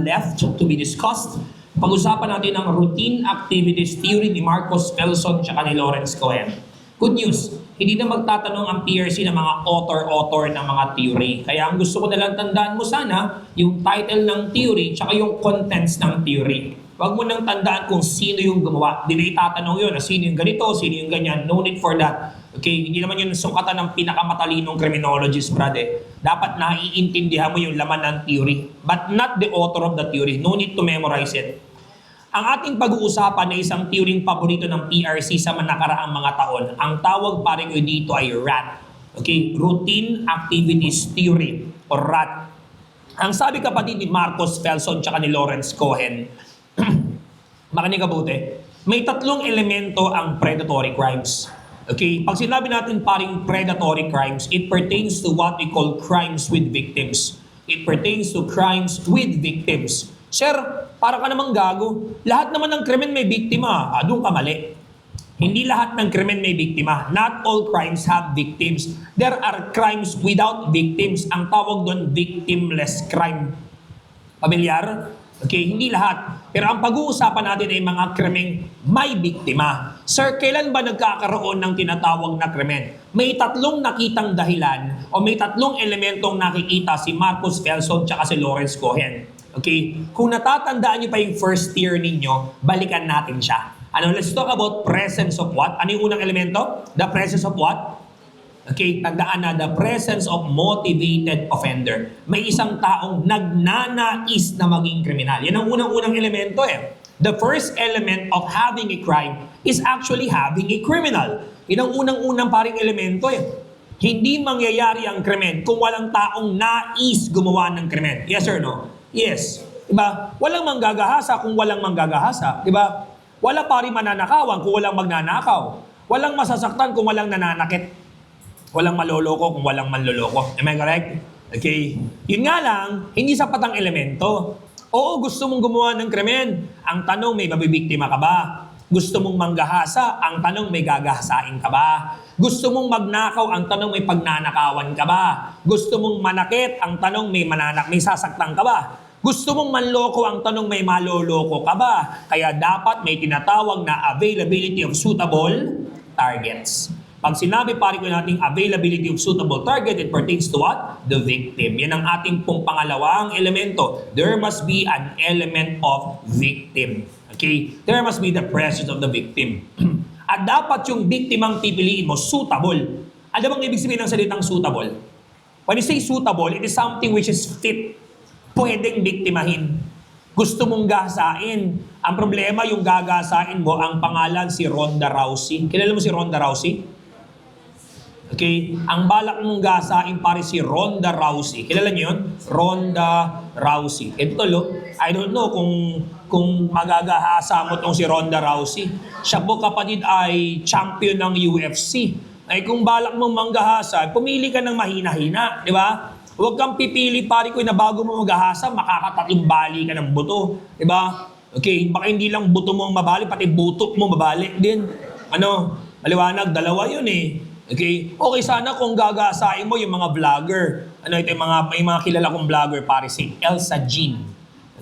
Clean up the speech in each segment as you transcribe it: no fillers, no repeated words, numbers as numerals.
left to be discussed. Pag-usapan natin ang routine activities theory ni Marcos Pelson at ni Lawrence Cohen. Good news, hindi na magtatanong ang PRC ng mga author ng mga theory. Kaya ang gusto ko nalang tandaan mo sana, yung title ng theory tsaka yung contents ng theory. Huwag mo nang tandaan kung sino yung gumawa. Hindi na itatanong yun, sino yung ganito, sino yung ganyan. No need for that. Okay, hindi naman yun sukatan ng pinakamatalinong criminologist, brad. Dapat naiintindihan mo yung laman ng theory, but not the author of the theory. No need to memorize it. Ang ating pag-uusapan ay isang theory paborito ng PRC sa nakaraang mga taon. Ang tawag parin ko dito ay RAT. Okay, Routine Activities Theory or RAT. Ang sabi kapatid ni Marcos Pelson at ni Lawrence Cohen, makinig ka buti, may tatlong elemento ang predatory crimes. Okay, pag sinabi natin paring predatory crimes, it pertains to what we call crimes with victims. It pertains to crimes with victims. Sir, para ka namang gago. Lahat naman ng krimen may biktima. Doon ka mali. Hindi lahat ng krimen may biktima. Not all crimes have victims. There are crimes without victims. Ang tawag doon, victimless crime. Pamilyar? Okay, hindi lahat. Pero ang pag-uusapan natin ay mga krimeng may biktima. Sir, kailan ba nagkakaroon ng tinatawag na krimen? May tatlong nakitang dahilan o may tatlong elementong nakikita si Marcos Pelson at si Lawrence Cohen. Okay? Kung natatandaan niyo pa yung first year ninyo, balikan natin siya. Let's talk about presence of what? Ano yung unang elemento? The presence of what? Okay, tandaan na the presence of motivated offender. May isang taong nagnanais na maging kriminal. Yan ang unang-unang elemento The first element of having a crime is actually having a criminal. Yan ang unang-unang paring elemento Hindi mangyayari ang krimen kung walang taong nais gumawa ng krimen. Yes or no? Yes. Diba? Walang manggagahasa kung walang manggagahasa. Diba? Wala pa rin mananakawan kung walang magnanakaw. Walang masasaktan kung walang nananakit. Walang maloloko kung walang manloloko. Am I correct? Okay. Yun nga lang, hindi sapat ang elemento. Oo, gusto mong gumawa ng krimen. Ang tanong, may mabibiktima ka ba? Gusto mong manggahasa? Ang tanong, may gagahasain ka ba? Gusto mong magnakaw? Ang tanong, may pagnanakawan ka ba? Gusto mong manakit? Ang tanong, may sasaktan ka ba? Gusto mong manloko? Ang tanong, may maloloko ka ba? Kaya dapat may tinatawag na availability of suitable targets. Pag sinabi pari ko natin availability of suitable target, it pertains to what? The victim. Yan ang ating pong pangalawang elemento. There must be an element of victim. Okay? There must be the presence of the victim. At dapat yung biktimang pipiliin mo, suitable. Ano bang ibig sabihin ng salitang suitable? When you say suitable, it is something which is fit. Pwedeng biktimahin. Gusto mong gasain. Ang problema, yung gagasain mo, ang pangalan si Ronda Rousey. Kilala mo si Ronda Rousey? Okay? Ang balak mong gasain pare si Ronda Rousey. Kilala niyo yun? Ronda Rousey. Ito I don't know kung magagahasa mo tong si Ronda Rousey. Siya po kapatid ay champion ng UFC. Ay kung balak mong manggahasa, pumili ka ng mahina-hina. Di ba? Huwag kang pipili pare ko na bago mo maghahasa, makakatatlong bali ka ng buto. Di ba? Okay, baka hindi lang buto mo mabali, pati buto mo mabali din. Maliwanag, dalawa yun Okay? Okay, sana kung gagasain mo yung mga vlogger. Ito yung may mga kilala kong vlogger, pare si Elsa Jean.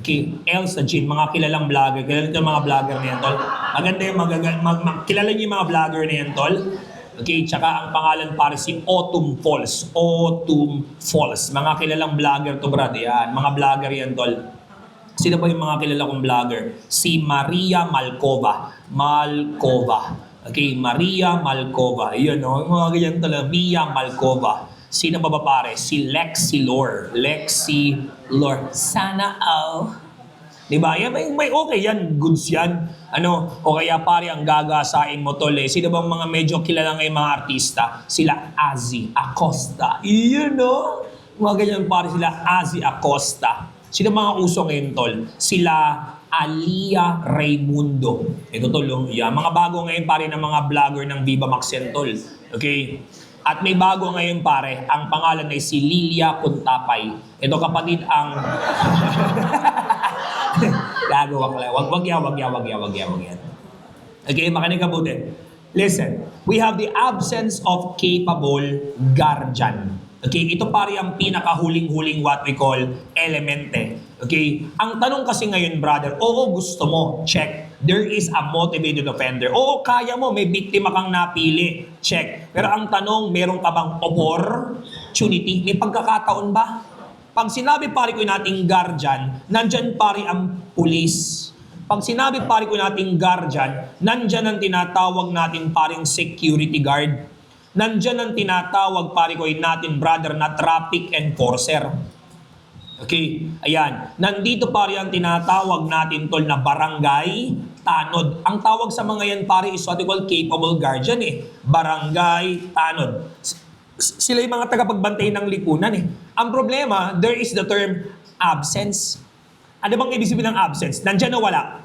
Okay? Elsa Jean, mga kilalang vlogger. Kilala yung mga vlogger na yan, tol. Maganda yung kilala niyo yung mga vlogger na yan, tol. Okay? Tsaka ang pangalan pare si Autumn Falls. Autumn Falls. Mga kilalang vlogger to, brad. Yan. Mga vlogger yan, tol. Sino ba yung mga kilala kong vlogger? Si Maria Malkova. Okay, Maria Malkova. Yun, yung mga ganyan talaga. Mia Malkova. Sino ba pare? Si Lexi Lore. Sana all. Diba? Yan, may okay yan. Goods yan. O kaya pare, ang gagasain mo tol Sino bang mga medyo kilala ngayong mga artista? Sila Azzy Acosta. Yun, mga ganyan pare, sila Azzy Acosta. Sino mga uso ngayon, tol? Sila Alia Raimundo. Ito, tol. Yan. Mga bago ngayon, pare, ng mga vlogger ng Viva Max yan, tol. Okay? At may bago ngayon, pare. Ang pangalan ay si Lilia Puntapay. Ito, kapatid, ang... Gago, wag yan. Okay, makinig ka buti. Listen, we have the absence of capable guardian. Okay, ito pare ang pinakahuling-huling what we call elemente. Okay? Ang tanong kasi ngayon, brother, oo, gusto mo, check. There is a motivated offender. Oo, kaya mo, may biktima kang napili, check. Pero ang tanong, meron ka bang opportunity? May pagkakataon ba? Pag sinabi pare ko nating guardian, nandyan pare ang pulis. Pag sinabi pare ko nating guardian, nandyan ang tinatawag natin paring security guard. Nandyan ang tinatawag pare ko natin brother na traffic enforcer. Okay, ayan. Nandito pare ang tinatawag natin tol na barangay tanod. Ang tawag sa mga yan pare is what we call capable guardian eh. Barangay tanod. Sila yung mga tagapagbantay ng lipunan eh. Ang problema, there is the term absence. Ano bang ibig sabihin ng absence? Nandyan o wala?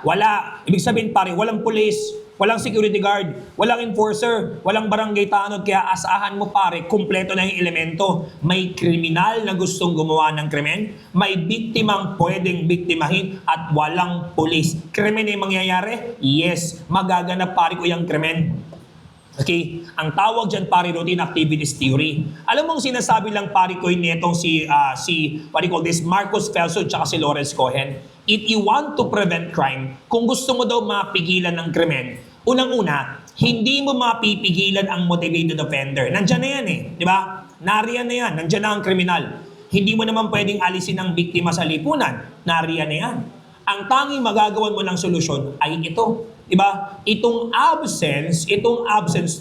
Wala. Ibig sabihin pare, walang police, walang security guard, walang enforcer, walang barangay tanod. Kaya asahan mo pare, kumpleto na yung elemento. May kriminal na gustong gumawa ng krimen, may biktimang pwedeng biktimahin, at walang police. Krimen ay mangyayari? Yes. Magaganap pare ko yung krimen. Okay? Ang tawag dyan pare, routine activities theory. Alam mong sinasabi lang pare ko nitong what do you call this, Marcos Felson tsaka si Lawrence Cohen. If you want to prevent crime, kung gusto mo daw mapigilan ng krimen, unang-una, hindi mo mapipigilan ang motivated offender. Nandyan na yan eh, di ba? Nariyan na yan, nandyan na ang kriminal. Hindi mo naman pwedeng alisin ang biktima sa lipunan. Nariyan na yan. Ang tanging magagawan mo ng solusyon ay ito. Diba? Itong absence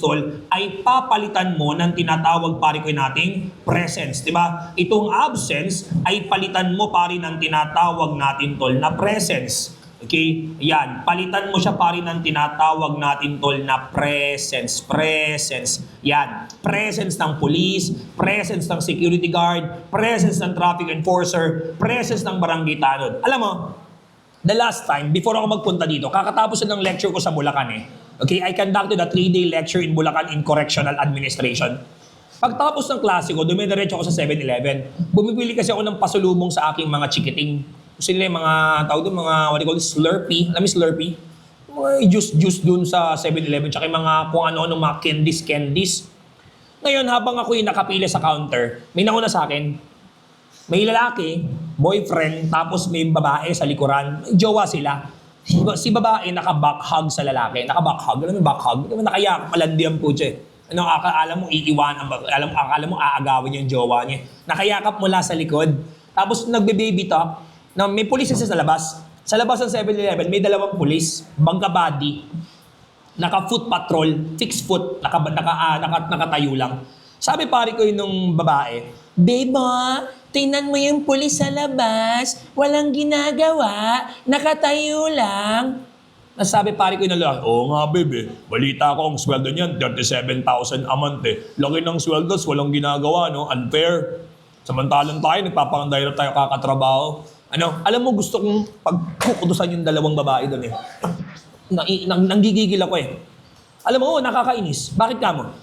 tol, ay papalitan mo ng tinatawag pare ko nating presence. Diba? Itong absence ay palitan mo pare ng tinatawag natin tol na presence. Okay? Yan. Palitan mo siya pare ng tinatawag natin tol na presence. Presence. Yan. Presence ng police, presence ng security guard, presence ng traffic enforcer, presence ng barangay tanod. Alam mo, the last time, before ako magpunta dito, kakatapos ng lecture ko sa Bulacan eh. Okay, I conducted a 3-day lecture in Bulacan in Correctional Administration. Pagtapos ng klase ko, dumidiretso ako sa 7-Eleven. Bumibili kasi ako ng pasulubong sa aking mga chikiting. Kasi nila yung mga, tawag doon, mga, what do you call this, Slurpee. Alam mo Slurpee? Mga juice dun sa 7-Eleven. Tsaka yung mga kung ano-ano, mga candies. Ngayon, habang ako yung nakapila sa counter, may nauna sa akin. May lalaki, boyfriend, tapos may babae sa likuran. Jowa sila. Si babae naka-backhug sa lalaki. Naka-backhug. Alam mo yung backhug? Nakayak, malandi ang putse. Ano, akala mo iiwan, akala mo aagawin yung jowa niya. Nakayakap mula sa likod. Tapos nagbe-baby talk. Na may pulis kasi sa labas. Sa labas ng 7-Eleven, may dalawang pulis, bangka body, naka-foot patrol, fixed foot, nakatayo lang. Sabi pare ko yun nung babae, "Beba, tingnan mo yung pulis sa labas, walang ginagawa, nakatayo lang." Nasabi pare ko yung lalaki, "Oo nga bebe, balita ko ang sweldo niyan, 37,000 a month eh. Laki ng sweldo, walang ginagawa, no? Unfair. Samantalang tayo, nagpapakandahirap tayo kakatrabaho." Ano, alam mo gusto kong pagkukutusan yung dalawang babae doon eh. Nanggigigil ako eh. Alam mo, nakakainis. Bakit ka mo?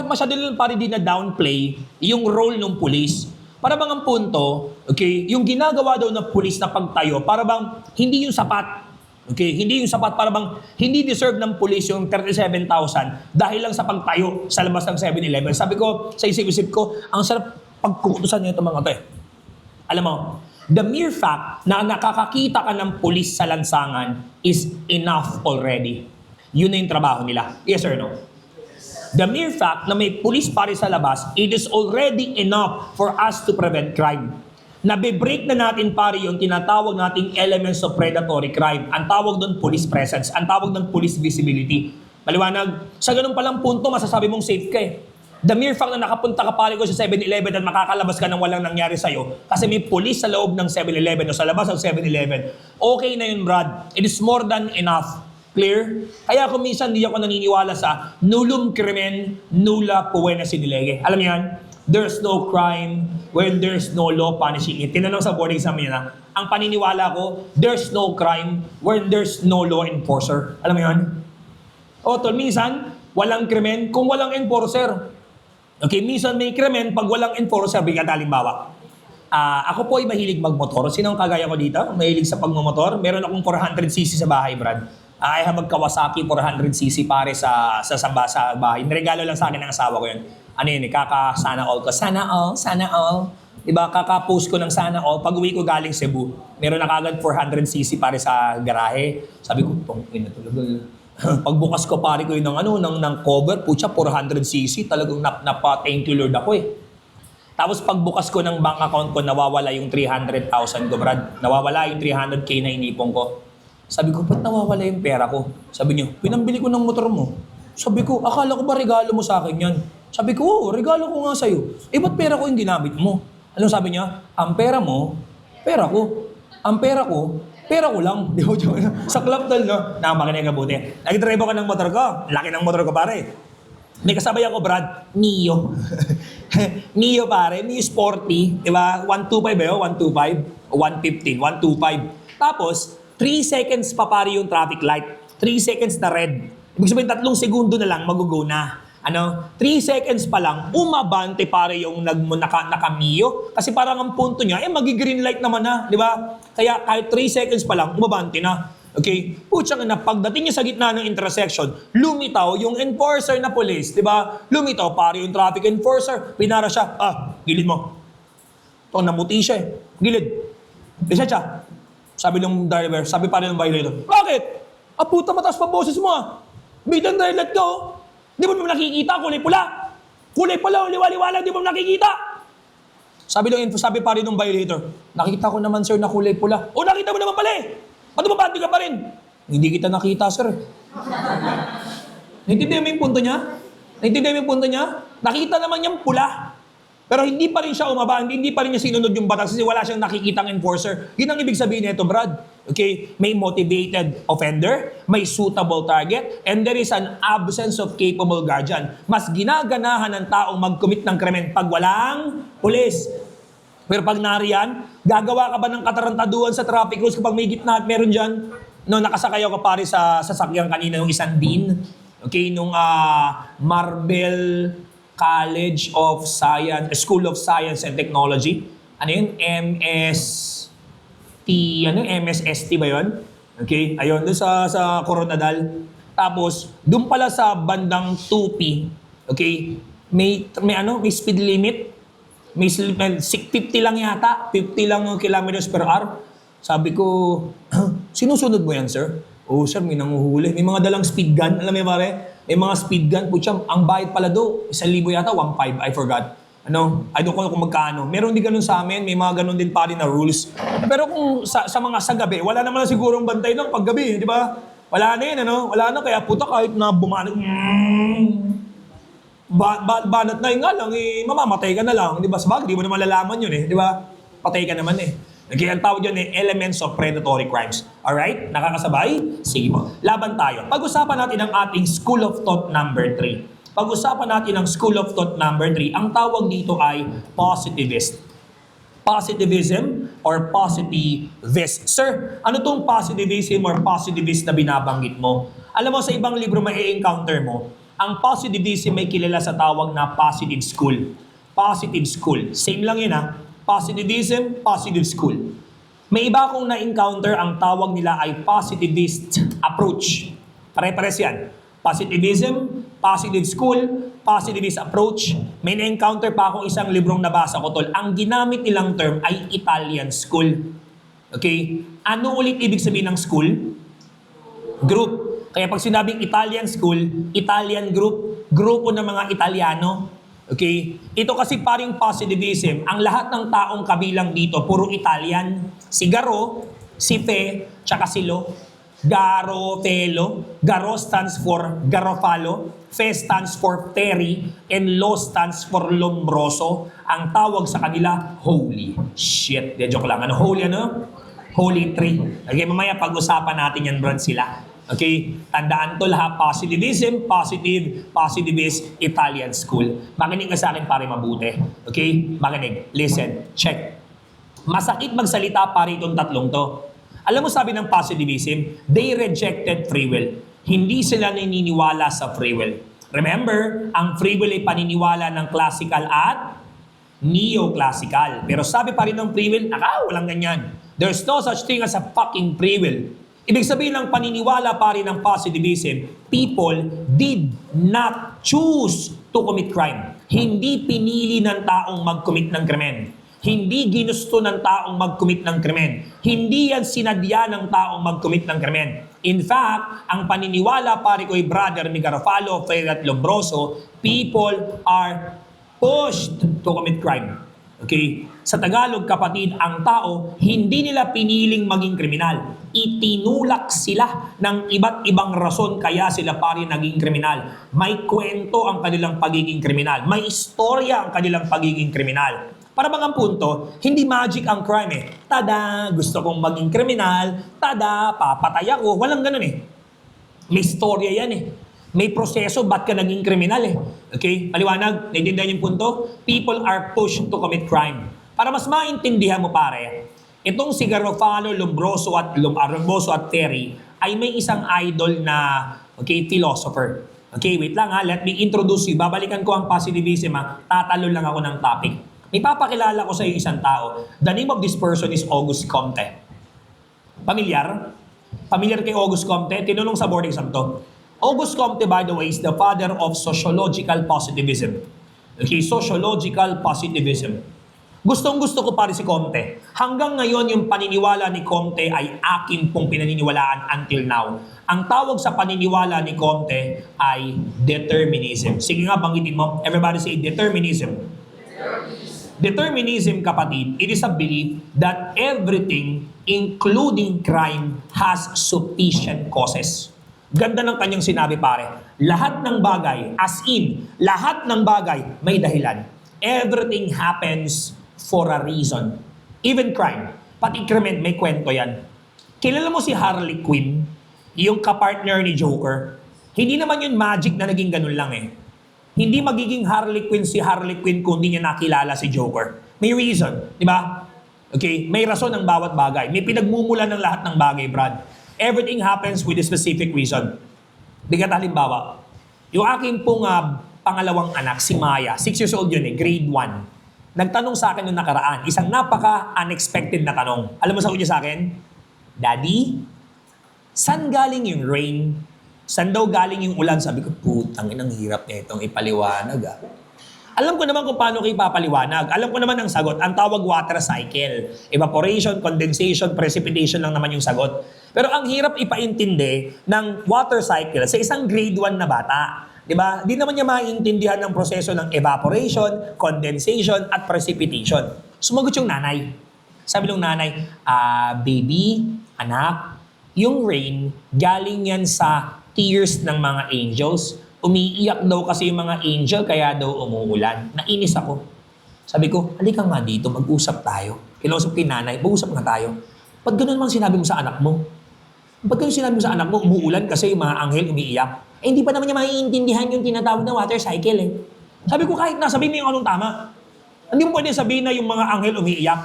Masyado lang pare din na downplay yung role ng pulis. Para bang ang punto, okay, yung ginagawa daw ng pulis na pagtayo, para bang hindi yung sapat. Okay, hindi yung sapat, para bang hindi deserve ng pulis yung 37,000 dahil lang sa pagtayo sa labas ng 7-Eleven. Sabi ko, sa isip-isip ko, ang sarap pagkukutusan niya itong mga to eh. Alam mo, the mere fact na nakakakita ka ng pulis sa lansangan is enough already. Yun na yung trabaho nila. Yes or no? The mere fact na may pulis pare sa labas, it is already enough for us to prevent crime. Nabe-break na natin pare yung tinatawag nating elements of predatory crime. Ang tawag doon police presence. Ang tawag doon police visibility. Maliwanag, sa ganun palang punto, masasabi mong safe ka eh. The mere fact na nakapunta ka pare ko sa 7-Eleven at makakalabas ka ng walang nangyari sa'yo kasi may pulis sa loob ng 7-Eleven o sa labas ng 7-Eleven, okay na yun, Brad. It is more than enough. Clear? Kaya kung minsan di ako naniniwala sa nullum crimen, nulla poena sine lege. Alam niyo yan? There's no crime when there's no law punishing it. Tinanong sa board exam yun na, ang paniniwala ko, there's no crime when there's no law enforcer. Alam mo yun? O, tol, minsan, walang krimen kung walang enforcer. Okay, minsan may krimen pag walang enforcer, bigyan halimbawa. Ako po ay mahilig magmotor. Sino ang kagaya ko dito? Mahilig sa pagmamotor. Meron akong 400cc sa bahay, Brad. I have a Kawasaki 400cc pare sa bahay. Niregalo lang sa akin ng asawa ko yun. Ano yun, sana all ko. Sana all. Diba, kaka-post ko ng sana all, pag-uwi ko galing Cebu, meron na kagad 400cc pare sa garahe. Sabi ko, ina talaga. Pagbukas ko pare ko yun ng cover, putya, 400cc, talagang napa-thank you Lord ako eh. Tapos pagbukas ko ng bank account ko, nawawala yung 300,000 ko, Brad. Nawawala yung 300k na inipong ko. Sabi ko, ba't nawawala yung pera ko? Sabi niyo, pinambili ko ng motor mo. Sabi ko, akala ko ba regalo mo sa akin yan? Sabi ko, oo, regalo ko nga sa'yo. Eh, ba't pera ko yung ginamit mo? Anong sabi niya? Ang pera mo, pera ko. Ang pera ko, pera ko lang. Di ba? Sa club dal, no? Nakamakinig ka buti. Nag-drive ako ng motor ko. Laki ng motor ko, pare. May kasabay ako, Brad. Neo. Neo, pare. Neo Sporty. Di ba? 125 ba yun? 125? O 115? 125. Tapos, 3 seconds pa pare yung traffic light. 3 seconds na red. Ibig sabihin, 3 segundo na lang, mag-go na. 3 seconds pa lang, umabante pare yung naka-Mio. Kasi parang ang punto niya, magi-green light naman na, di ba? Kaya kahit 3 seconds pa lang, umabante na. Okay? Putsang na, pagdating niya sa gitna ng intersection, lumitaw yung enforcer na police, di ba? Lumitaw pare yung traffic enforcer. Pinara siya, gilid mo. Ito, namuti siya eh. Gilid. Bisa siya. Sabi ng driver, sabi pa rin ng violator, bakit? Puta, mataas pa boses mo Bitan driver ka Di mo naman nakikita, kulay pula. Kulay pula, liwaliwalang, di mo nakikita. Sabi pa rin ng violator, nakita ko naman sir na kulay pula. Nakita mo naman pala eh. Ba't mabati ka pa rin? Hindi kita nakita sir. Naintindihan mo yung punto niya? Nakita naman niyang pula. Pero hindi pa rin siya umaba, hindi pa rin niya sinunod yung batas kasi wala siyang nakikitang enforcer. Yun ang ibig sabihin nito, Brad. Okay? May motivated offender, may suitable target, and there is an absence of capable guardian. Mas ginaganahan ng taong mag-commit ng krimen pag walang pulis. Pero pag nariyan, gagawa ka ba ng katarantaduhan sa traffic rules kapag may gitna at meron dyan? Nakasakay ako pare sa sasakyan kanina ng isang dean. Okay? Nung Marbel College of Science, School of Science and Technology. Ano yun? MSST ba yun? Okay, ayun, doon sa Coronadal. Tapos, doon pala sa bandang 2P, okay, may speed limit. May 50 lang yata, 50 lang kilometers per hour. Sabi ko, sinusunod mo yan, sir? Oh, sir, may nanguhuli. May mga dalang speed gun. Alam mo pare? May mga speed gun. Putsam, ang bayad pala do, 1,000 yata, 1,500. I forgot. I don't know kung magkano. Meron din ganun sa amin. May mga ganun din pa rin na rules. Pero kung sa gabi, wala naman na sigurong bantay ng paggabi. Di ba? Wala na yun, Wala na. Kaya puta, kahit na bumanat, banat na yun nga lang, mamamatay ka na lang. Di ba? Sabag, di mo naman malalaman yun Di ba? Patay ka naman Okay, ang tawag yun elements of predatory crimes. Alright? Nakakasabay? Sige po. Laban tayo. Pag-usapan natin ang ating School of Thought number 3. Pag-usapan natin ang School of Thought number 3. Ang tawag dito ay positivist. Positivism or positivist. Sir, ano tong positivism or positivist na binabanggit mo? Alam mo, sa ibang libro mai-encounter mo, ang positivism may kilala sa tawag na positive school. Positive school. Same lang yun Positivism, positive school. May iba akong na-encounter, ang tawag nila ay positivist approach. Pare-pares yan. Positivism, positive school, positivist approach. May na-encounter pa akong isang librong nabasa ko, tol. Ang ginamit nilang term ay Italian school. Okay? Ano ulit ibig sabihin ng school? Group. Kaya pag sinabing Italian school, Italian group, grupo ng mga Italiano. Okay? Ito kasi paring positivism, ang lahat ng taong kabilang dito, puro Italian. Si Garo, si Fe, tsaka si Lo. Garofalo. Garo stands for Garofalo. Fe stands for Ferry. And Lo stands for Lombroso. Ang tawag sa kanila, holy. Shit. De, joke lang. Holy Holy Tree. Okay, mamaya pag-usapan natin yan, Brad, sila. Okay? Tandaan to lahat. Positivism, positivist, Italian school. Makinig ka sa akin pare mabuti. Okay? Makinig. Listen. Check. Masakit magsalita pare itong tatlong to. Alam mo sabi ng positivism, they rejected free will. Hindi sila naniniwala sa free will. Remember, ang free will ay paniniwala ng classical at neoclassical. Pero sabi pa rin ng free will, walang ganyan. There's no such thing as a fucking free will. Ibig sabihin ng paniniwala pa rin ng positivism, people did not choose to commit crime. Hindi pinili ng taong mag-commit ng krimen. Hindi ginusto ng taong mag-commit ng krimen. Hindi yan sinadya ng taong mag-commit ng krimen. In fact, ang paniniwala, pare ko, brother ni Garofalo, Ferrer at Lombroso, people are pushed to commit crime. Okay? Sa Tagalog, kapatid, ang tao, hindi nila piniling maging kriminal. Itinulak sila ng iba't ibang rason kaya sila pare naging kriminal. May kwento ang kanilang pagiging kriminal. May istorya ang kanilang pagiging kriminal. Para bang ang punto, hindi magic ang crime eh. Tada, gusto kong maging kriminal. Tada, papatay ako. Walang ganun eh. May istorya yan eh. May proseso, ba't ka naging kriminal eh? Okay? Paliwanag, naiintindihan yung punto? People are pushed to commit crime. Para mas maintindihan mo pare, itong si Garofalo, Lombroso at Ferry ay may isang idol na philosopher. Okay, wait lang ha, let me introduce you. Babalikan ko ang positivism ha, tatalo lang ako ng topic. May papakilala ko sa iyo isang tao. The name of this person is Auguste Comte. Pamilyar? Pamilyar kay Auguste Comte? Tinulong sa boarding exam to. Auguste Comte, by the way, is the father of sociological positivism. Okay, sociological positivism. Gustong-gusto ko pare si Comte. Hanggang ngayon, yung paniniwala ni Comte ay akin pong pinaniniwalaan until now. Ang tawag sa paniniwala ni Comte ay determinism. Sige nga, banggitin mo. Everybody say determinism. Determinism, kapatid, it is a belief that everything, including crime, has sufficient causes. Ganda ng kanyang sinabi pare. Lahat ng bagay, as in, lahat ng bagay may dahilan. Everything happens for a reason. Even crime. Pati krimen, may kwento yan. Kilala mo si Harley Quinn? Yung kapartner ni Joker? Hindi naman yun magic na naging ganun lang eh. Hindi magiging Harley Quinn si Harley Quinn kung hindi niya nakilala si Joker. May reason, di ba? Okay, may rason ng bawat bagay. May pinagmumulan ng lahat ng bagay, Brad. Everything happens with a specific reason. Bigat halimbawa, yung aking pong pangalawang anak, si Maya, 6 years old yun eh, grade 1. Nagtanong sa akin yung nakaraan, isang napaka-unexpected na tanong. Alam mo sa niya sa akin? Daddy, saan galing yung rain? Saan daw galing yung ulan? Sabi ko, putang inang hirap niya itong ipaliwanag ah. Alam ko naman kung paano ko ipapaliwanag. Alam ko naman ang sagot. Ang tawag water cycle. Evaporation, condensation, precipitation lang naman yung sagot. Pero ang hirap ipaintindi ng water cycle sa isang grade 1 na bata. Diba? Di naman niya maintindihan ng proseso ng evaporation, condensation, at precipitation. Sumagot yung nanay. Sabi ng nanay, baby, anak, yung rain, galing yan sa tears ng mga angels. Umiiyak daw kasi yung mga angel, kaya daw umuulan. Nainis ako. Sabi ko, halika nga dito, mag-usap tayo. Kinausap kay nanay, mag-usap nga tayo. Pag ganun man sinabi mo sa anak mo, pag ganun sinabi mo sa anak mo, umuulan kasi yung mga anghel umiiyak, eh hindi pa naman niya maiintindihan yung tinatawag na water cycle eh. Sabi ko, kahit nasabihin mo yung anong tama, hindi mo pwede sabihin na yung mga anghel umiiyak.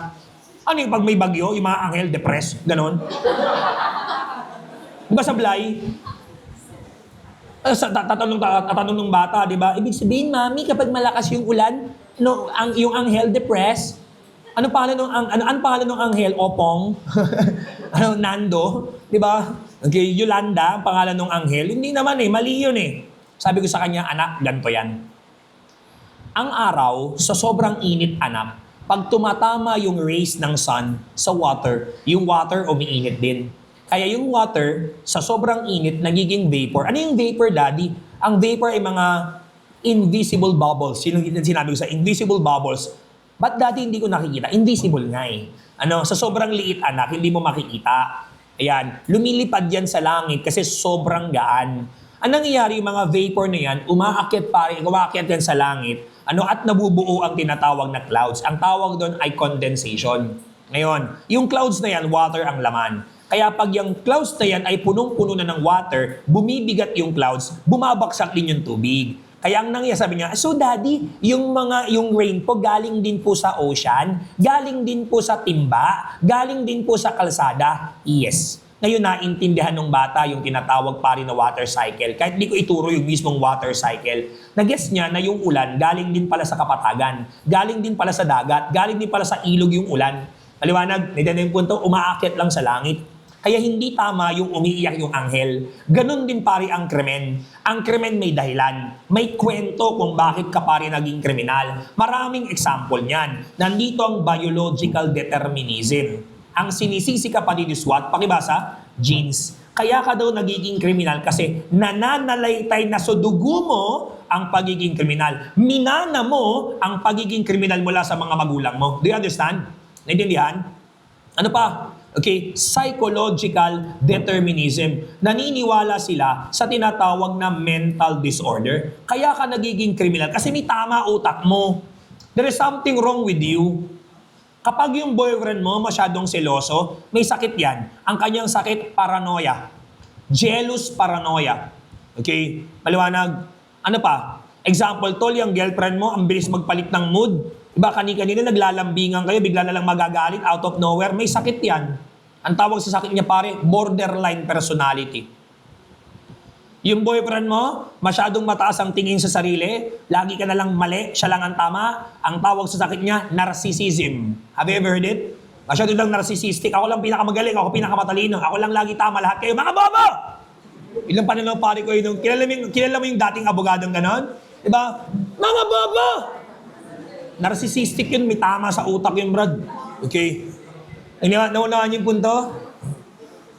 Ano yung pag may bagyo, yung mga anghel depressed, ganon? Diba sablay? Tatanong ng bata, di ba? Ibig sabihin, mami, kapag malakas yung ulan, no, yung anghel depressed, ano pangalan ng anghel? Opong? Nando? Di ba? Okay, Yolanda, ang pangalan ng anghel. Hindi naman eh, mali yun eh. Sabi ko sa kanya, anak, ganito yan. Ang araw, sa sobrang init, anak, pag tumatama yung rays ng sun sa water, yung water umiinit din. Kaya yung water, sa sobrang init, nagiging vapor. Ano yung vapor, Daddy? Ang vapor ay mga invisible bubbles. Sinabi ko sa invisible bubbles. Ba't dati hindi ko nakikita? Invisible nga eh. Sa sobrang liit, anak, hindi mo makikita. Ayan, lumilipad yan sa langit kasi sobrang gaan. Ang nangyayari, yung mga vapor na yan, umaakyat yan sa langit, at nabubuo ang tinatawag na clouds. Ang tawag doon ay condensation. Ngayon, yung clouds na yan, water ang laman. Kaya pag yung clouds na yan ay punong-puno na ng water, bumibigat yung clouds, bumabaksak din yung tubig. Kaya ang nangyayari, sabi niya, so daddy, yung rain po galing din po sa ocean, galing din po sa timba, galing din po sa kalsada. Yes. Ngayon naintindihan ng bata yung tinatawag pa rin na water cycle. Kahit di ko ituro yung mismong water cycle, nag-guess niya na yung ulan galing din pala sa kapatagan, galing din pala sa dagat, galing din pala sa ilog yung ulan. Paliwanag, nandyan yung punto, umaakyat lang sa langit. Kaya hindi tama yung umiiyak yung anghel. Ganon din pare ang krimen. Ang krimen may dahilan. May kwento kung bakit ka pare naging kriminal. Maraming example niyan. Nandito ang biological determinism. Ang sinisisi ka pa ni SWAT, pakibasa, genes. Kaya ka daw nagiging kriminal kasi nananalaytay na sa dugo mo ang pagiging kriminal. Minana mo ang pagiging kriminal mula sa mga magulang mo. Do you understand? Naintindihan? Ano pa? Okay, psychological determinism. Naniniwala sila sa tinatawag na mental disorder. Kaya ka nagiging kriminal kasi may tama utak mo. There is something wrong with you. Kapag yung boyfriend mo masyadong seloso, may sakit yan. Ang kanyang sakit, paranoia. Jealous paranoia. Okay? Maliwanag. Ano pa? Example, tol, yung girlfriend mo, ang bilis magpalit ng mood. Diba, kanina naglalambingan kayo, bigla na lang magagalit out of nowhere. May sakit yan. Ang tawag sa sakit niya pare, borderline personality. Yung boyfriend mo, masyadong mataas ang tingin sa sarili, lagi ka na lang mali, siya lang ang tama. Ang tawag sa sakit niya, narcissism. Have you ever heard it? Masyado lang narcissistic. Ako lang pinakamagaling, ako pinakamatalino. Ako lang lagi tama, lahat kayo, mga bobo! Ilang panalaw pare ko yun. Kilala mo yung dating abogadong ganon? Diba? Mga bobo! Narcissistic yun, may tama sa utak yun, Brad. Okay? Naunawaan yung punto?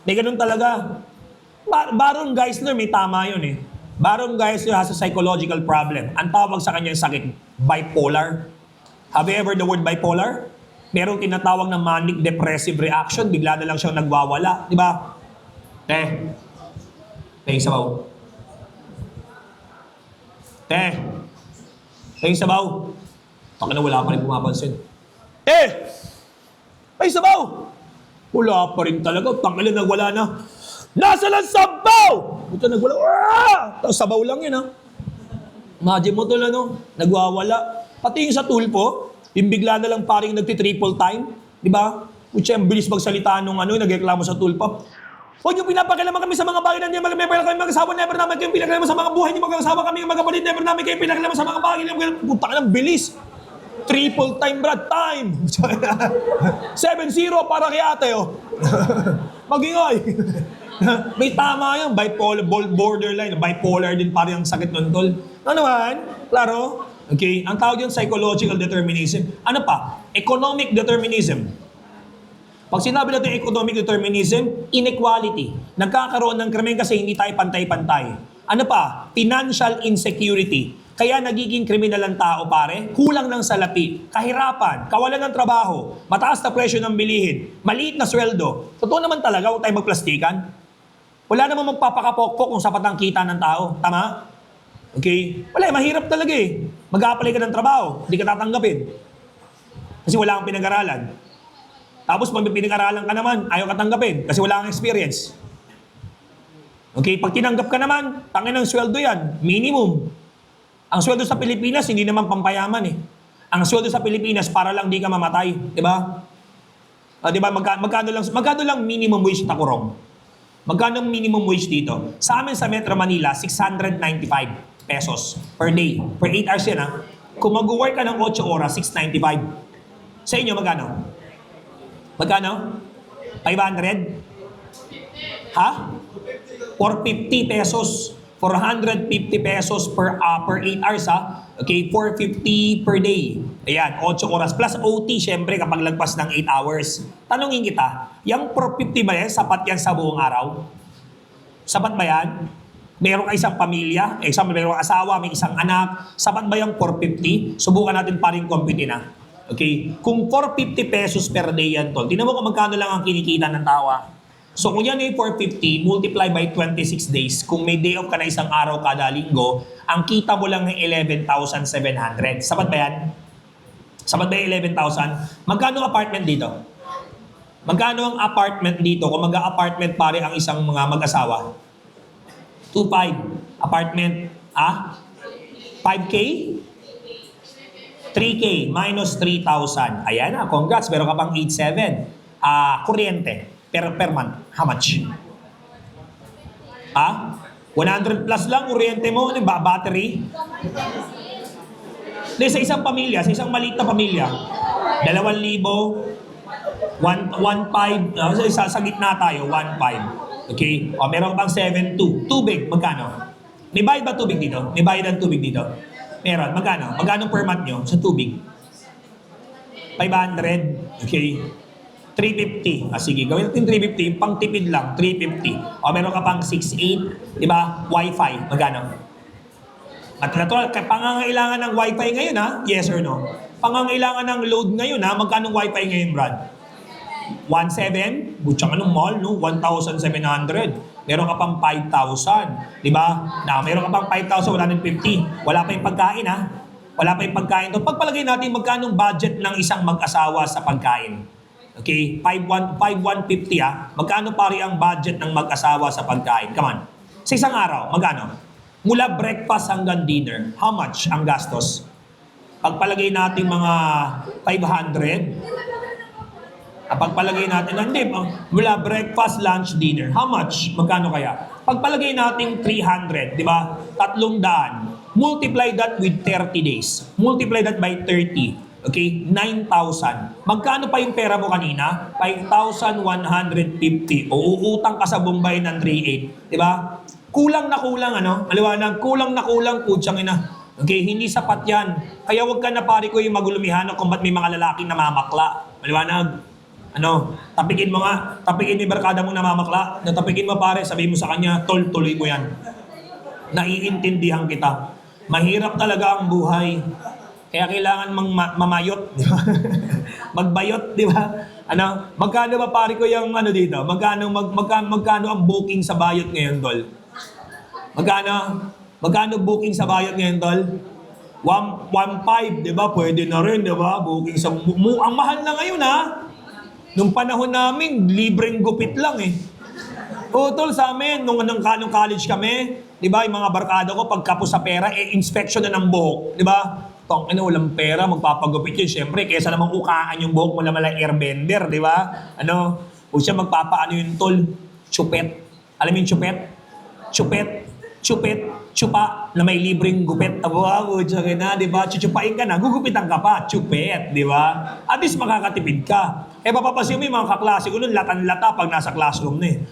May ganun talaga. Baron Geisler, may tama yun eh. Baron Geisler has a psychological problem. Ang tawag sa kanya yung sakit, bipolar. Have you ever the word bipolar? Merong tinatawag na manic depressive reaction, bigla na lang siyang nagwawala. Di ba? Yung sabaw. Yung sabaw. Taka na wala pa rin pumapansin. Ay, sabaw! Wala pa rin talaga. Tanggalin na wala na. Nasa lang sabaw! Ito nagwala. Tapos sabaw lang yun, ha? Imagine mo ito, ano? Nagwawala. Pati yung sa tulpo, yung bigla na lang paring nagti-triple time. Di ba? Kutsa, ang bilis magsalita nung nagreklamo sa tulpo. Huwag yung pinapakilaman kami sa mga bagay na hindi mag-member kami mag-asawa. Never namin kayong pinakilaman sa mga buhay. Hindi mag-asawa kami magkapatid. Never namin kayong pinakilaman sa mga bagay. Puta ka ng bilis. Triple time, Brad, time! 7-0 para kay ate, oh. Mag-ingay. May tama yun, bipolar, borderline, bipolar din parang ang sakit nun, tol. Ano naman? Klaro? Okay, ang tawag yun, psychological determinism. Ano pa? Economic determinism. Pag sinabi natin economic determinism, inequality. Nagkakaroon ng krimen kasi hindi tayo pantay-pantay. Ano pa? Financial insecurity. Kaya nagiging kriminal ang tao, pare. Kulang ng salapi, kahirapan, kawalan ng trabaho, mataas na presyo ng bilihin, maliit na sweldo. Totoo naman talaga, huwag tayo magplastikan. Wala namang magpapakapokpok kung sapat ang kita ng tao. Tama? Okay? Wala, mahirap talaga eh. Mag-a-apply ka ng trabaho, hindi ka tatanggapin. Kasi wala kang pinag-aralan. Tapos pag may pinag-aralan ka naman, ayaw ka tanggapin kasi wala kang experience. Okay? Pag tinanggap ka naman, tangin ng sweldo yan, minimum. Ang sweldo sa Pilipinas, hindi naman pampayaman eh. Ang sweldo sa Pilipinas, para lang di ka mamatay. Diba? Diba? Magkano lang minimum wage na kurong? Magkano ang minimum wage dito? Sa amin sa Metro Manila, 695 pesos per day. Per 8 hours yan, ha? Kung mag-work ka ng 8 oras, 695. Sa inyo, magkano? Magkano? 500? Ha? 450 pesos. 450 pesos per 8 hours, ha? Okay, 450 per day. Ayan, 8 oras. Plus OT, syempre, kapag lagpas ng 8 hours. Tanungin kita, yung 450 ba yan, sapat yan sa buong araw? Sapat ba yan? Meron ka isang pamilya, meron kang asawa, may isang anak. Sapat ba yung 450? Subukan natin pa rin compute na. Okay? Kung 450 pesos per day yan, tol, tinan mo kung magkano lang ang kinikita ng tawa. So kung yan ay 450, multiply by 26 days, kung may day off ka na isang araw kada linggo, ang kita mo lang ng 11,700. Sapat ba yan? Sapat ba yung 11,000? Magkano ang apartment dito? Magkano ang apartment dito kung mag-apartment pare ang isang mga mag-asawa? 2,500. Apartment, 5K? 3K minus 3,000. Ayan na, congrats. Meron ka pang 8,700. Kuryente. Per month, how much? 100 plus lang, kuryente mo, battery? Sa isang pamilya, sa isang maliit na pamilya, 2,000, 1.5, sa gitna tayo, 1.5. Okay? O, meron bang 7.2? Tubig, magkano? May bayad ba tubig dito? May bayad ang tubig dito? Meron. Magkano? Magkano per month nyo sa tubig? 500. Okay. 350. Sige, gawin natin 350. Pang tipid lang, 350. O, meron ka pang 6.8. Diba? Wi-Fi. Magkano? At natural, pangangailangan ng Wi-Fi ngayon, ha? Yes or no? Pangangailangan ng load ngayon, ha? Magkano Wi-Fi ngayon, Brad? 1.7? Butsa ka ng mall, no? 1,700. Meron ka pang 5,000. Di ba? Meron ka pang 5,150. Wala pa yung pagkain, ha? Wala pa yung pagkain. So, pagpalagay natin magkano budget ng isang mag-asawa sa pagkain. Okay? 5,150, ha? Magkano pare ang budget ng mag-asawa sa pagkain? Come on. Sa isang araw, magkano? Mula breakfast hanggang dinner, how much ang gastos? Pagpalagay natin mga 500, pagpalagay natin, hindi, mula breakfast, lunch, dinner. How much? Magkano kaya? Pagpalagay natin 300, di ba? 300. Multiply that with 30 days. Multiply that by 30. Okay? 9,000. Magkano pa yung pera mo kanina? 5,150. O uutang ka sa Bombay ng 3,800. Di ba? Kulang na kulang, ano? Maliwanag, kulang na kulang, putsang ina. Okay? Hindi sapat yan. Kaya wag ka na pare ko yung magulumihan kung ba't may mga lalaking namamakla. Maliwanag. Ano, tapikin mo nga, tapikin ni barkada mong namamakla, natapikin mo pare, sabihin mo sa kanya, tol, tuloy mo yan. Naiintindihan kita. Mahirap talaga ang buhay. Kaya kailangan mamayot, di ba? Magbayot, di ba? Ano, magkano ba pare ko yung ano dito? Magkano ang booking sa bayot ngayon, tol? Magkano booking sa bayot ngayon, tol? 1.5, di ba? Pwede na rin, di ba? Booking sa... Ang mahal na ngayon, ha? Nung panahon namin, libreng gupit lang eh. O tol, sa amin, nung college kami, di ba, yung mga barkada ko, pagkapos sa pera, inspection na ng buhok. Di ba? Tong, walang pera, magpapagupit yun. Siyempre, kesa namang ukaan yung buhok mo na malang airbender, di ba? O siya magpapaano yun, tol? Chupet. Alam mo yung chupet? Chupet, chupa, na may libreng gupit. Wow, tsaka na, di ba? Chuchupain ka na, gugupitan ka pa. Chupet, di ba? At least makakatipid ka. Papapasin mo yung mga kaklase ko nun, latan-lata pag nasa classroom na eh.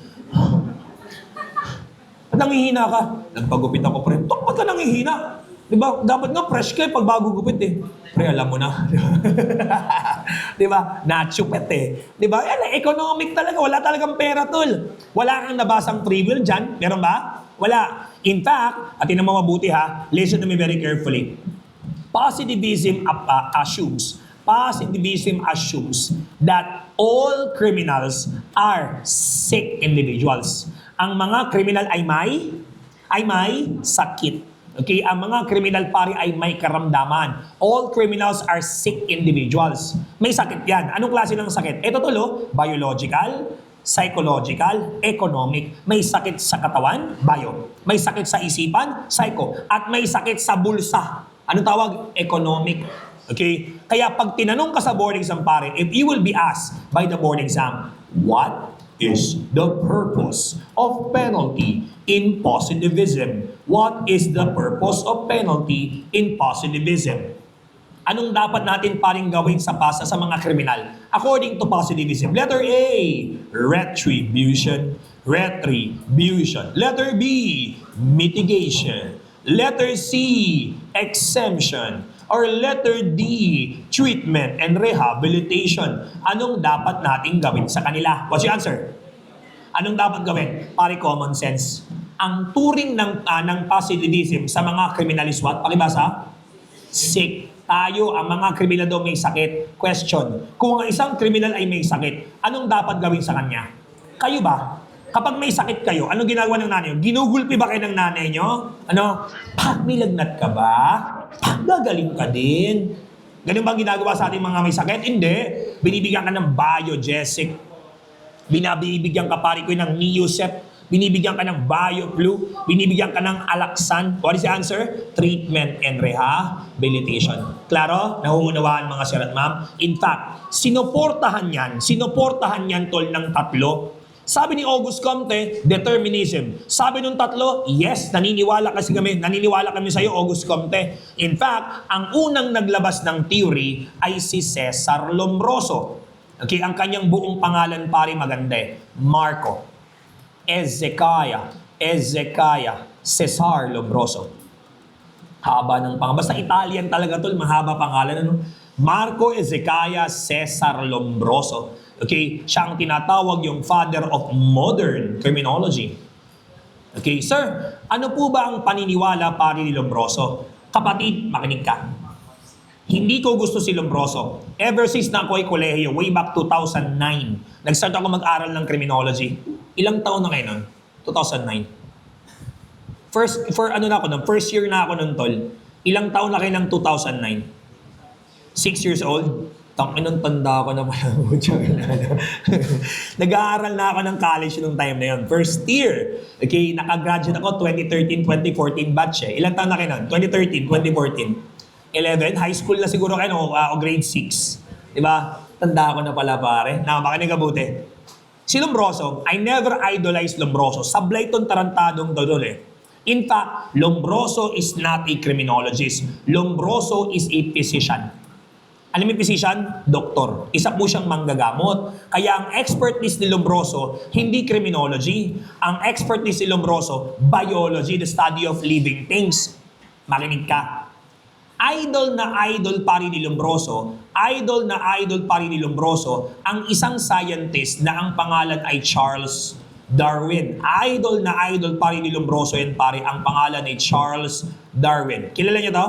At nangihina ka. Nagpagupit ako, pre. Tok, ba't ka nangihina? Di ba? Dapat nga fresh ka pag bago gupit eh. Pre, alam mo na. Di ba? Nachupet eh. Di ba? Yan, economic talaga. Wala talagang pera, tol. Wala kang nabasang trivial dyan. Meron ba? Wala. In fact, at tinan mo mabuti ha, listen to me very carefully. Positivism assumes that all criminals are sick individuals. Ang mga kriminal ay may sakit. Okay? Ang mga kriminal pare ay may karamdaman. All criminals are sick individuals. May sakit yan. Anong klase ng sakit? Ito tulo, biological, psychological, economic. May sakit sa katawan, bio. May sakit sa isipan, psycho. At may sakit sa bulsa. Anong tawag? Economic. Okay? Kaya pag tinanong ka sa board exam pare, if you will be asked by the board exam, what is the purpose of penalty in positivism? What is the purpose of penalty in positivism? Anong dapat natin paring gawin sa pasa sa mga kriminal? According to positivism. Letter A, retribution. Letter B, mitigation. Letter C, exemption. Or letter D, treatment and rehabilitation. Anong dapat nating gawin sa kanila? What's your answer? Anong dapat gawin? Pare, common sense. Ang turing ng positivism sa mga kriminal is what? Pakibasa? Sick. Tayo, ang mga kriminal daw may sakit. Question, kung ang isang kriminal ay may sakit, anong dapat gawin sa kanya? Kayo ba? Kapag may sakit kayo, anong ginagawa ng nanay nyo? Ginugulpi ba kayo ng nanay nyo? Pag nilagnat ka ba? Pag gagaling ka din. Ganun bang ginagawa sa ating mga may sakit? Hindi. Binibigyan ka ng Biogesic. Binibigyan ka pari ko ng Neosep. Binibigyan ka ng BioFlu, binibigyan ka ng Alaxan. What is the answer? Treatment and rehabilitation. Klaro? Nahuhunawaan mga sir at ma'am? In fact, sinuportahan yan tol ng tatlo. Sabi ni Auguste Comte, determinism. Sabi nung tatlo, yes, naniniwala kami sa iyo, Auguste Comte. In fact, ang unang naglabas ng theory ay si Cesar Lombroso. Okay, ang kanyang buong pangalan pare maganda eh. Marco Ezekiah Cesar Lombroso. Haba ng pangalan. Basta Italian talaga tol, mahaba pangalan ano. Marco Ezekiah Cesar Lombroso. Okay, siya ang tinatawag yung father of modern criminology. Okay, sir, ano po ba ang paniniwala pare ni Lombroso? Kapatid, makinig ka. Hindi ko gusto si Lombroso. Ever since na ako ay kolehiyo, way back 2009, nag-start ako mag-aral ng criminology. Ilang taon na kayo nun? 2009. First year na ako nun, tol. Ilang taon na kayo ng 2009? 6 years old? Inong tanda ko na pala. Nag-aaral na ako ng college nung time na yun. First year. Okay, nakagraduate ako 2013, 2014 batch eh. Ilang taon na kayo nun? 2013, 2014. 11, high school na siguro kayo, no? O grade 6. Diba? Tanda ko na pala pare. Makinig ka buti. Si Lombroso, I never idolized Lombroso. Sablay itong tarantadong doon eh. In fact, Lombroso is not a criminologist. Lombroso is a physician. Alam mo yung physician? Doktor. Isa po siyang manggagamot. Kaya ang expertise ni Lombroso, hindi criminology. Ang expertise ni Lombroso, biology, the study of living things. Makinig ka. Idol na idol pare ni Lombroso, ang isang scientist na ang pangalan ay Charles Darwin. Idol na idol pare ni Lombroso yan pare, ang pangalan ay Charles Darwin. Kilala niyo to?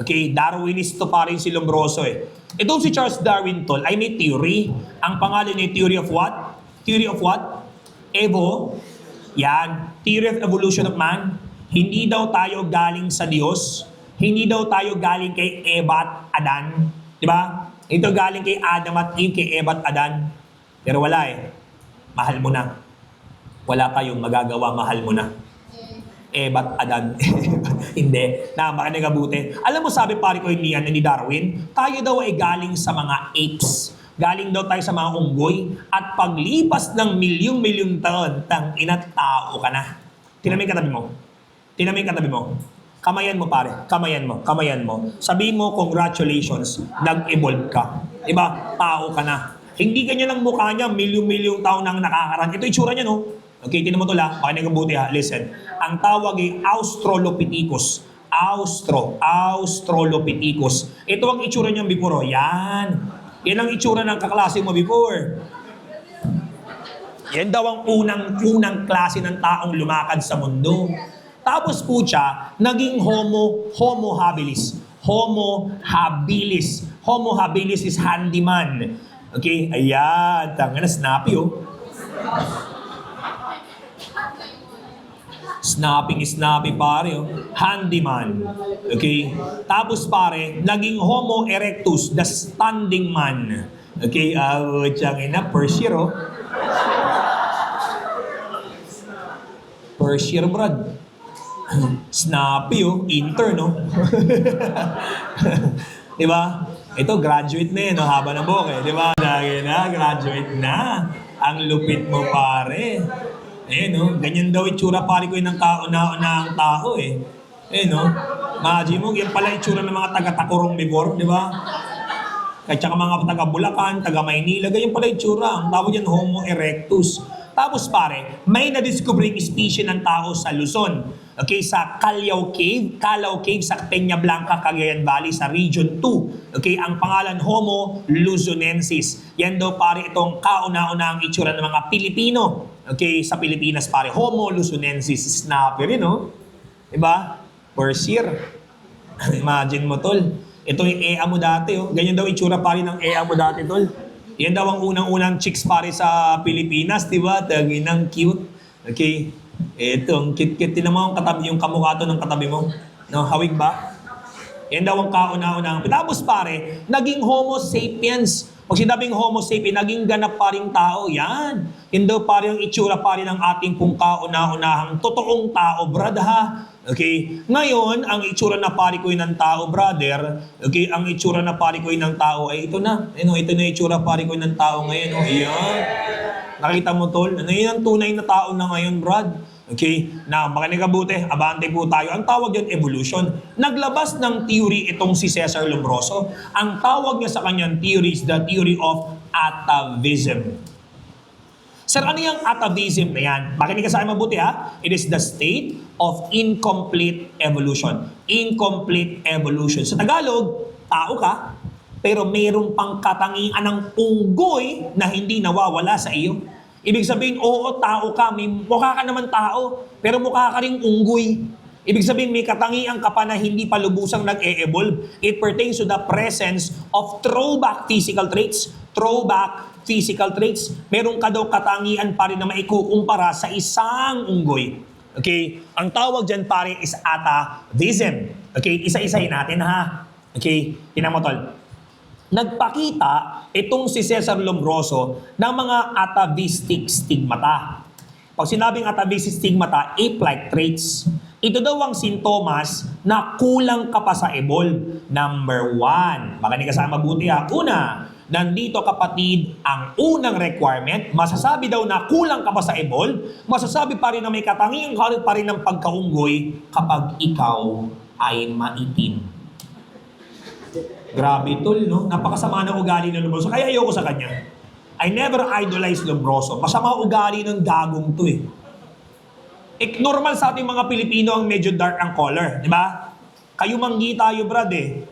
Okay, Darwinist to pare si Lombroso eh. Itong si Charles Darwin tol ay may theory. Ang pangalan ay theory of what? Theory of what? Yan. Theory of evolution of man. Hindi daw tayo galing sa Diyos. Hindi daw tayo galing kay Eva at Adan. Di ba? Ito galing kay Adam at Eve, kay Eva at Adan. Pero wala eh. Mahal mo na. Wala tayong magagawa, mahal mo na. Eva at Adan. Hindi. Makinig ka buti. Alam mo, sabi pare ko ni Darwin, tayo daw ay galing sa mga apes. Galing daw tayo sa mga unggoy. At paglipas ng milyong-milyong taon, inat tao ka na. Tinamay katabi mo. Kamayan mo pare, kamayan mo. Sabihin mo, congratulations, nag-evolve ka. Diba? Tao ka na. Hindi ganyan ang mukha niya, milyong-milyong taon nang nakakaraan. Ito itsura niya, no? Okay, tinan mo to la. Makinig ang buti ha. Listen. Ang tawag ay Australopithecus. Australopithecus. Ito ang itsura niya before. Yan. Yan ang itsura ng kaklase mo before. Yan daw ang unang klase ng taong lumakad sa mundo. Tapos po siya, naging homo habilis. Homo habilis is handyman. Okay? Ayan. Tanga na, snappy oh. Snappy pare oh. Handyman. Okay? Tapos pare, naging homo erectus, the standing man. Okay? First year oh. First year, brad. Snappy oh, intern no. Diba? Ito graduate na no, haba ng buhok eh. Diba? Graduate na. Ang lupit mo pare. No, ganyan daw itsura pare ko ng kauna-unahang tao eh. No. Imagine mo, yan pala itsura ng mga taga-Tacorong before, di ba? At saka mga taga-Bulacan, taga-Maynila, ganyan pala itsura. Ang tawag yan, Homo erectus. Tapos pare, may na-discovering species ng tao sa Luzon. Okay, sa Callao Cave sa Peña Blanca, Cagayan Valley, sa Region 2. Okay, ang pangalan Homo luzonensis. Yan daw pare itong kauna-unahang itsura ng mga Pilipino. Okay, sa Pilipinas pare, Homo luzonensis. Snapper rin, no? Diba? First year. Imagine mo, tol. Ito yung EA mo dati, oh. Ganyan daw itsura pare ng EA mo dati, tol. Yan daw ang unang-unang chicks pare sa Pilipinas, diba? Taginang cute. Okay. Ito, ang kit-kit. Tinan mo yung kamukha to ng katabi mo. No, hawig ba? Yan daw ang kauna-unang. Tapos pare, naging Homo sapiens. Pag sinabing Homo sapiens, naging ganap pa rin tao. Yan. Yan daw pare yung itsura pare ng ating pong kauna-unahang totoong tao, brad ha. Okay? Ngayon, ang itsura na pare ko ng tao, brother, okay, ang itsura na pare ko ng tao ay ito na. Ito na itsura pare ko ng tao ngayon. Oh, ayan. Nakita mo, tol? Ano yun ang tunay na tao na ngayon, Brad? Okay? Na, makinig ka buti, abante po tayo. Ang tawag yan, evolution. Naglabas ng theory itong si Cesar Lombroso. Ang tawag niya sa kanyang theory is the theory of atavism. Sir, ano yung atavism na yan? Makinig ka sa akin mabuti ha. It is the state of incomplete evolution. Incomplete evolution. Sa Tagalog, tao ka, pero mayroong pang katangian ng unggoy na hindi nawawala sa iyo. Ibig sabihin, oo, tao ka, may mukha ka naman tao, pero mukha ka ring unggoy. Ibig sabihin, may katangian ka pa na hindi pa lubusang nag-e-evolve. It pertains to the presence of throwback physical traits. Throwback physical traits. Meron ka daw katangian pa rin na maikukumpara sa isang unggoy. Okay? Ang tawag dyan pare is atavism. Okay? Isa-isahin natin ha. Okay? Tinan mo tol. Nagpakita itong si Cesar Lombroso ng mga atavistic stigmata. Pag sinabing atavistic stigmata, ape-like traits. Ito daw ang sintomas na kulang ka pa sa evolve. Number 1. Makinig ka sa mabuti ha. Una, nandito kapatid ang unang requirement. Masasabi daw na kulang ka pa sa evolve. Masasabi pa rin na may katangiang pa rin ng pagkaunggoy kapag ikaw ay maitim. Grabe tol, no? Napakasama ng ugali ng Lombroso. Kaya ayoko sa kanya. I never idolize Lombroso. Masama ugali ng gagong to eh. Normal sa ating mga Pilipino ang medyo dark ang color, di ba? Kayo manggi tayo, brad eh.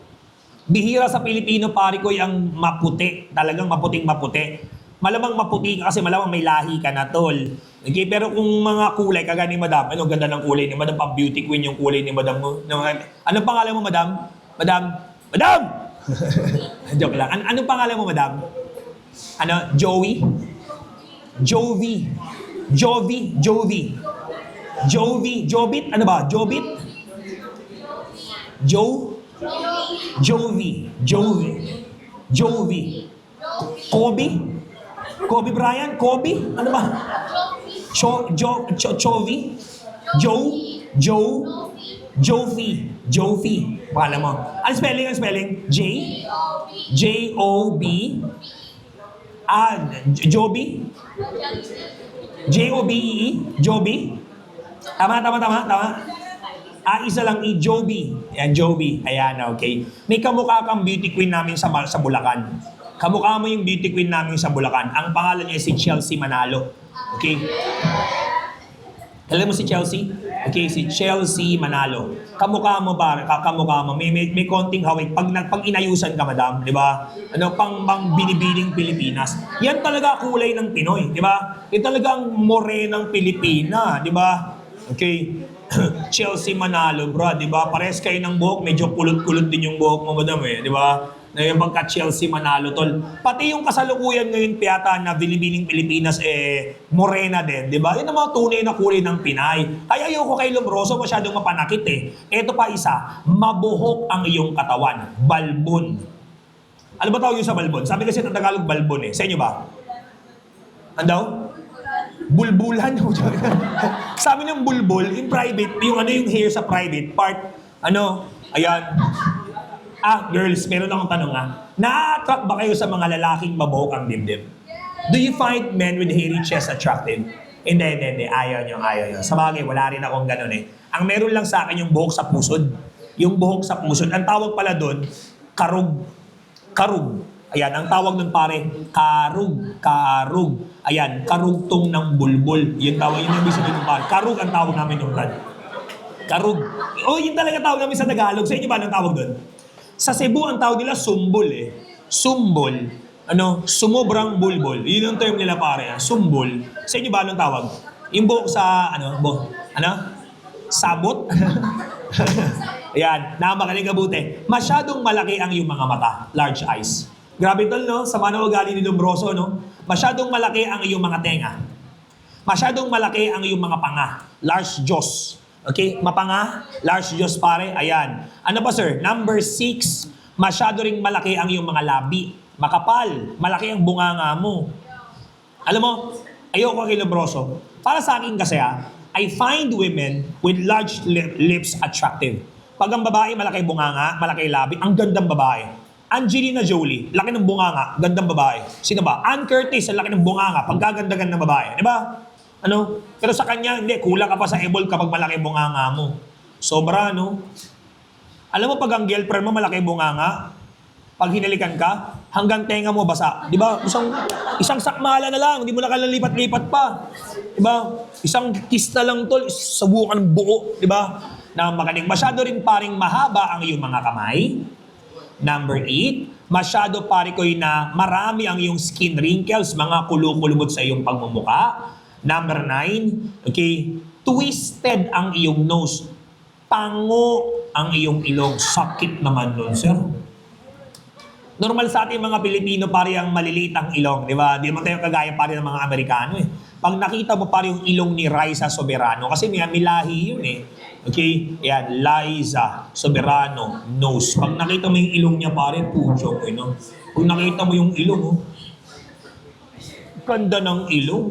Bihira sa Pilipino, pare ko, yung maputi. Talagang maputing-maputi. Malamang maputi ka kasi malamang may lahi ka na, tol. Okay, pero kung mga kulay, kagaya ni Madam, ano ganda ng kulay ni Madam, pa beauty queen yung kulay ni Madam mo. Anong pangalan mo, Madam? Madam! Joke lang. Anong pangalan mo, Madam? Ano? Joey? Jovi. Jobit? Ano ba? Jobit? Jovi. Kobe Bryant? Kobe? Ano ba? Chovy? Jovi. Pangalan mo. Ano spelling? J-O-B? Joby? J-O-B-E-E? Joby? Tama. Isa lang Joby. Ayan, Joby. Ayan, okay. May kamukha kang beauty queen namin sa Bulacan. Kamukha mo yung beauty queen namin sa Bulacan. Ang pangalan niya si Chelsea Manalo. Okay? Alam mo si Chelsea? Okay, si Chelsea Manalo. Kamukha mo ba? Kamukha mo. May konting hawig. Pag inayusan ka, madam, di ba? Ano, pang binibining Pilipinas. Yan talaga kulay ng Pinoy, di ba? Yan talaga ang morenang Pilipina, di ba? Okay. Chelsea Manalo, bro, di ba? Pares kayo ng buhok, medyo kulot-kulot din yung buhok mo, madam, eh, di ba? Na yung pagka-Chelsea Manalo, tol. Pati yung kasalukuyan ngayon, piyata na bilibining Pilipinas, morena din, di ba? Yan ang mga tunay na kulay ng Pinay. Kaya ayoko kay Lombroso, masyadong mapanakit eh. Ito pa isa, mabuhok ang iyong katawan. Balbon. Ano ba tawag yung sa balbon? Sabi kasi ng Tagalog, balbon eh. Sa inyo ba? Ano daw? Bulbulan. Sabi ng bulbul, in private, yung hair sa private part, ayan. Girls, meron akong tanong na-attract ba kayo sa mga lalaking mabuhok ang dibdib? Do you find men with hairy chest attractive? Hindi. Ayaw nyo. Sa bagay, wala rin akong ganun eh. Ang meron lang sa akin yung buhok sa pusod. Yung buhok sa pusod. Ang tawag pala doon, karug. Ayan, ang tawag nun pare, karug. Ayan, karugtong ng bulbul. Yun yung ibig sabihin ng pare. Karug ang tawag namin ng brad. Karug. Yun talaga tawag namin sa Tagalog. Sa inyo ba anong tawag doon? Sa Cebu, ang tawag nila sumbol eh. Sumbol. Sumobrang bulbul. Yun yung term nila pare. Sumbol. Sa inyo ba anong tawag? Yung buhok sa, sabot? Ayan, nakamakinig kabuti. Masyadong malaki ang iyong mga mata. Large eyes. Grabe tol, no? Sama na ugali ni Lombroso, no? Masyadong malaki ang iyong mga tenga. Masyadong malaki ang iyong mga panga. Large jaws. Okay? Mapanga, large jaws pare. Ayan. Ano pa sir? Number 6, masyado ring malaki ang iyong mga labi. Makapal. Malaki ang bunganga mo. Alam mo, ayoko kay Lombroso. Para sa akin kasi I find women with large lips attractive. Pag ang babae, malaki bunganga, malaki labi, ang gandang babae. Angelina Jolie, laki ng bunganga, gandang babae. Sino ba? Ann Curtis, laki ng bunganga, pagkaganda-ganda ng babae. Di ba? Pero sa kanya, hindi, kulang ka pa sa ebol kapag malaki bunganga mo. Sobra, no? Alam mo, pag ang girlfriend mo malaki bunganga, pag hinalikan ka, hanggang tenga mo basa. Di ba? Isang sakmala na lang, hindi mo na kailangan lipat-lipat pa. Di ba? Isang kiss na lang tol, sabukan ng buo. Di ba? Na magaling. Masyado rin paring mahaba ang iyong mga kamay. Number 8, masyado pare ko na marami ang iyong skin wrinkles, mga kulubot sa iyong pagmumuka. Number 9, okay, twisted ang iyong nose. Pango ang iyong ilong. Sakit naman nun, sir. Normal sa ating mga Pilipino, pare ang maliliit ang ilong, di ba? Di naman tayo kagaya pare ng mga Amerikano eh. Pag nakita mo pare yung ilong ni Raisa Soberano, kasi may lahi yun eh. Okay? Yan, Liza Soberano nose. Pag nakita mo yung ilong niya pare, pucho ko, no? Pag nakita mo yung ilong, oh, ganda ng ilong.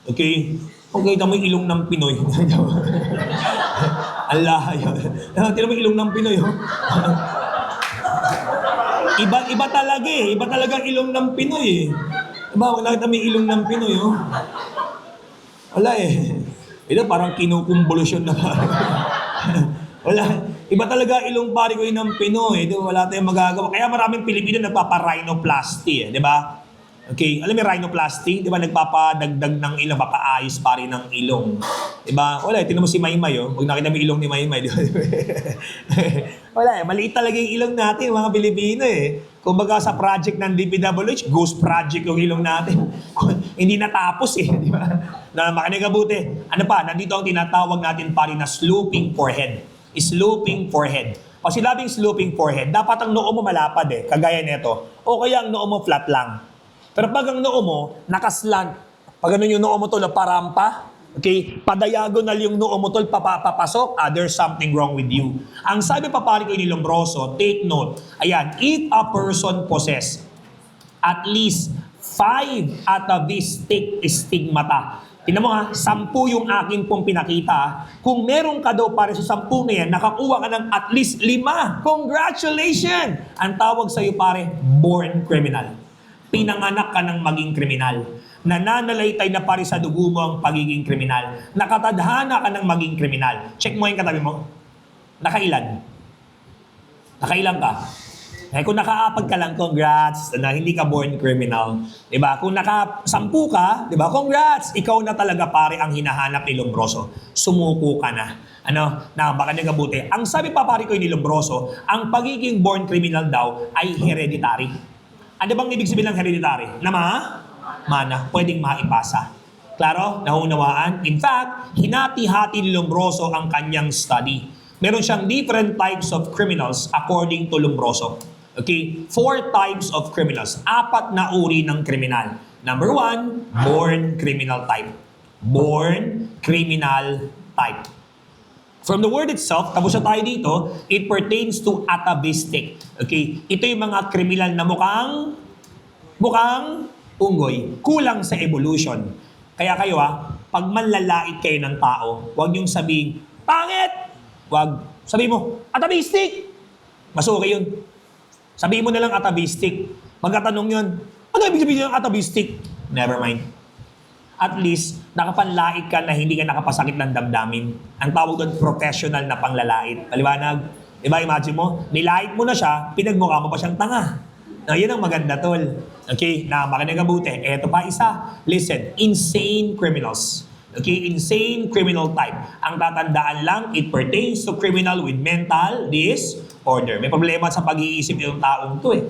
Okay? Pag nakita mo yung ilong ng Pinoy. Allah, yun. Tignan mo yung ilong ng Pinoy, oh. Iba talaga eh. Iba talaga ang ilong ng Pinoy eh. Diba? Kung nakita mo yung ilong ng Pinoy, oh. Wala eh. Ito parang kinukumbulusyon na parang. Wala. Iba talaga ilong pare ko ng Pinoy. Diba? Wala tayong magagawa. Kaya maraming Pilipino nagpapa-rhinoplasty eh. Diba? Okay. Alam mo yung rhinoplasty? Diba? Nagpapadagdag ng ilong. Papaayos pare ng ilong. Diba? Wala. Tingnan mo si Maymay, oh. Pag nakita mo yung ilong ni Maymay. Diba? Wala eh. Maliit talaga yung ilong natin, mga Pilipino eh. Kumbaga sa project ng DPWH, ghost project yung ilong natin. Hindi natapos eh, di ba? Na makinig kabuti. Ano pa, nandito ang tinatawag natin pare na sloping forehead. Sloping forehead. Pag sinabing sloping forehead, dapat ang noo mo malapad eh, kagaya nito. O kaya ang noo mo flat lang. Pero pag ang noo mo nakaslant, pag ganun yung noo mo to na parampa, okay, padiagonal yung noo mo tol, papasok, there's something wrong with you. Ang sabi pa pare ko ni Lombroso, take note, ayan, if a person possess at least 5 atavistic stigmata. Tingnan mo ha, 10 yung akin pong pinakita. Kung meron ka daw pare sa 10 na yan, nakakuha ka ng at least 5. Congratulations! Ang tawag sa'yo pare, born criminal. Pinanganak ka ng maging kriminal. Nananalaytay na pare sa dugo mo ang pagiging kriminal. Nakatadhana ka ng maging kriminal. Check mo yung katabi mo. Nakailan? Nakailan ka? Eh, kung naka-apag ka lang, congrats, na hindi ka born criminal. Diba? Kung naka-10 ka, diba? Congrats, ikaw na talaga pare ang hinahanap ni Lombroso. Sumuko ka na. Ano? Na, baka niya kabuti. Ang sabi pa pare ko ni Lombroso, ang pagiging born criminal daw ay hereditary. Ano bang ibig sabihin ng hereditary? Na mana, pwedeng maipasa. Klaro? Naunawaan? In fact, hinati-hati ni Lombroso ang kanyang study. Meron siyang different types of criminals according to Lombroso. Okay? 4 types of criminals. 4 na uri ng kriminal. Number 1, born criminal type. Born criminal type. From the word itself, tapos na tayo dito, it pertains to atavistic. Okay? Ito yung mga kriminal na mukhang unggoy. Kulang sa evolution. Kaya kayo pag manlalait kayo ng tao, huwag niyong sabihin, pangit! Huwag. Sabihin mo, atavistic! Mas okay yun. Sabihin mo na lang atavistic. Magkatanong yun, ano ibig sabihin ng atavistic? Never mind. At least, nakapanlait ka na hindi ka nakapasakit ng damdamin. Ang tawag doon, professional na panglalait. Paliwanag. Diba, imagine mo, nilait mo na siya, pinagmukha mo pa siyang tanga. Na, yun ang maganda, tol. Okay, na makinig kabuti. Eto pa isa. Listen, insane criminals. Okay, insane criminal type. Ang tatandaan lang, it pertains to criminal with mental disorder. May problema sa pag-iisip yung taong to eh.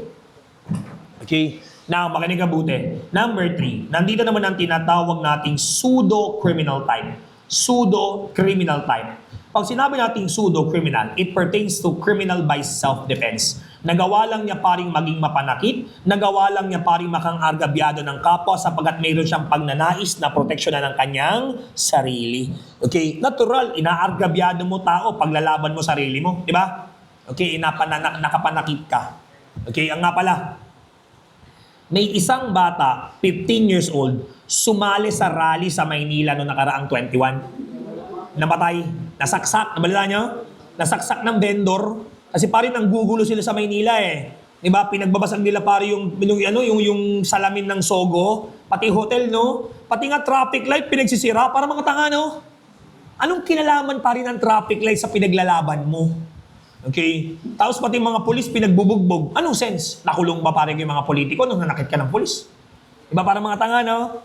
Okay, now makinig kabuti. Number 3, nandito naman ang tinatawag nating pseudo-criminal type. Pseudo-criminal type. Pag sinabi nating pseudo-criminal, it pertains to criminal by self-defense. Nagawa lang niya paring maging mapanakit, nagawa lang niya paring makang argabyado ng kapwa sapagat mayroon siyang pagnanais na proteksyonan ng kanyang sarili. Okay, natural, inaargabyado mo tao, paglalaban mo sarili mo, di ba? Okay, nakapanakit ka. Okay, ang nga pala, may isang bata, 15 years old, sumali sa rally sa Maynila noong nakaraang 21. Namatay, nasaksak, nabalala niyo? Nasaksak ng vendor. Kasi pare nang gugulo sila sa Maynila eh. 'Di ba? Pinagbabasag nila pare yung salamin ng Sogo, pati hotel no, pati nga traffic light pinagsisira para mga tanga no. Anong kinalaman pare ng traffic light sa pinaglalaban mo? Okay? Tapos pati mga pulis pinagbubugbog. Anong sense? Nakulong ba pare yung mga politiko nung nanakit ka ng pulis? Iba para mga tanga, no?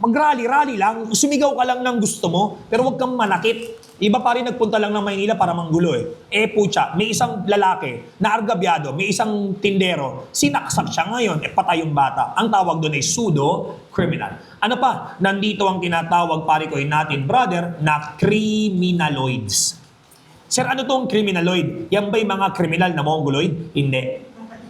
Mag-rally lang. Sumigaw ka lang ng gusto mo, pero huwag kang manakit. Iba pa rin nagpunta lang ng Maynila para manggulo eh. Pucha, may isang lalaki na argabyado, may isang tindero, sinaksak siya ngayon, patay yung bata. Ang tawag doon ay pseudo-criminal. Ano pa? Nandito ang tinatawag, pare ko natin, brother, na criminaloids. Sir, ano tong criminaloid? Yan ba yung mga criminal na mongoloid? Hindi.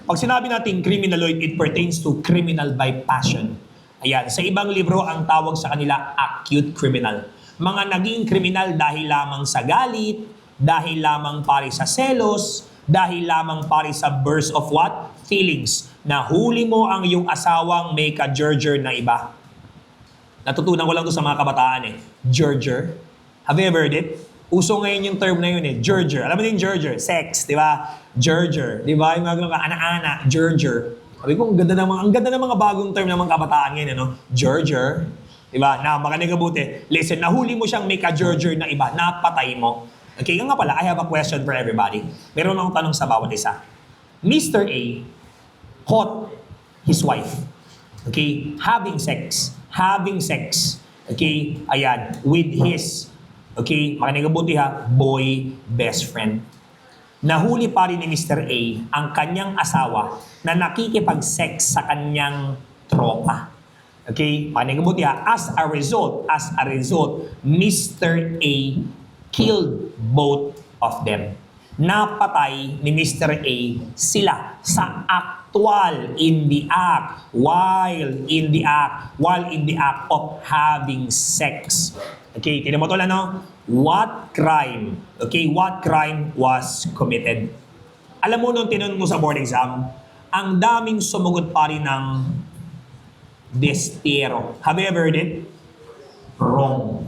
Pag sinabi natin criminaloid, it pertains to criminal by passion. Ayan, sa ibang libro, ang tawag sa kanila, acute criminal. Mga naging kriminal dahil lamang sa galit, dahil lamang pare sa selos, dahil lamang pare sa burst of what? Feelings. Nahuli mo ang iyong asawang may ka-gerger na iba. Natutunan ko lang to sa mga kabataan eh. Gerger. Have you ever heard it? Uso ngayon yung term na yun eh. Gerger. Alam mo din gerger? Sex, di ba? Gerger. Di ba? Yung mga ganun ka, ana-ana, gerger. Sabi ko, ang ganda ng mga bagong term ng mga kabataan ngayon, ano? Gerger. Diba? Na, makinig kabuti. Listen, nahuli mo siyang may ka-gerger na iba, napatay mo. Okay, nga pala, I have a question for everybody. Meron akong tanong sa bawat isa. Mr. A caught his wife. Okay? Having sex. Okay? Ayan. With his, okay? Makinig kabuti ha, boy best friend. Nahuli pa rin ni Mr. A ang kanyang asawa na nakikipag-sex sa kanyang tropa. Okay? Paano mabuti ha? As a result, Mr. A killed both of them. Napatay ni Mr. A sila sa actual in the act, while in the act of having sex. Okay, tignan mo to lang, no? What crime was committed? Alam mo nung tinanong mo sa board exam, ang daming sumugot pa rin ng destero. Have you ever heard it? Wrong.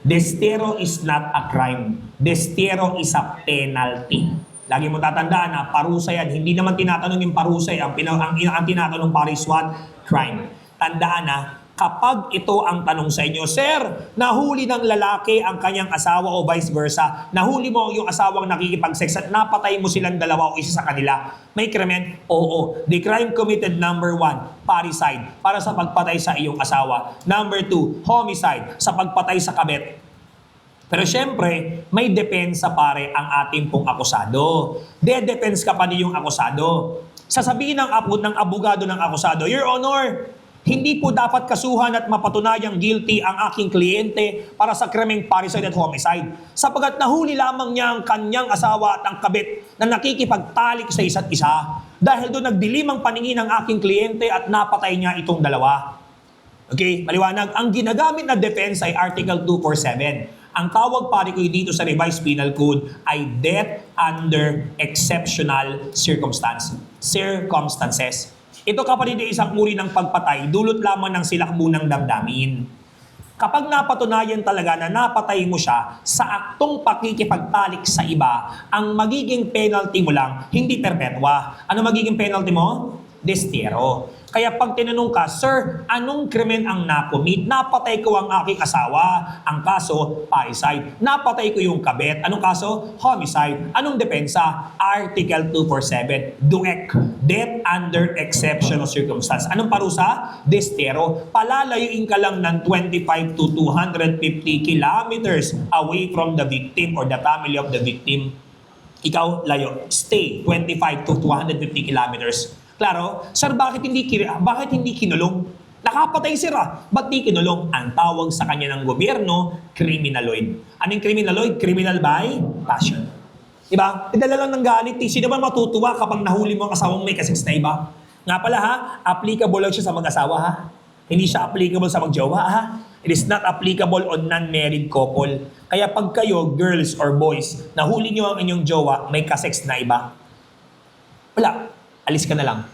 Destero is not a crime. Destero is a penalty. Lagi mo tatandaan na parusa yan. Hindi naman tinatanong yung parusa. Ang tinatanong pare is what? Crime. Tandaan na, kapag ito ang tanong sa inyo, Sir, nahuli ng lalaki ang kanyang asawa o vice versa, nahuli mo yung asawang nakikipag-sex at napatay mo silang dalawa o isa sa kanila, may krimen? Oo. The crime committed, number 1, parricide, para sa pagpatay sa iyong asawa. Number 2, homicide, sa pagpatay sa kabet. Pero syempre, may depensa pare ang ating pong akusado. De-defense ka pa niyong akusado. Sasabihin ng abogado ng akusado, Your Honor, hindi po dapat kasuhan at mapatunayang guilty ang aking kliyente para sa krimeng parricide at homicide. Sapagat nahuli lamang niya ang kanyang asawa at ang kabit na nakikipagtalik sa isa't isa. Dahil doon nagdilim ang paningin ng aking kliyente at napatay niya itong dalawa. Okay, maliwanag. Ang ginagamit na defense ay Article 247. Ang tawag pare ko dito sa Revised Penal Code ay death under exceptional circumstances. Ito kapatid ay isang uri ng pagpatay, dulot lamang ng silakbunang damdamin. Kapag napatunayan talaga na napatay mo siya sa aktong pakikipagtalik sa iba, ang magiging penalty mo lang, hindi perpetua. Ano magiging penalty mo? Destero. Kaya pag tinanong ka, Sir, anong krimen ang nakomit? Napatay ko ang aking asawa. Ang kaso, parricide. Napatay ko yung kabet. Anong kaso? Homicide. Anong depensa? Article 247. DUEC. Death under exceptional circumstance. Anong parusa? Destero. Palalayuin ka lang ng 25 to 250 kilometers away from the victim or the family of the victim. Ikaw, layo. Stay 25 to 250 kilometers. Klaro? Sir, bakit hindi kinulong? Nakapatay sir Ba't di kinulong? Ang tawag sa kanya ng gobyerno, criminaloid. Anong criminaloid? Criminal by passion. Diba? Idala lang ng galit. Sino ba matutuwa kapag nahuli mo ang asawang may kasex na iba? Nga pala applicable lang siya sa mag-asawa Hindi siya applicable sa mag-jowa It is not applicable on non-married couple. Kaya pag kayo, girls or boys, nahuli niyo ang inyong jowa, may kasex na iba. Wala. Alis ka na lang.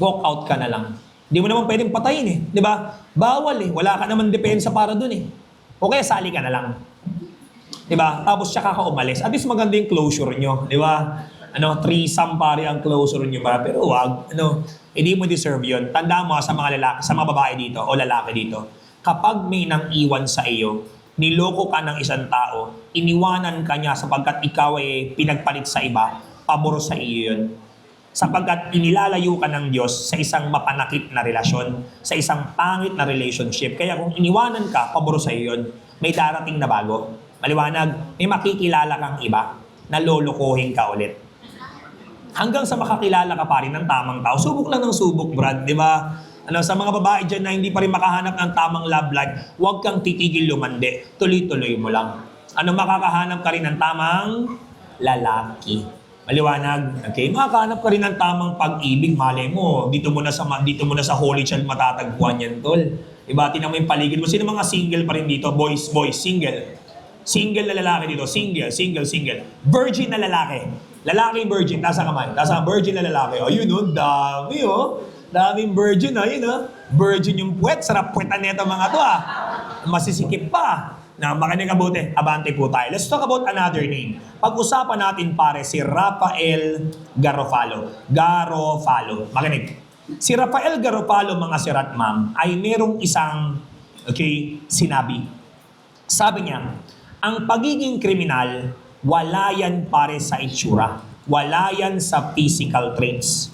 Walk out ka na lang. Hindi mo naman pwedeng patayin Di ba? Bawal Wala ka naman depensa para dun O kaya sali ka na lang. Di ba? Tapos siya ka umalis. At least maganda yung closure nyo. Di ba? Threesome pare ang closure nyo ba? Pero wag. Hindi mo deserve yun. Tandaan mo sa mga lalaki, sa mga babae dito o lalaki dito. Kapag may nang iwan sa iyo, niloko ka ng isang tao, iniwanan ka niya sapagkat ikaw ay pinagpalit sa iba, pabor sa iyo yun. Sapagkat inilalayo ka ng Diyos sa isang mapanakit na relasyon, sa isang pangit na relationship. Kaya kung iniwanan ka, pabor sa iyo yun, may darating na bago. Maliwanag, may makikilala kang iba na lolokohin ka ulit. Hanggang sa makakilala ka pa rin ng tamang tao. Subok lang ng subok, Brad, di ba? Sa mga babae dyan na hindi pa rin makahanap ng tamang love life, huwag kang titigil lumande. Tuloy-tuloy mo lang. Makakahanap ka rin ng tamang lalaki. Maliwanag. Okay? Makakahanap ka rin ng tamang pag-ibig. Malay mo, dito mo na sa Holy Child matatagpuan yan, tol. Diba? Tingnan mo yung paligid mo. Sino mga single pa rin dito? Boys, single. Single na lalaki dito. Single. Virgin na lalaki. Lalaki virgin. Nasa kamay. Nasa virgin na lalaki. O, yun o. Dami o. Daming virgin o. Yun o. Virgin yung puwet. Sarap puwetan nito mga to Masisikip pa. Makinig kabuti. Abante po tayo. Let's talk about another name. Pag-usapan natin pare si Rafael Garofalo. Makinig. Si Rafael Garofalo, mga sirat ma'am, ay merong isang sinabi. Sabi niya, ang pagiging kriminal, wala yan pare sa itsura. Wala yan sa physical traits.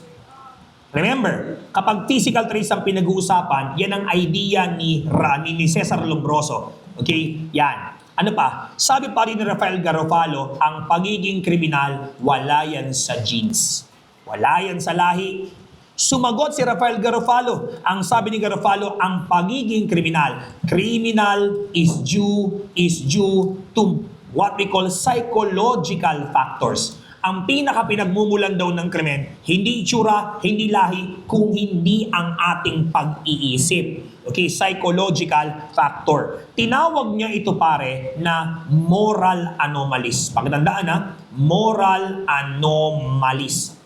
Remember, kapag physical traits ang pinag-uusapan, yan ang idea ni Cesar Lombroso. Okay? Yan. Ano pa? Sabi pa rin ni Rafael Garofalo, ang pagiging kriminal, wala yan sa genes. Wala yan sa lahi. Sumagot si Rafael Garofalo. Ang sabi ni Garofalo, ang pagiging kriminal is due to what we call psychological factors. Ang pinaka-pinagmumulan daw ng krimen, hindi itsura, hindi lahi, kung hindi ang ating pag-iisip. Okay, psychological factor. Tinawag niya ito pare na moral anomalies. Pagtandaan moral anomalies.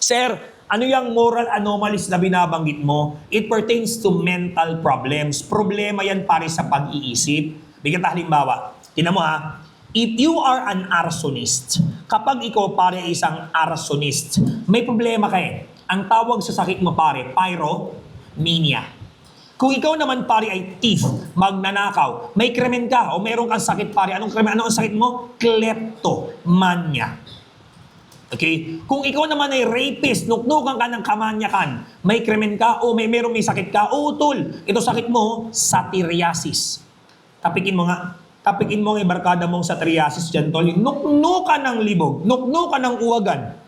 Sir, ano yung moral anomalies na binabanggit mo? It pertains to mental problems. Problema yan pare sa pag-iisip. Bigyan tayo halimbawa. Tingnan mo if you are an arsonist, kapag ikaw pare isang arsonist, may problema ka Ang tawag sa sakit mo pare, pyromania. Kung ikaw naman pare ay thief, magnanakaw, may krimen ka o meron kang sakit pare, anong krimen? Ano ang sakit mo? Kleptomania. Okay? Kung ikaw naman ay rapist, nuknukan ka ng kamanyakan, may krimen ka o may sakit ka, tol, ito sakit mo, satyriasis. Tapikin mo nga yung barkada mong satyriasis dyan, tol. Nuknukan ng libog, nuknukan ng uwagan.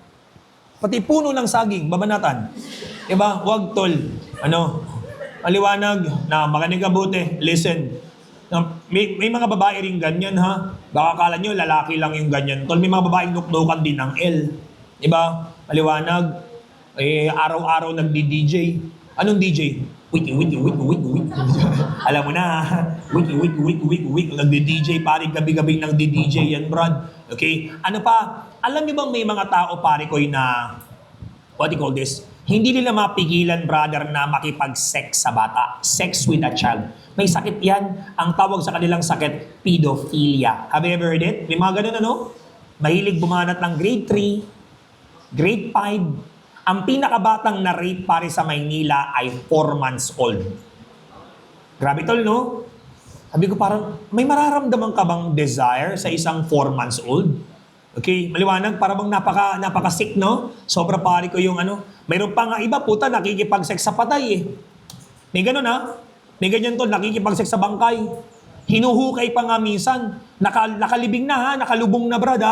Pati puno ng saging, babanatan. Diba? Wag, tol. Maliwanag na makinig kabuti. Listen. May mga babae rin ganyan Baka kala nyo lalaki lang yung ganyan. Tol, may mga babaeng nuknukan din ng L. Diba? Maliwanag. Araw-araw nagdi-DJ. Anong DJ? Wiki. Alam mo na, wiki. Nagdi-DJ, pare, gabi-gabi nang di-DJ yan, Brad. Okay? Ano pa? Alam niyo bang may mga tao, pare ko, na, what do you call this? Hindi nila mapigilan, brother, na makipag-sex sa bata. Sex with a child. May sakit yan. Ang tawag sa kanilang sakit, pedophilia. Have you ever heard it? May mga ganun, Mahilig bumanat ng grade 3, grade 5, ang pinakabatang na rape pare sa Maynila ay 4 months old. Grabe tol, no? Sabi ko parang, may mararamdaman ka bang desire sa isang 4 months old? Okay, maliwanag, parang napaka-sick, no? Sobra pare ko yung mayroon pa nga iba, puta, nakikipag-sex sa patay May ganun May ganyan tol, nakikipag-sex sa bangkay. Hinuhukay pa nga minsan. Nakalibing na nakalubong na brad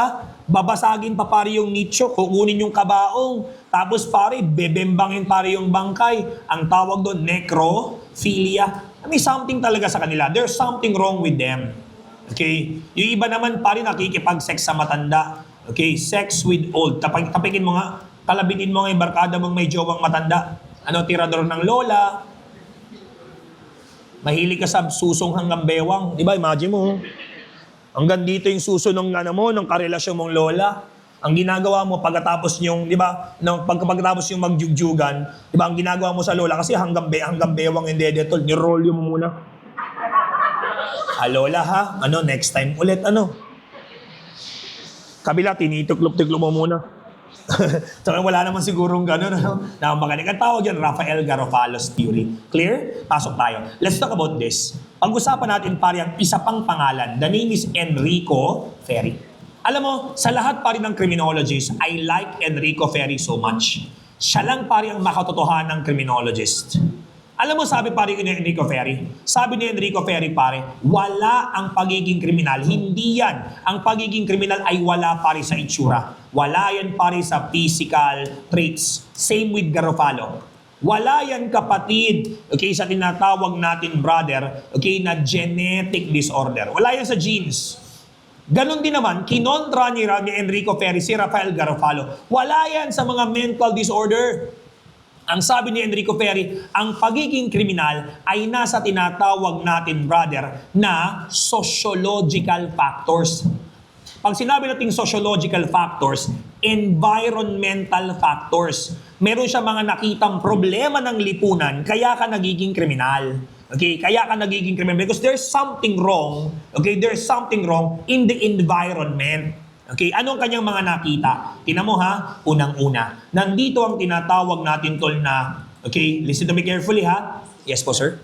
Babasagin pa pare yung nicho, kukunin yung kabaong. Tapos pare, bebembangin pare yung bangkay. Ang tawag doon, necrophilia. May something talaga sa kanila. There's something wrong with them. Okay? Yung iba naman pare, nakikipag-sex sa matanda. Okay? Sex with old. Tapikin mo nga, talabitin mo nga yung barkada mong may jowang matanda. Tirador ng lola. Mahilig ka sa susong hanggang bewang. Diba? Imagine mo. Hanggang dito yung suso ng karelasyon mong lola. Ang ginagawa mo pagkatapos yung, di ba, pagkatapos yung magjugjugan, di ba, ang ginagawa mo sa lola, kasi hanggang bewang yung dedetol, nirolyo mo muna. Lola next time ulit, Kabila, tinituklop-tuklop mo muna. Tsaka wala naman sigurong gano'n, na magaling. Ang tawag yan, Rafael Garofalo's theory. Clear? Pasok tayo. Let's talk about this. Pag-usapan natin pare ang isa pang pangalan. The name is Enrico Ferri. Alam mo, sa lahat pare ng criminologists, I like Enrico Ferri so much. Siya lang pare ang makatotohanang criminologist. Alam mo, sabi pare ni Enrico Ferri, sabi ni Enrico Ferri pare, wala ang pagiging kriminal. Hindi yan. Ang pagiging kriminal ay wala pare sa itsura. Wala yan pare sa physical traits. Same with Garofalo. Wala yan kapatid, okay, sa tinatawag natin brother, okay, na genetic disorder. Wala yan sa genes. Ganon din naman, kinontra ni Enrico Ferri si Rafael Garofalo. Wala yan sa mga mental disorder. Ang sabi ni Enrico Ferri, ang pagiging kriminal ay nasa tinatawag natin, brother, na sociological factors. Pag sinabi nating sociological factors, environmental factors. Meron siya mga nakitang problema ng lipunan, kaya ka nagiging kriminal. Okay, kaya ka nagiging kriminal because there's something wrong. Okay, there's something wrong in the environment. Okay, anong kanyang mga nakita? Tingnan mo ha, unang-una. Nandito ang tinatawag natin tol na, okay, listen to me carefully ha. Yes po sir.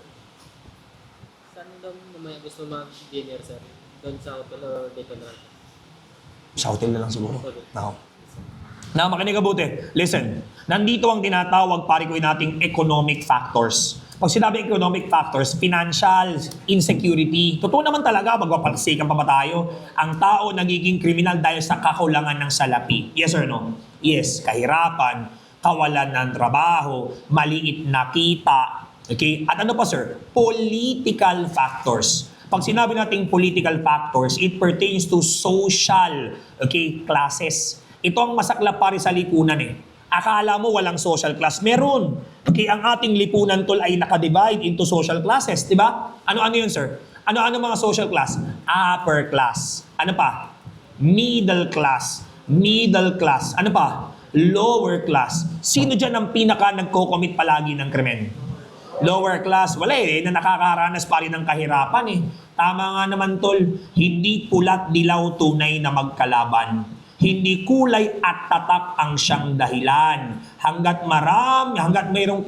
Saan daw mamaya gusto mag-dinner, sir? Doon sa hotel o dito na? Sa hotel na lang siguro. Okay. Now, makinig ka buti. Listen, nandito ang tinatawag pare ko nating economic factors. Pag sinabi economic factors, financial insecurity. Totoo naman talaga, magpapalsikan pa ba tayo? Ang tao nagiging kriminal dahil sa kakulangan ng salapi. Yes or no? Yes, kahirapan, kawalan ng trabaho, maliit na kita. Okay? At ano pa sir? Political factors. Pag sinabi nating political factors, it pertains to social, okay, classes. Ito ang masaklap pare sa lipunan eh. Akala mo walang social class. Meron. Okay, ang ating lipunan tol ay nakadivide into social classes, di ba? Ano-ano yun, sir? Ano-ano mga social class? Upper class. Ano pa? Middle class. Middle class. Ano pa? Lower class. Sino dyan ang pinaka nagko-commit palagi ng krimen? Lower class. Wala eh, na nakakaranas pa rin ng kahirapan eh. Tama nga naman tol, hindi pulat dilaw tunay na magkalaban. Hindi kulay at tatak ang siyang dahilan. Hanggat mayroong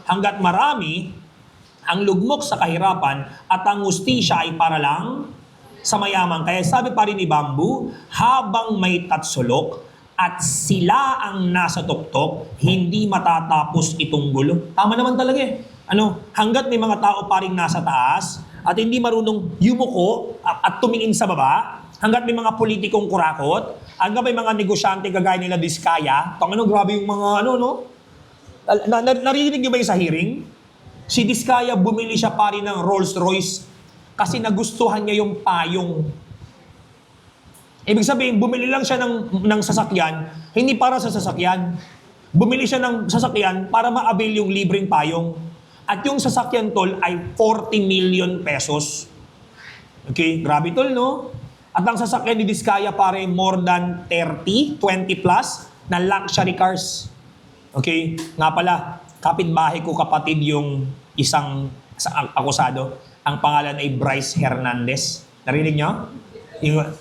hanggat marami ang lugmok sa kahirapan at ang hustisya ay para lang sa mayaman. Kaya sabi pa rin ni Bamboo, habang may tatsulok at sila ang nasa tuktok, hindi matatapos itong gulo. Tama naman talaga eh. Hanggat may mga tao pa rin nasa taas at hindi marunong yumuko at tumingin sa baba, hanggat may mga politikong kurakot, hanggat may mga negosyante kagaya nila Diskaya, grabe yung mga narinig niyo ba yung sa hearing? Si Diskaya bumili siya pa rin ng Rolls Royce kasi nagustuhan niya yung payong. Ibig sabihin, bumili lang siya ng sasakyan, hindi para sa sasakyan. Bumili siya ng sasakyan para ma-avail yung libreng payong. At yung sasakyan tol ay 40 million pesos. Okay, grabe tol no? At ang sasakyan ni Diskaya pare more than 30, 20 plus na luxury cars. Okay, nga pala, kapitbahay ko kapatid yung isang akusado. Ang pangalan ay Bryce Hernandez. Narinig nyo?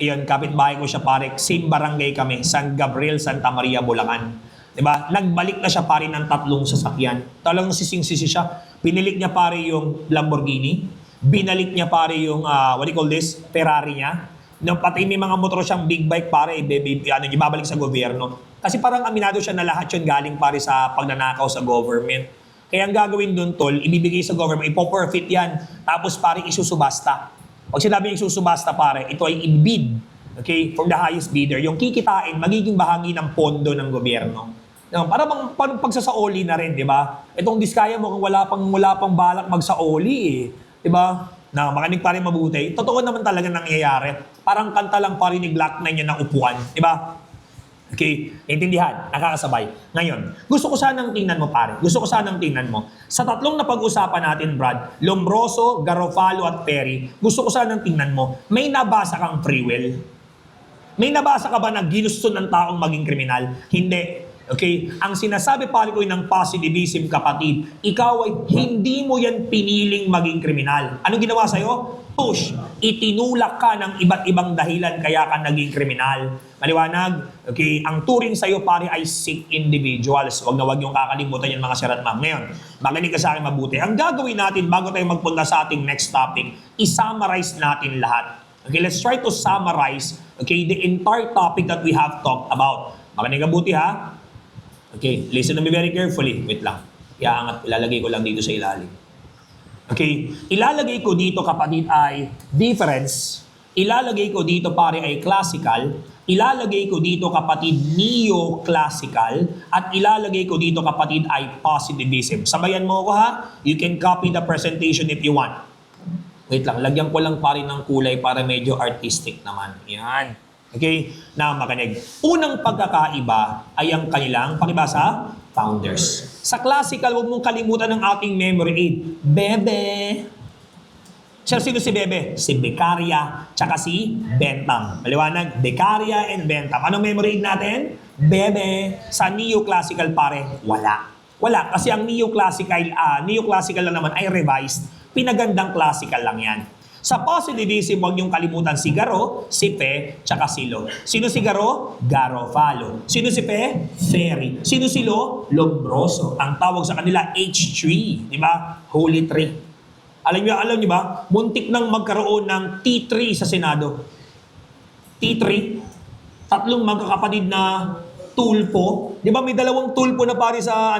Yun, kapitbahay ko siya pare. Same barangay kami, San Gabriel, Santa Maria, Bulacan. Diba? Nagbalik na siya pare ng 3 sasakyan. Talagang sising-sisi siya. Pinilik niya pare yung Lamborghini. Binalik niya pare yung, Ferrari niya. Pati may mga motor siyang big bike pare, ibabalik sa gobyerno. Kasi parang aminado siya na lahat yun galing pare sa pagnanakaw sa government. Kaya ang gagawin doon tol, ibibigay sa government, ipo-profit yan. Tapos pare isusubasta. Pag sinabi yung isusubasta pare, ito ay i-bid. Okay? From the highest bidder. Yung kikitain, magiging bahagi ng pondo ng gobyerno. Para bang pagsasaoli na rin, di ba? Itong Diskaya mo kung wala pang balak magsaoli eh. Di ba? Makinig pa rin mabuti. Totoo naman talaga nangyayari. Parang kanta lang pa rin ni Glock 9 yan na upuan. Di ba? Okay, naintindihan, nakakasabay. Ngayon, gusto ko sanang tingnan mo pare. Sa tatlong na pag-usapan natin, Brad, Lombroso, Garofalo at Ferri, gusto ko sanang tingnan mo, may nabasa kang free will? May nabasa ka ba na ginusto ng taong maging kriminal? Hindi. Okay? Ang sinasabi pare ko ng positivism, kapatid, ikaw ay hindi mo yan piniling maging kriminal. Anong ginawa sa'yo? Push. Itinulak ka ng iba't ibang dahilan kaya ka naging kriminal. Maliwanag? Okay? Ang turing sa'yo pare ay sick individuals. Huwag na huwag yung kakalimutan yan mga sir at ma'am. Ngayon, magaling ka sa akin mabuti. Ang gagawin natin bago tayo magpunta sa ating next topic, i-summarize natin lahat. Okay, let's try to summarize, okay, the entire topic that we have talked about. Magaling ka mabuti ha? Okay, listen to me very carefully. Wait lang. Iaangat, ilalagay ko lang dito sa ilalim. Okay, ilalagay ko dito kapatid ay difference. Ilalagay ko dito pare ay classical. Ilalagay ko dito kapatid neoclassical. At ilalagay ko dito kapatid ay positivism. Sabayan mo ako ha. You can copy the presentation if you want. Wait lang, lagyan ko lang pare ng kulay para medyo artistic naman. Yan. Okay? Na makinig. Unang pagkakaiba ay ang kanilang, pakibasa, founders. Sa classical, huwag mong kalimutan ng ating memory aid. Bebe. Sir, sino si Bebe? Si Beccaria, tsaka si Bentham. Maliwanag, Beccaria and Bentham. Anong memory aid natin? Bebe. Sa neoclassical pare, wala. Wala, kasi ang neoclassical lang naman ay revised. Pinagandang classical lang yan. Sa positivism, huwag niyong kalimutan si Garo, si Pe, tsaka si Lo. Sino si Garo? Garofalo. Sino si Pe? Ferry. Sino si Lo? Lombroso. Ang tawag sa kanila, H3. Di ba? Holy Tree. Alam niyo ba? Muntik nang magkaroon ng T3 sa Senado. T3. Tatlong magkakapatid na tulpo. Di ba may dalawang tulpo na pare sa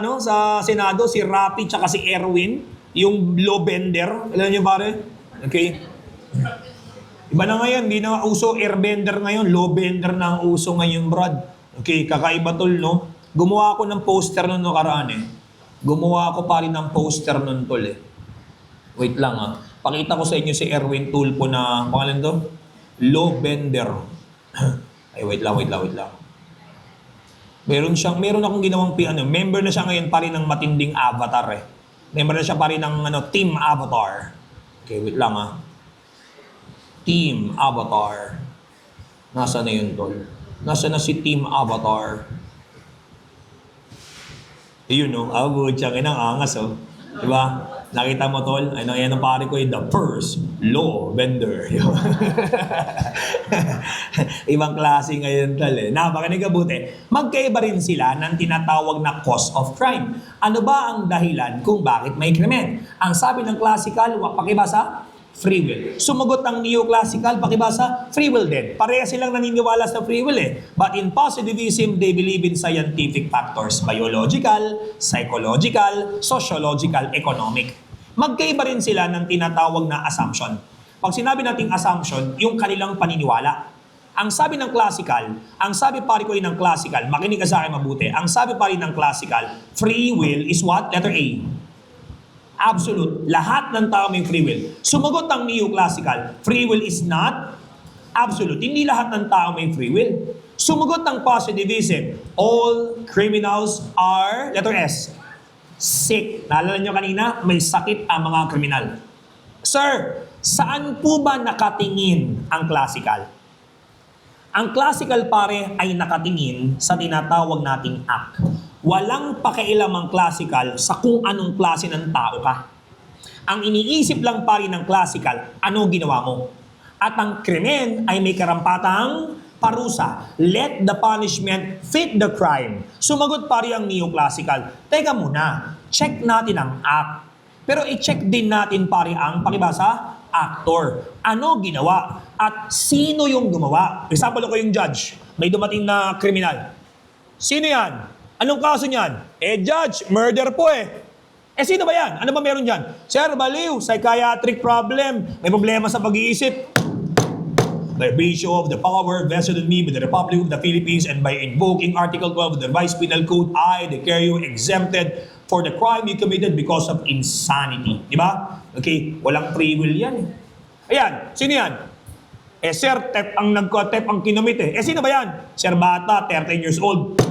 Senado? Si Rapi tsaka si Erwin. Yung low bender. Alam niyo pare? Okay. Iba na ngayon, hindi na uso airbender ngayon, low bender na ang uso ngayon, Brad. Okay, kakaiba tol, no? Gumawa ako ng poster nun nakaraan eh. Gumawa ako pa rin ng poster nun tol eh. Wait lang ah. Pakita ko sa inyo si Erwin Tulpo na, pangalan to? Low bender. Ay, wait lang. Meron akong ginawang member na siya ngayon pa rin ng matinding avatar eh. Member na siya pa rin ng Team Avatar. Okay, wait lang ah. Team Avatar. Nasaan na yun, tol? Nasaan na si Team Avatar? Yun, no? Tsaka ng angas, oh. Diba? Nakita mo, tol? Yan ang pare ko, the first law bender. Ibang klase ngayon, tol, eh. Napakanig kabuti. Magkaiba rin sila ng tinatawag na cause of crime. Ano ba ang dahilan kung bakit may krimen? Ang sabi ng classical, pakibasa, free will. Sumagot ang neoclassical, pakibasa, free will din. Pareha silang naniniwala sa free will eh. But in positivism, they believe in scientific factors. Biological, psychological, sociological, economic. Magkaiba rin sila ng tinatawag na assumption. Pag sinabi nating assumption, yung kanilang paniniwala. Ang sabi ng classical, ang sabi pare ko ng classical, makinig ka sa akin mabuti, ang sabi pare ng classical, free will is what? Letter A. Absolute. Lahat ng tao may free will. Sumagot ang neoclassical, free will is not absolute. Hindi lahat ng tao may free will. Sumagot ang positivism, all criminals are, letter S, sick. Naalala nyo kanina, may sakit ang mga kriminal. Sir, saan po ba nakatingin ang classical? Ang classical pare ay nakatingin sa tinatawag nating act. Walang pakialam ang classical sa kung anong klase ng tao ka. Ang iniisip lang pare ng classical, ano ginawa mo? At ang krimen ay may karampatang parusa. Let the punishment fit the crime. Sumagot pare ang neoclassical. Teka muna, check natin ang act. Pero i-check din natin pare ang, pakibasa, actor. Ano ginawa? At sino yung gumawa? Example ako yung judge. May dumating na kriminal. Sino yan? Anong kaso niyan? Judge, murder po eh. Sino ba yan? Ano ba meron dyan? Sir, baliw, psychiatric problem. May problema sa pag-iisip. By virtue of the power vested in me by the Republic of the Philippines and by invoking Article 12 of the Revised Penal Code, I declare you exempted for the crime you committed because of insanity. Diba? Okay, walang free will yan eh. Ayan, sino yan? Sir, ang nagko-tep ang kinumit eh. Sino ba yan? Sir, bata, 13 years old.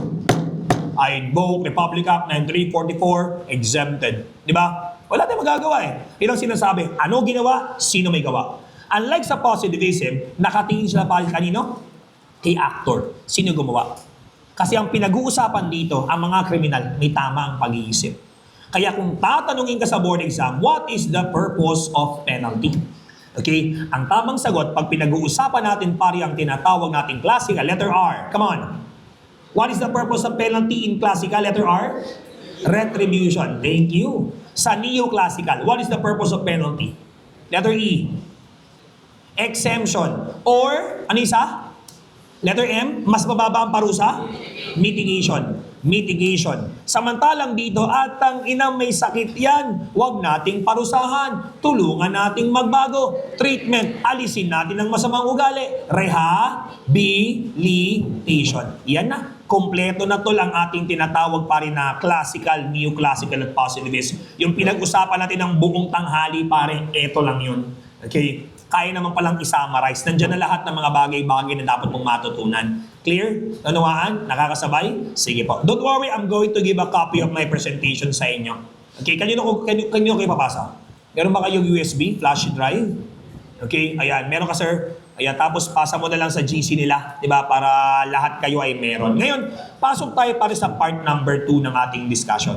I invoke Republic Act 9344, exempted. Di ba? Wala tayong magagawa eh. Yun ang sinasabi. Ano ginawa? Sino may gawa? Unlike sa positivism, nakatingin sila pa kanino? Kay actor. Sino gumawa? Kasi ang pinag-uusapan dito, ang mga kriminal, may tama ang pag-iisip. Kaya kung tatanungin ka sa board exam, what is the purpose of penalty? Okay? Ang tamang sagot, pag pinag-uusapan natin pari ang tinatawag nating classical, letter R. Come on. What is the purpose of penalty in classical, letter R? Retribution. Thank you. Sa neoclassical, what is the purpose of penalty? Letter E. Exemption. Or, ano isa? Letter M, mas mababa ang parusa? Mitigation. Mitigation. Samantalang dito, atang inang may sakit yan, huwag nating parusahan. Tulungan nating magbago. Treatment, alisin natin ang masamang ugali. Rehabilitation. Yan na. Kompleto na tol ang ating tinatawag pare na classical, neoclassical at positivist. Yung pinag-usapan natin ng buong tanghali pare, eto lang yun. Okay? Kaya naman palang i-summarize. Nandiyan na lahat ng mga bagay-bagay na dapat mong matutunan. Clear? Nanawaan? Nakakasabay? Sige po. Don't worry, I'm going to give a copy of my presentation sa inyo. Okay, kanino kayo papasa? Meron ba kayong USB, flash drive? Okay, ayan, meron ka sir. Ayan, tapos pasa mo na lang sa GC nila, di ba? Para lahat kayo ay meron. Ngayon, pasok tayo para sa part number 2 ng ating discussion.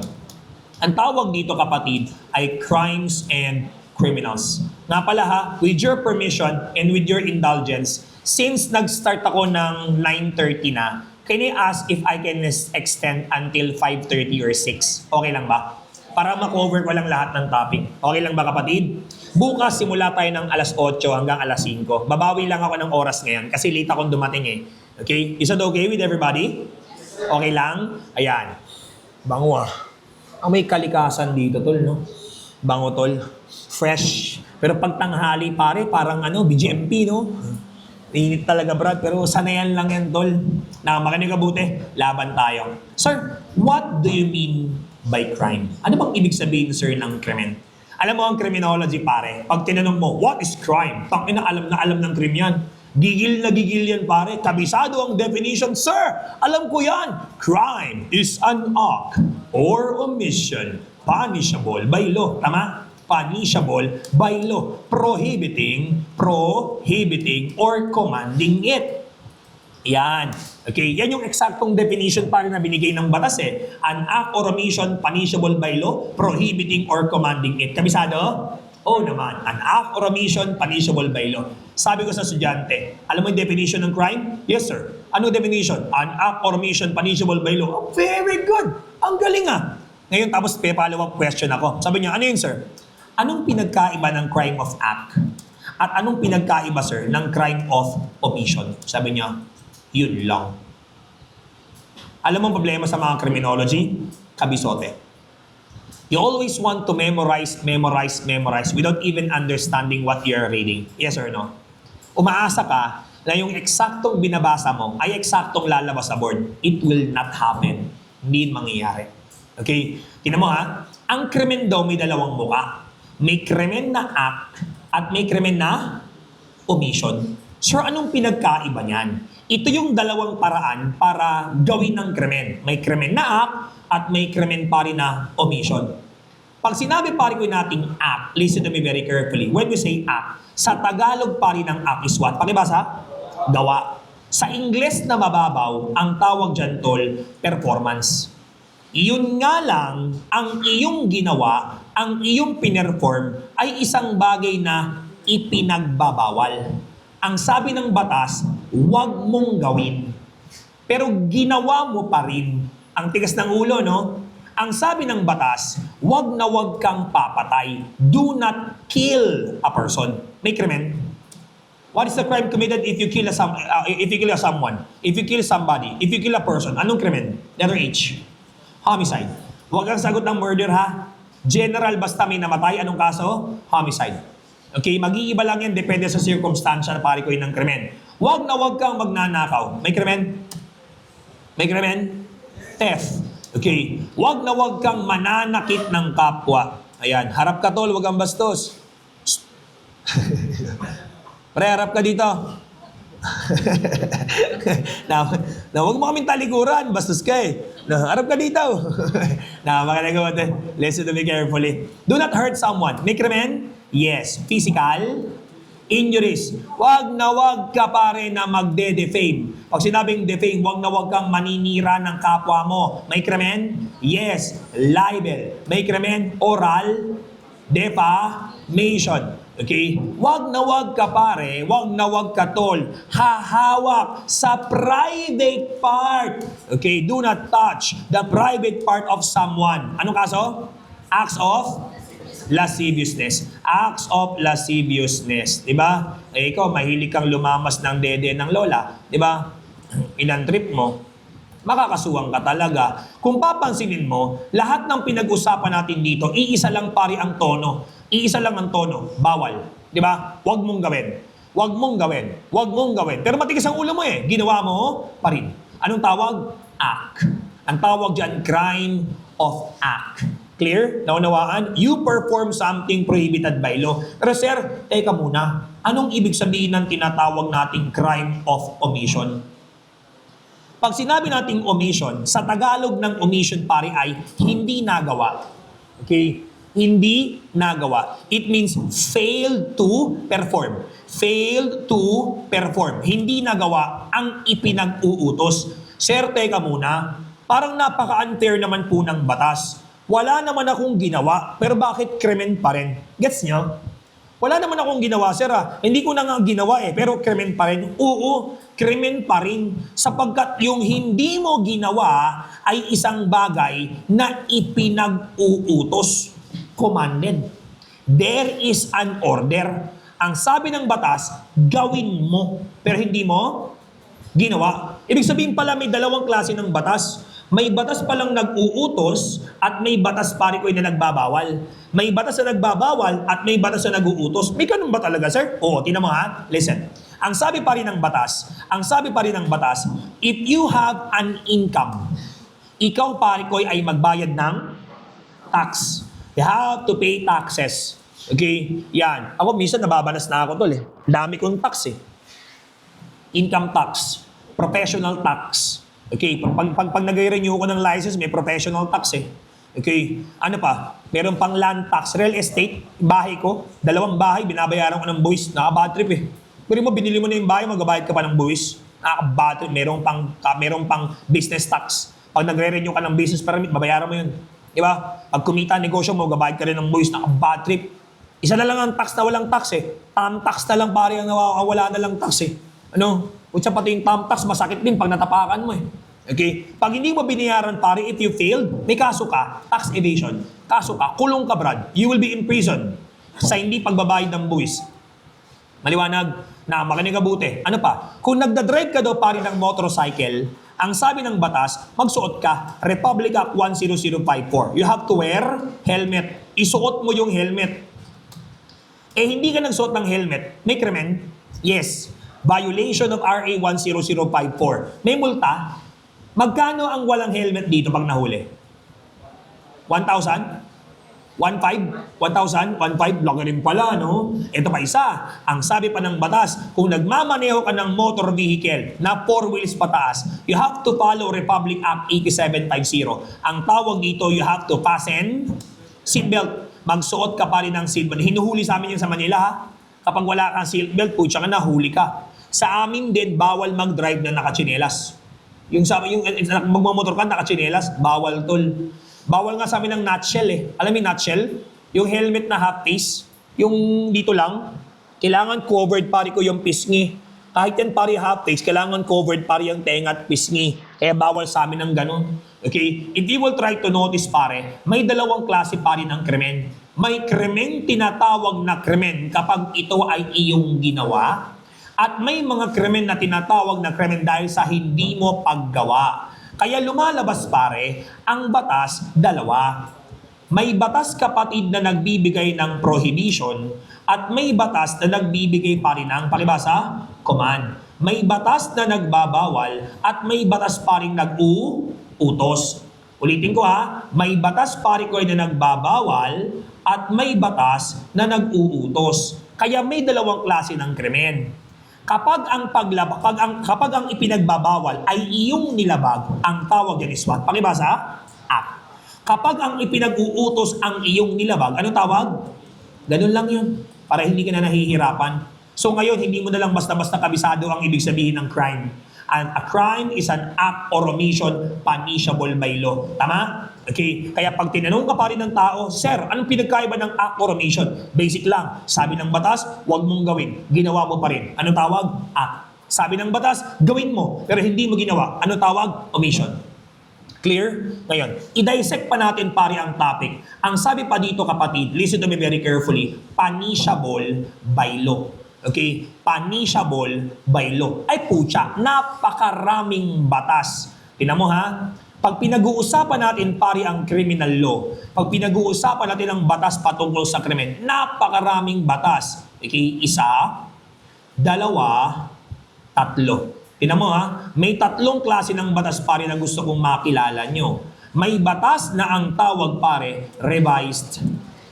Ang tawag dito kapatid ay crimes and criminals. Nga pala ha, with your permission and with your indulgence, since nag-start ako ng 9:30 na, can I ask if I can extend until 5:30 or 6? Okay lang ba? Para ma-cover ko lang lahat ng topic. Okay lang ba kapatid? Bukas simula tayo ng alas 8 hanggang alas 5. Babawi lang ako ng oras ngayon kasi late akong dumating eh. Okay? Is that okay with everybody? Okay lang? Ayan. Bango ah. Ang may kalikasan dito tol, no? Bango tol. Fresh. Pero pag tanghali pare, parang BGMP, no? Init talaga Brad, pero sanayan lang yan tol. Na makinig ka buti, laban tayo. Sir, what do you mean by crime? Ano bang ibig sabihin sir ng krimen? Alam mo ang criminology pare, pag tinanong mo, what is crime? Tangina, alam na alam ng krim yan. Gigil na gigil yan pare. Kabisado ang definition, sir. Alam ko yan. Crime is an act or omission punishable by law. Tama? Punishable by law. Prohibiting, or commanding it. Yan. Okay, yan yung eksaktong definition para na binigay ng batas eh. An act or omission punishable by law, prohibiting or commanding it. Kabisado? Oo naman. An act or omission punishable by law. Sabi ko sa estudyante, alam mo yung definition ng crime? Yes sir. Ano definition? An act or omission punishable by law. Oh, very good. Ang galing ah. Ngayon tapos follow up question ako. Sabi niya, ano yun sir? Anong pinagkaiba ng crime of act? At anong pinagkaiba sir ng crime of omission? Sabi niya, yun lang. Alam mo ang problema sa mga criminology? Kabisote. You always want to memorize without even understanding what you're reading. Yes or no? Umaasa ka na yung eksaktong binabasa mo ay eksaktong lalabas sa board. It will not happen. Hindi mangyayari. Okay? Tingnan mo ha. Ang krimen daw may dalawang muka. May krimen na act at may krimen na omission. Sir, anong pinagkaiba niyan? Ito yung dalawang paraan para gawin ng krimen. May krimen na act at may krimen pa rin na omission. Pag sinabi pari ko nating act, listen to me very carefully. When we say act, sa Tagalog pari ng act is what? Pakibasa? Gawa. Sa Ingles na mababaw, ang tawag dyan tol, performance. Iyon nga lang, ang iyong ginawa, ang iyong pinerform, ay isang bagay na ipinagbabawal. Ang sabi ng batas, huwag mong gawin. Pero ginawa mo pa rin. Ang tigas ng ulo, no? Ang sabi ng batas, huwag na huwag kang papatay. Do not kill a person. May krimen. What is the crime committed if you kill someone? If you kill somebody? If you kill a person? Anong krimen? Letter H. Homicide. Huwag kang sagot ng murder ha. General, basta may namatay. Anong kaso? Homicide. Okay, mag-iiba lang yan. Depende sa circumstansya na pari ko yun ng krimen. Huwag na huwag kang magnanakaw. May krimen? May krimen? Theft. Okay. Huwag na huwag kang mananakit ng kapwa. Ayan. Harap ka tol, huwag kang bastos. Pre, harap ka dito. na huwag mo kaming talikuran, bastos ka eh. Harap ka dito. Listen to me carefully. Do not hurt someone. May krimen? Yes. Physical, Injuries. Wag na wag ka pare na magde-defame. Pag sinabing defame, wag na wag kang maninira ng kapwa mo. May krimen? Yes. Libel. May krimen? Oral defamation. Okay? Wag na wag ka pare, wag na wag ka tol, hahawak sa private part. Okay? Do not touch the private part of someone. Anong kaso? Acts of lasciviousness. Acts of lasciviousness. Diba? Eh, ikaw, mahilig kang lumamas ng dede ng lola. Diba? Inantrip mo, makakasuwang ka talaga. Kung papansinin mo, lahat ng pinag-usapan natin dito, iisa lang pare ang tono. Iisa lang ang tono. Bawal. Diba? Huwag mong gawin. Huwag mong gawin. Huwag mong gawin. Pero matigas ang ulo mo eh. Ginawa mo pa rin. Anong tawag? Act. Ang tawag dyan, crime of act. Clear? Naunawaan? You perform something prohibited by law. Pero sir, teka muna. Anong ibig sabihin ng tinatawag nating crime of omission? Pag sinabi nating omission, sa Tagalog ng omission pare ay hindi nagawa. Okay? Hindi nagawa. It means failed to perform. Failed to perform. Hindi nagawa ang ipinag-uutos. Sir, teka muna. Parang napaka-unfair naman po ng batas. Wala naman akong ginawa, pero bakit krimen pa rin? Gets nyo? Wala naman akong ginawa, sir. Hindi ko na nga ginawa pero krimen pa rin. Oo, krimen pa rin. Sapagkat yung hindi mo ginawa ay isang bagay na ipinag-uutos. Commanded. There is an order. Ang sabi ng batas, gawin mo. Pero hindi mo ginawa. Ibig sabihin pala may dalawang klase ng batas. May batas palang nag-uutos at may batas pare ko na nagbabawal. May batas na nagbabawal at may batas na nag-uutos. May ganun ba talaga, sir? Oo, tinan mo ha. Listen. Ang sabi pa rin ng batas, if you have an income, ikaw pare ko ay magbayad ng tax. You have to pay taxes. Okay? Yan. Ako minsan nababanas na ako tol eh. Dami kong tax eh. Income tax, professional tax. Okay, pag nag-renew ko ng license, may professional tax eh. Okay, ano pa? Meron pang land tax, real estate, bahay ko, 2 bahay, binabayaran ko ng buwis. Nakaka-bad trip eh. Pero mo, binili mo na yung bahay, magbabayad ka pa ng buwis. Nakaka-bad trip, meron pang business tax. Pag nagre-renew ka ng business permit, babayaran mo yun. Diba? Pag kumita negosyo mo, magbabayad ka rin ng buwis, nakaka-bad trip. Isa na lang ang tax na walang tax eh. Tam tax na lang pare ang nawawala na lang tax eh. Ano? Kutsa pati yung tam tax, masakit din pag natapakan mo eh. Okay? Pag hindi mo binayaran pare, if you failed, may kaso ka, tax evasion. Kaso ka, kulong ka brad. You will be in prison sa hindi pagbabayad ng buwis. Maliwanag na makinig kabuti. Ano pa? Kung nagdadrive ka daw pare ng motorcycle, ang sabi ng batas, magsuot ka, Republic Act 10054. You have to wear helmet. Isuot mo yung helmet. Eh hindi ka nagsuot ng helmet, may krimen? Yes. Violation of RA 10054. May multa. Magkano ang walang helmet dito pag nahuli? 1,000? 1,500? 1,000? 1,500? Laki rin pala, no? Ito pa isa. Ang sabi pa ng batas, kung nagmamaneho ka ng motor vehicle na 4 wheels pataas, you have to follow Republic Act 8750. Ang tawag dito, you have to fasten seatbelt. Magsuot ka pa rin ng seatbelt. Hinuhuli sa amin yan sa Manila, ha? Kapag wala kang seatbelt, putya ka na, huli ka. Sa amin din, bawal mag-drive na nakachinelas. Yung magmamotor ka, nakachinelas, bawal tol. Bawal nga sa amin ng nutshell eh. Alam mo yung nutshell? Yung helmet na half face, yung dito lang, kailangan covered pare ko yung pisngi. Kahit yan pare half face, kailangan covered pare yung tenga at pisngi. Kaya bawal sa amin ng ganun. Okay? If you will try to notice pare, may dalawang klase pare ng krimen. May krimen tinatawag na krimen kapag ito ay iyong ginawa. At may mga krimen na tinatawag na krimen dahil sa hindi mo paggawa. Kaya lumalabas pare, ang batas, 2. May batas kapatid na nagbibigay ng prohibition at may batas na nagbibigay pare ng, pakibasa, command. May batas na nagbabawal at may batas paring nag-uutos. Ulitin ko ha, may batas pare ko na nagbabawal at may batas na nag-uutos. Kaya may dalawang klase ng krimen. Kapag ang ipinagbabawal ay iyong nilabag, ang tawag yan is what? Pakibasa? Act. Kapag ang ipinag-uutos ang iyong nilabag, ano tawag? Ganun lang yun. Para hindi ka na nahihirapan. So ngayon, hindi mo na lang basta-basta kabisado ang ibig sabihin ng crime. And a crime is an act or omission punishable by law. Tama? Okay? Kaya pag tinanong ka pa rin ng tao, Sir, anong pinagkaiba ng act or omission? Basic lang. Sabi ng batas, huwag mong gawin. Ginawa mo pa rin. Anong tawag? Act. Sabi ng batas, gawin mo, pero hindi mo ginawa. Anong tawag? Omission. Clear? Ngayon, i-dissect pa natin pare ang topic. Ang sabi pa dito kapatid, listen to me very carefully, punishable by law. Okay? Punishable by law. Ay putya, napakaraming batas. Tingnan mo ha? Pag pinag-uusapan natin pare ang criminal law, pag pinag-uusapan natin ang batas patungkol sa krimen, napakaraming batas. Okay? Isa, dalawa, tatlo. Tingnan mo ha, may tatlong klase ng batas pare na gusto kong makilala nyo. May batas na ang tawag pare, revised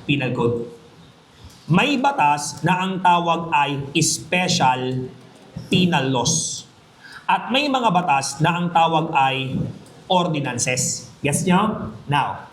penal code. May batas na ang tawag ay special penal laws. At may mga batas na ang tawag ay ordinances. Gets nyo? Now,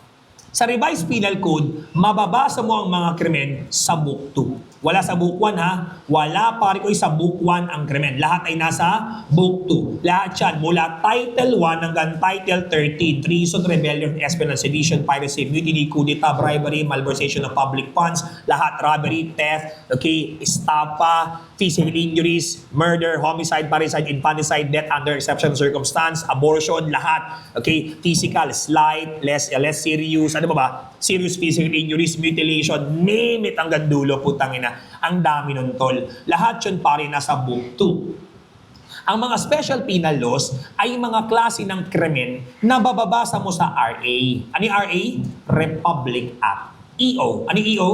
sa revised penal code, mababasa mo ang mga krimen sa book 2. Wala sa book 1 ha. Wala pare ko sa book 1 ang krimen. Lahat ay nasa book 2. Lahat yan mula title 1 hanggang title 13. Treason, rebellion, espionage, sedition, piracy, mutiny, coup d'etat, bribery, malversation of public funds, lahat, robbery, theft, okay, estafa, physical injuries, murder, homicide, parricide, infanticide, death under exceptional circumstance, abortion, lahat, okay, physical, slight, less serious, ano ba? Serious physical injuries, mutilation, name it hanggang dulo, putang ina. Ang dami nun, tol. Lahat yun pare nasa book 2. Ang mga special penal laws ay mga klase ng krimen na bababasa mo sa RA. Ano yung RA? Republic Act. EO. Ano yung EO?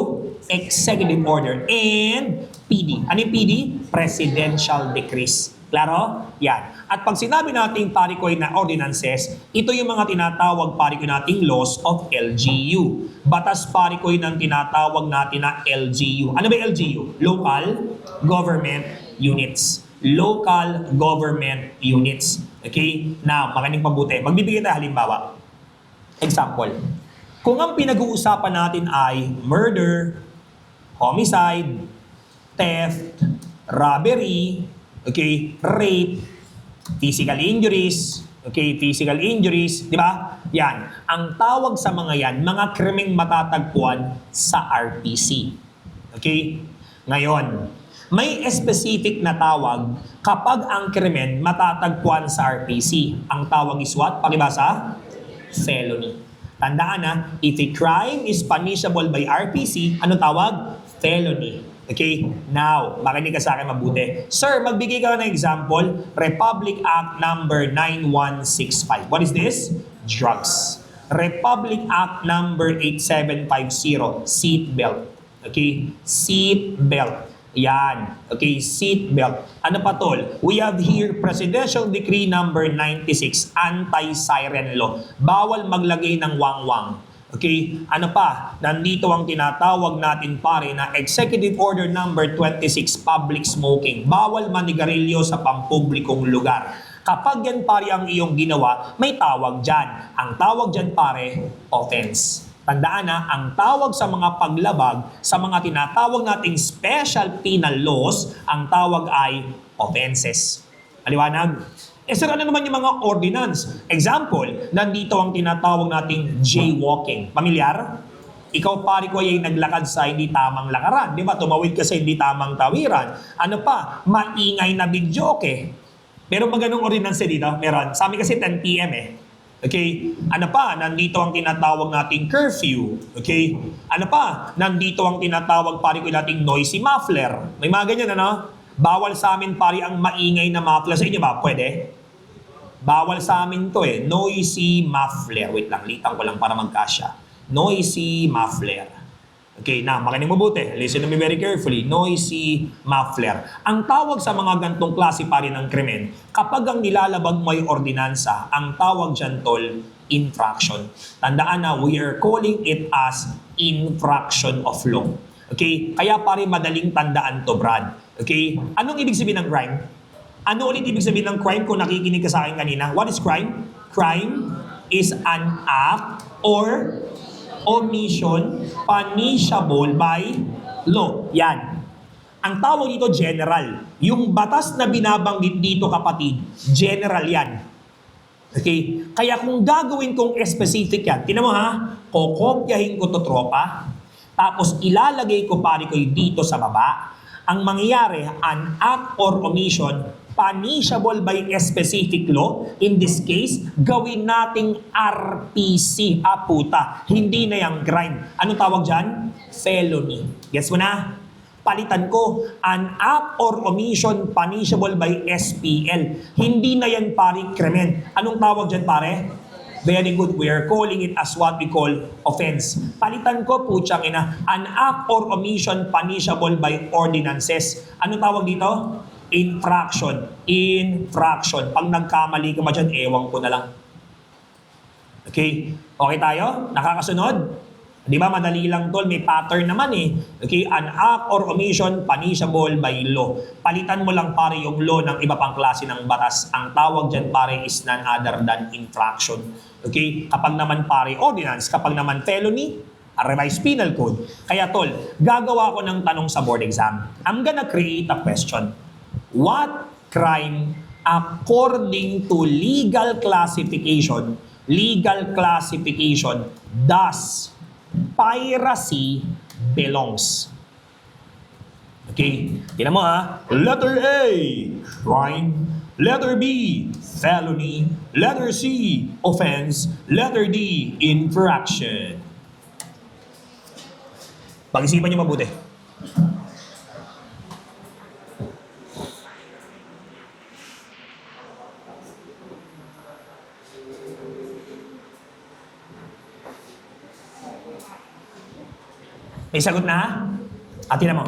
Executive Order. And PD. Ano yung PD? Presidential Decrees. Klaro? Yan. At pag sinabi natin pare ko na ordinances, ito yung mga tinatawag pare ko nating laws of LGU. Batas pare ko ng tinatawag natin na LGU. Ano ba LGU? Local Government Units. Local Government Units. Okay? Now, makinig mabuti. Magbibigay tayo halimbawa. Example. Kung ang pinag-uusapan natin ay murder, homicide, theft, robbery, okay, rape, physical injuries, okay, physical injuries, di ba? Yan. Ang tawag sa mga yan, mga krimeng matatagpuan sa RPC. Okay? Ngayon, may specific na tawag kapag ang krimen matatagpuan sa RPC. Ang tawag is what? Pakibasa? Felony. Tandaan na, if a crime is punishable by RPC, anong tawag? Felony. Okay? Now, makinig ka sa akin mabuti. Sir, magbigay ka ng example. Republic Act number 9165. What is this? Drugs. Republic Act number 8750. Seat belt. Okay? Seat belt. Yan. Okay? Seat belt. Ano pa tol? We have here Presidential Decree number 96. Anti-siren law. Bawal maglagay ng wangwang. Okay, ano pa? Nandito ang tinatawag natin pare na Executive Order number 26, public smoking. Bawal manigarilyo sa pampublikong lugar. Kapag yan pare ang iyong ginawa, may tawag dyan. Ang tawag dyan pare, offense. Tandaan na, ang tawag sa mga paglabag, sa mga tinatawag nating special penal laws, ang tawag ay offenses. Maliwanag? Sir, ano naman yung mga ordinance? Example, nandito ang tinatawag nating jaywalking. Pamilyar? Ikaw pare ko ay naglakad sa hindi tamang lakaran. Di ba? Tumawid ka sa hindi tamang tawiran. Ano pa? Maingay na bidyoke. Meron ba ganung ordinance dito? Meron. Sa amin kasi 10 p.m. Okay? Ano pa? Nandito ang tinatawag nating curfew. Okay? Ano pa? Nandito ang tinatawag pare ko nating noisy muffler. May mga ganyan, ano? Bawal sa amin pare ang maingay na muffler. Sa inyo ba? Pwede? Bawal sa amin to Noisy muffler. Wait lang, litang ko lang para magkasya. Noisy muffler. Okay, na makinig mabuti. Listen to me very carefully. Noisy muffler. Ang tawag sa mga gantong klase pare ng krimen, kapag ang nilalabag mo ay ordinansa, ang tawag dyan tol, infraction. Tandaan na, we are calling it as infraction of law. Okay? Kaya pare madaling tandaan to, Brad. Okay? Anong ibig sabihin ng crime? Ano ulit ibig sabihin ng crime kung nakikinig ka sa akin kanina? What is crime? Crime is an act or omission punishable by law. Yan. Ang tawag dito general. Yung batas na binabanggit dito kapatid, general yan. Okay? Kaya kung gagawin kong specific yan, tinan mo ha, kokopyahin ko to tropa, tapos ilalagay ko pare ko dito sa baba. Ang mangyayari, an act or omission, punishable by a specific law. In this case, gawin nating RPC. Puta. Hindi na yung crime. Anong tawag dyan? Felony. Guess mo na? Palitan ko, an act or omission punishable by SPL. Hindi na yan pare krimen. Anong tawag dyan pare? Very good. We are calling it as what we call offense. Palitan ko, putyang ina, an act or omission punishable by ordinances. Anong tawag dito? Infraction. Infraction. Pag nagkamali ka ba dyan, ewan ko na lang. Okay? Okay tayo? Nakakasunod? Di ba, madali lang tol, may pattern naman eh. Okay, an act or omission punishable by law. Palitan mo lang pare yung law ng iba pang klase ng batas. Ang tawag dyan pare is none other than infraction. Okay, kapag naman pare ordinance, kapag naman felony, a revised penal code. Kaya tol, gagawa ko ng tanong sa board exam. I'm gonna create a question. What crime according to legal classification does piracy belongs? Okay, tingnan mo ha. Letter A, crime. Letter B, felony. Letter C, offense. Letter D, infraction. Pag-isipan niyo mabuti. May sagot na? Tingnan mo.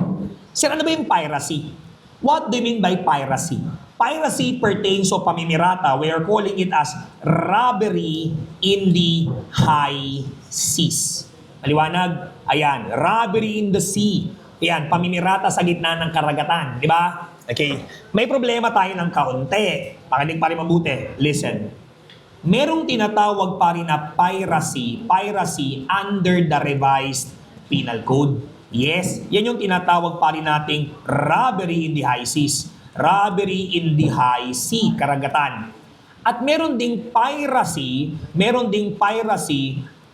Sir, ano ba yung piracy? What do you mean by piracy? Piracy pertains to pamimirata. We are calling it as robbery in the high seas. Maliwanag? Ayan, robbery in the sea. Ayan, pamimirata sa gitna ng karagatan. Di ba? Okay. May problema tayo ng kaunti. Pakinig pa rin mabuti. Listen. Merong tinatawag pa rin na piracy under the revised penal code. Yes, yan yung tinatawag pa rin nating robbery in the high seas. Robbery in the high sea, karagatan. At meron ding piracy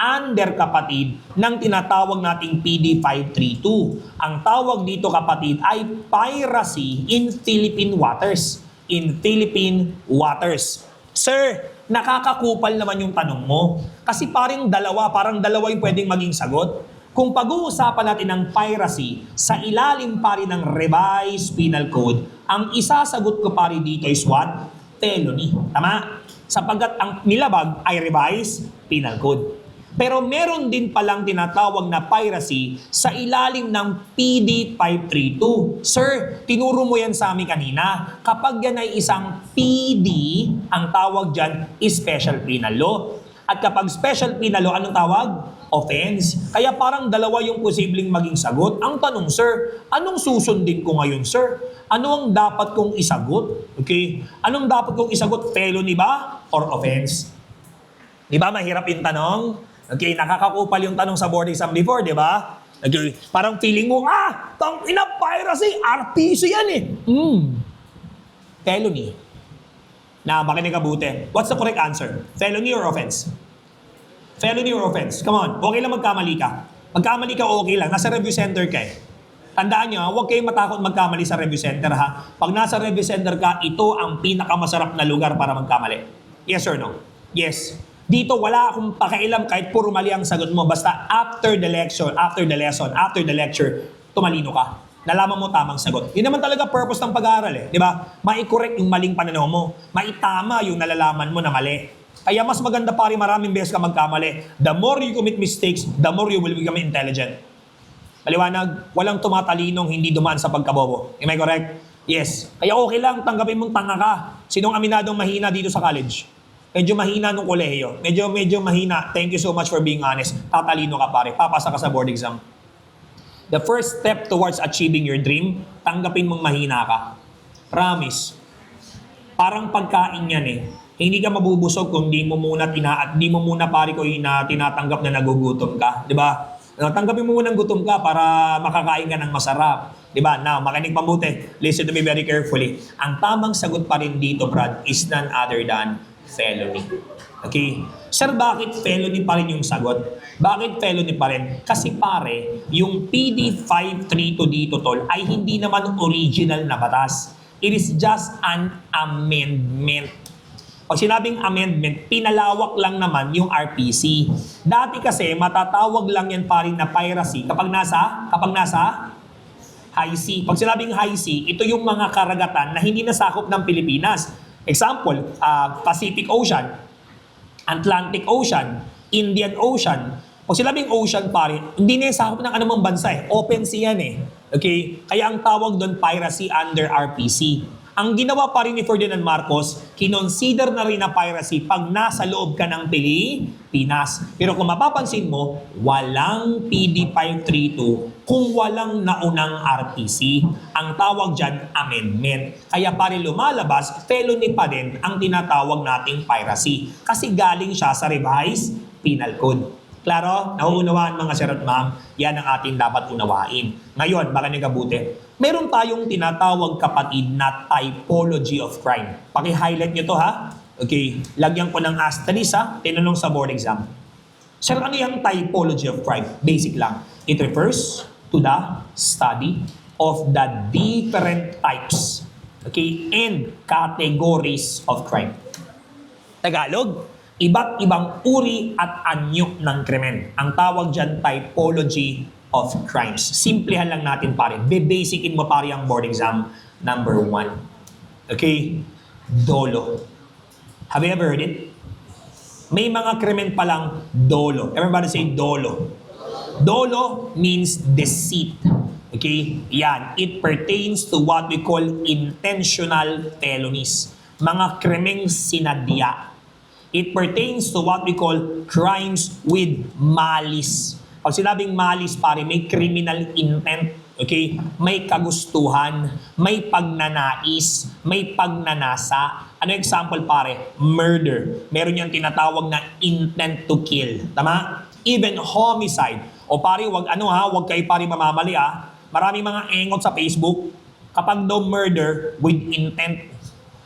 under kapatid ng tinatawag nating PD 532. Ang tawag dito kapatid ay piracy in Philippine waters. In Philippine waters. Sir, nakakakupal naman yung tanong mo. Kasi parang dalawa yung pwedeng maging sagot. Kung pag-uusapan natin ng piracy sa ilalim pa rin ng revised penal code, ang isasagot ko pa rin dito is what? Felony. Tama? Sapagkat ang nilabag ay revised penal code. Pero meron din palang tinatawag na piracy sa ilalim ng PD 532. Sir, tinuro mo yan sa amin kanina. Kapag yan ay isang PD, ang tawag dyan is special penal law. At kapag special penal law, anong tawag? Offense. Kaya parang dalawa yung posibleng maging sagot. Ang tanong, sir, anong susundin ko ngayon, sir? Ano ang dapat kong isagot? Okay? Anong dapat kong isagot? Felony ba? Or offense? Di ba mahirap yung tanong? Okay, nakakakupal yung tanong sa board exam before, di ba? Okay, parang feeling mo, tang ina, piracy, RPC yan eh. Felony. Makinig ka buti. What's the correct answer? Felony or offense? Felony or offense? Come on, okay lang magkamali ka. Magkamali ka, okay lang. Nasa review center ka eh. Tandaan nyo, huwag kayong matakot magkamali sa review center ha. Pag nasa review center ka, ito ang pinakamasarap na lugar para magkamali. Yes or no? Yes. Dito wala akong pakialam kahit puro mali ang sagot mo. Basta after the lecture, tumalino ka. Nalaman mo tamang sagot. Yun naman talaga purpose ng pag-aaral eh. Di ba? Mai-correct yung maling pananaw mo. Maitama yung nalalaman mo na mali. Kaya mas maganda pa rin maraming beses ka magkamali. The more you commit mistakes, the more you will become intelligent. Maliwanag, walang tumatalinong hindi dumaan sa pagkabobo. Am I correct? Yes. Kaya okay lang, tanggapin mong tanga ka. Sinong aminadong mahina dito sa college? Medyo mahina nung kolehiyo. Medyo mahina. Thank you so much for being honest. Tatalino ka pare. Papasa ka sa board exam. The first step towards achieving your dream, tanggapin mong mahina ka. Promise. Parang pagkain yan eh. Hindi ka mabubusog kung di mo muna pare ko tinatanggap na nagugutom ka, 'di ba? No, tanggapin mo munang gutom ka para makakain ka ng masarap. Diba? Now, makinig mabuti. Listen to me very carefully. Ang tamang sagot pa rin dito, Brad, is none other than felony. Okay? Sir, bakit felony pa rin yung sagot? Bakit felony pa rin? Kasi pare, yung PD 532 dito, tol, ay hindi naman original na batas. It is just an amendment. Pag sinabing amendment, pinalawak lang naman yung RPC. Dati kasi, matatawag lang yan pa rin na piracy kapag nasa high sea. Pag sinabing high sea, ito yung mga karagatan na hindi nasakop ng Pilipinas. Example, Pacific Ocean, Atlantic Ocean, Indian Ocean. Pag sinabing ocean pare, hindi na yung sakop ng anumang bansa eh. Open sea yan eh. Okay? Kaya ang tawag doon piracy under RPC. Ang ginawa pa rin ni Ferdinand Marcos, kinonsider na rin na piracy pag nasa loob ka ng Pilipinas. Pero kung mapapansin mo, walang PD 532 kung walang naunang RPC. Ang tawag dyan, amendment. Kaya pare lumalabas, felony pa din ang tinatawag nating piracy. Kasi galing siya sa revised penal code. Klaro? Nauunawaan mga sir at ma'am, yan ang ating dapat unawain. Ngayon, baka nagabuti, meron tayong tinatawag kapatid na typology of crime. Paki-highlight nyo to ha. Okay, lagyan ko ng asterisk ha. Tinanong sa board exam. Sir, ano yung typology of crime? Basic lang. It refers to the study of the different types, okay, and categories of crime. Tagalog, iba't ibang uri at anyo ng krimen. Ang tawag dyan, typology of crimes. Simplihan lang natin pare. Be-basicin mo pare ang board exam. Number 1. Okay? Dolo. Have you ever heard it? May mga krimen palang dolo. Everybody say dolo. Dolo means deceit. Okay? Yan. It pertains to what we call intentional felonies. Mga krimeng sinadya. It pertains to what we call crimes with malice. Pag sinabing malice, pare, may criminal intent. Okay? May kagustuhan, may pagnanais, may pagnanasa. Ano example, pare? Murder. Meron yung tinatawag na intent to kill. Tama? Even homicide. O pare, wag kayo pare mamamali ah. Maraming mga engot sa Facebook. Kapag daw murder with intent,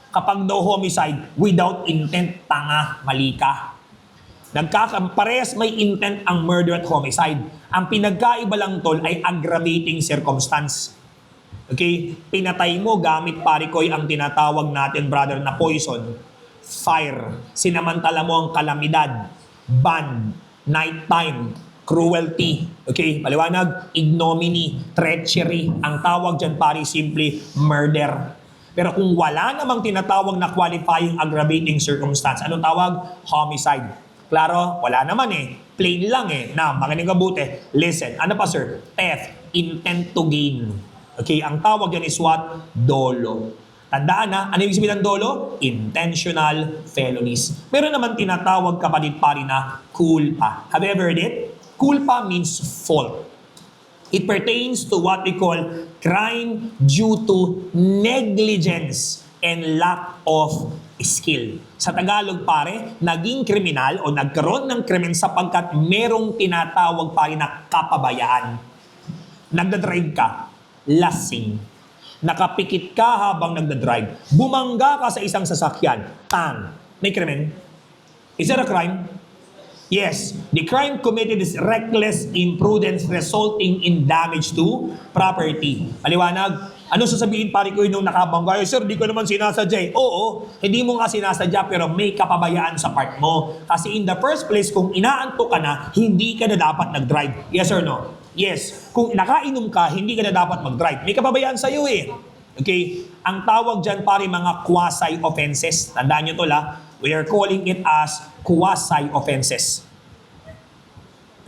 kapag daw homicide, without intent, tanga, mali ka. Parehas may intent ang murder at homicide. Ang pinagkaiba lang tol ay aggravating circumstance. Okay? Pinatay mo gamit parikoy ang tinatawag natin, brother, na poison, fire. Sinamantala mo ang kalamidad, ban, nighttime, cruelty. Okay? Paliwanag, ignominy, treachery. Ang tawag dyan pare simply murder. Pero kung wala namang tinatawag na qualifying aggravating circumstance, anong tawag? Homicide. Klaro? Wala naman eh. Plain lang eh. Now, makinig mabuti. Listen. Ano pa sir? Theft. Intent to gain. Okay, ang tawag yan is what? Dolo. Tandaan na, ano yung sabihin ng dolo? Intentional felonies. Meron naman tinatawag kapatid pari na culpa. Have you ever heard it? Culpa means fault. It pertains to what we call crime due to negligence and lack of skill. Sa Tagalog pare, naging kriminal o nagkaroon ng krimen sapagkat merong tinatawag pare na kapabayaan. Nagdadrive ka, lasing. Nakapikit ka habang nagdadrive. Bumangga ka sa isang sasakyan. Tang. May krimen? Is that a crime? Yes, the crime committed is reckless imprudence resulting in damage to property. Maliwanag? Ano sasabihin pare ko nung nakabangga? Sir, di ko naman sinasadya. Oo, hindi mo nga sinasadya pero may kapabayaan sa part mo. Kasi in the first place, kung inaantok ka na, hindi ka na dapat nag-drive. Yes or no? Yes. Kung nakainom ka, hindi ka na dapat mag-drive. May kapabayaan sa'yo eh. Okay? Ang tawag dyan pare mga quasi-offenses. Tandaan nyo to la. We are calling it as quasi-offenses.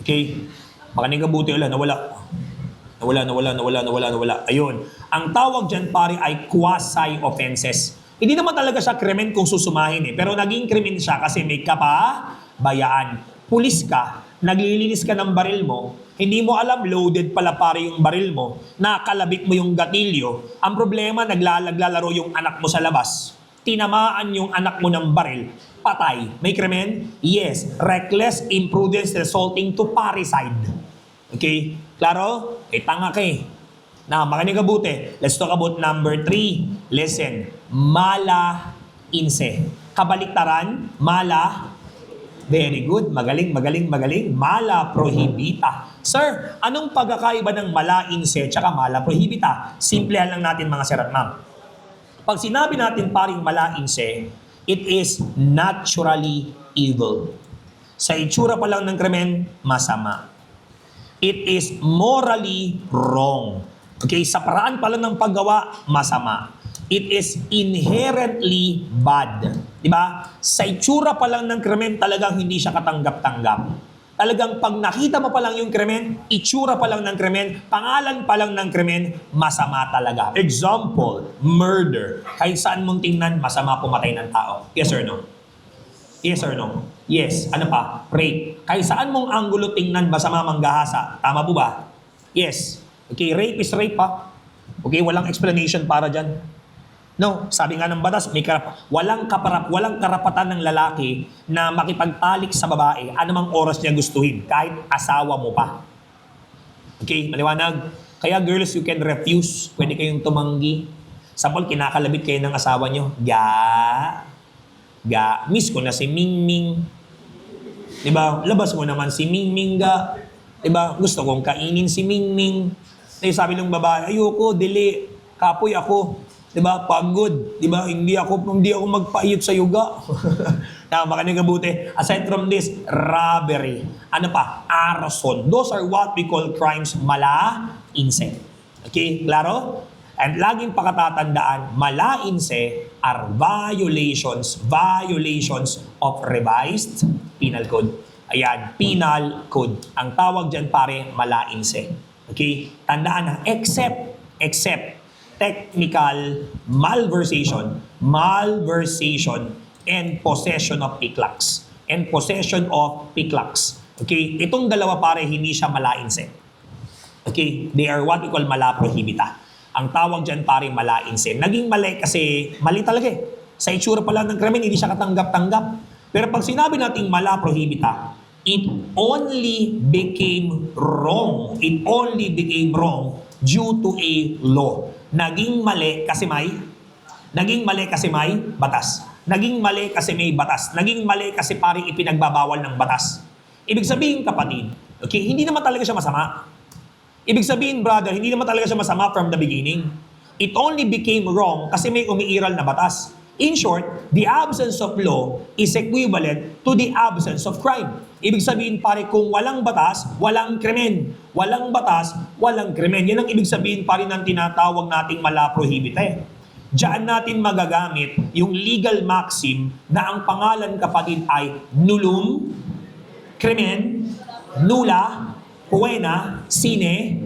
Okay? Makinig ang buti ulit. Nawala. Ayun. Ang tawag dyan pare ay quasi-offenses. Hindi naman talaga siya krimen kung susumahin eh. Pero naging krimen siya kasi may kapabayaan. Pulis ka, naglilinis ka ng baril mo, hindi mo alam loaded pala pare yung baril mo, nakalabit mo yung gatilyo. Ang problema, naglalaro yung anak mo sa labas. Tinamaan yung anak mo ng baril, patay. May krimen? Yes. Reckless imprudence resulting to parricide. Okay? Klaro? Tanga ka eh. Now, makinig ka buti. Let's talk about number 3. Listen. Mala inse. Kabaliktaran, mala. Very good. Magaling, magaling, magaling. Mala prohibita. Sir, anong pagkakaiba ng mala inse at mala prohibita? Simplehan lang natin mga sir at ma'am. Pag sinabi natin paring mala inse, it is naturally evil. Sa itsura pa lang ng krimen, masama. It is morally wrong. Okay, sa paraan pala ng paggawa, masama. It is inherently bad. Diba? Sa itsura pa lang ng krimen, talagang hindi siya katanggap-tanggap. Talagang pag nakita mo pa lang yung krimen, itsura pa lang ng krimen, pangalan pa lang ng krimen, masama talaga. Example, murder. Kahit saan mong tingnan, masama pumatay ng tao. Yes or no? Yes or no? Yes. Ano pa? Rape. Kahit saan mong anggulo tingnan, masama manggahasa. Tama po ba? Yes. Okay, rape is rape pa. Okay, walang explanation para dyan. No, sabi nga ng batas, walang karapatan ng lalaki na makipagtalik sa babae anumang oras niya gustuhin, kahit asawa mo pa. Okay, maliwanag. Kaya girls, you can refuse. Pwede kayong tumanggi. Sapol, kinakalabit kayo ng asawa nyo. Miss ko na si Mingming. Diba? Labas mo naman si Mingming ga. Diba? Gusto kong kainin si Mingming. Sabi ng babae, ayoko, dili, kapoy ako. Diba? Pagod. Diba? Hindi ako magpaiyot sa yoga. Tama ka nang kabuti. Aside from this, robbery. Ano pa? Arson. Those are what we call crimes mala inse. Okay? Klaro? And laging pakatatandaan, mala inse are violations of revised penal code. Ayan, penal code. Ang tawag dyan pare, mala inse. Okay? Tandaan na, except technical malversation, and possession of piklaks. Okay? Itong dalawa pare, hindi siya mala inse. Okay? They are what we call mala prohibita. Ang tawag dyan pare, mala inse. Naging mali kasi, mali talaga eh. Sa itsura pa lang ng krimen, hindi siya katanggap-tanggap. Pero pag sinabi nating mala prohibita, it only became wrong. It only became wrong due to a law. Naging mali kasi may batas. Naging mali kasi may batas. Naging mali kasi parang ipinagbabawal ng batas. Ibig sabihin kapatid, okay, hindi naman talaga siya masama. Ibig sabihin brother, hindi naman talaga siya masama from the beginning. It only became wrong kasi may umiiral na batas. In short, the absence of law is equivalent to the absence of crime. Ibig sabihin pare, kung walang batas, walang krimen. Walang batas, walang krimen. Yan ang ibig sabihin pare ng tinatawag nating mala prohibita. Diyan natin magagamit yung legal maxim na ang pangalan kapatid ay nullum, krimen, nulla, poena, sine,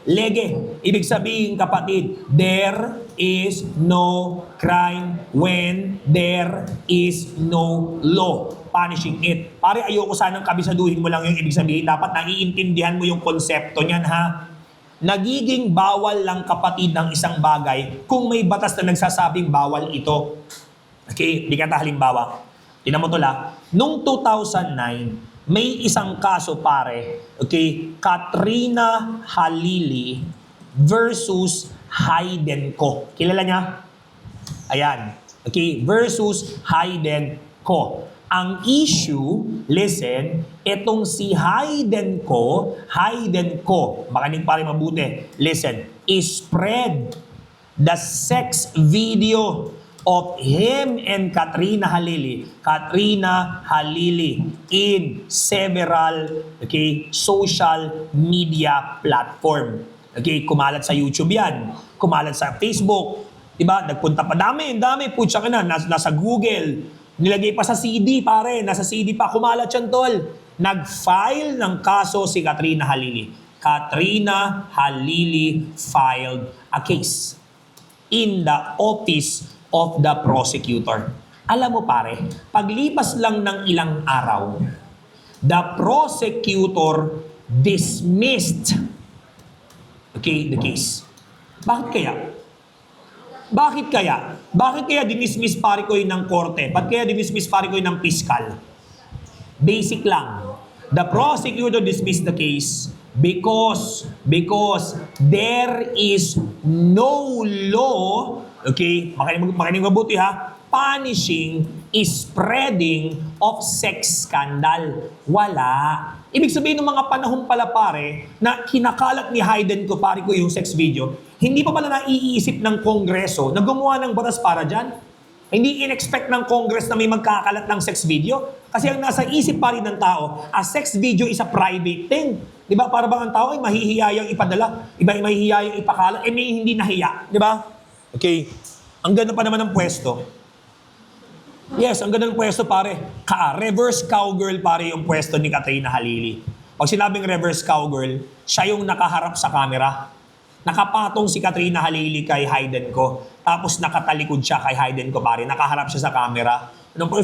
lege. Ibig sabihin kapatid, there is no crime when there is no law punishing it. Pare, ayoko sanang kabisaduhin mo lang yung ibig sabihin. Dapat naiintindihan mo yung konsepto niyan, ha? Nagiging bawal lang kapatid ng isang bagay kung may batas na nagsasabing bawal ito. Okay, di ka halimbawa. Tingnan mo to la. Nung 2009, may isang kaso pare, okay, Katrina Halili versus Hayden Co. Kilala niya? Ayan. Okay, versus Hayden Co. Ang issue, listen, etong si Hayden Co, makinig pare mabuti, listen, spread the sex video of him and Katrina Halili in several social media platform. Okay, kumalat sa YouTube yan, kumalat sa Facebook, diba? Nagpunta pa, dami, putya ka na, nasa Google, nilagay pa sa CD pare, nasa CD pa, kumalat yan tol. Nag-file ng kaso si Katrina Halili. Katrina Halili filed a case in the office of the prosecutor. Alam mo pare, paglipas lang ng ilang araw, the prosecutor dismissed the case. Bakit kaya? Bakit kaya dinismiss pare ko yun ng korte? Bakit kaya dinismiss pare ko yun ng piskal? Basic lang. The prosecutor dismissed the case Because there is no law, okay, makinig mabuti ha, punishing spreading of sex scandal. Wala. Ibig sabihin ng mga panahon pala pare, na kinakalat ni Hayden ko pare ko yung sex video, hindi pa pala naiisip ng Kongreso na gumawa ng batas para dyan. Hindi in-expect ng Congress na may magkakalat ng sex video. Kasi ang nasa isip pa rin ng tao, a sex video is a private thing. Di ba? Para bang ang tao ay mahihiyayang ipadala, iba ay mahihiyayang ipakalat, may hindi nahiya. Di ba? Okay. Ang ganda pa naman ng pwesto. Yes, ang ganda ng pwesto pare. Reverse cowgirl pare yung pwesto ni Katrina Halili. Pag sinabing reverse cowgirl, siya yung nakaharap sa camera. Nakapatong si Katrina Halili kay Hayden ko. Tapos nakatalikod siya kay Hayden ko pare. Nakaharap siya sa camera.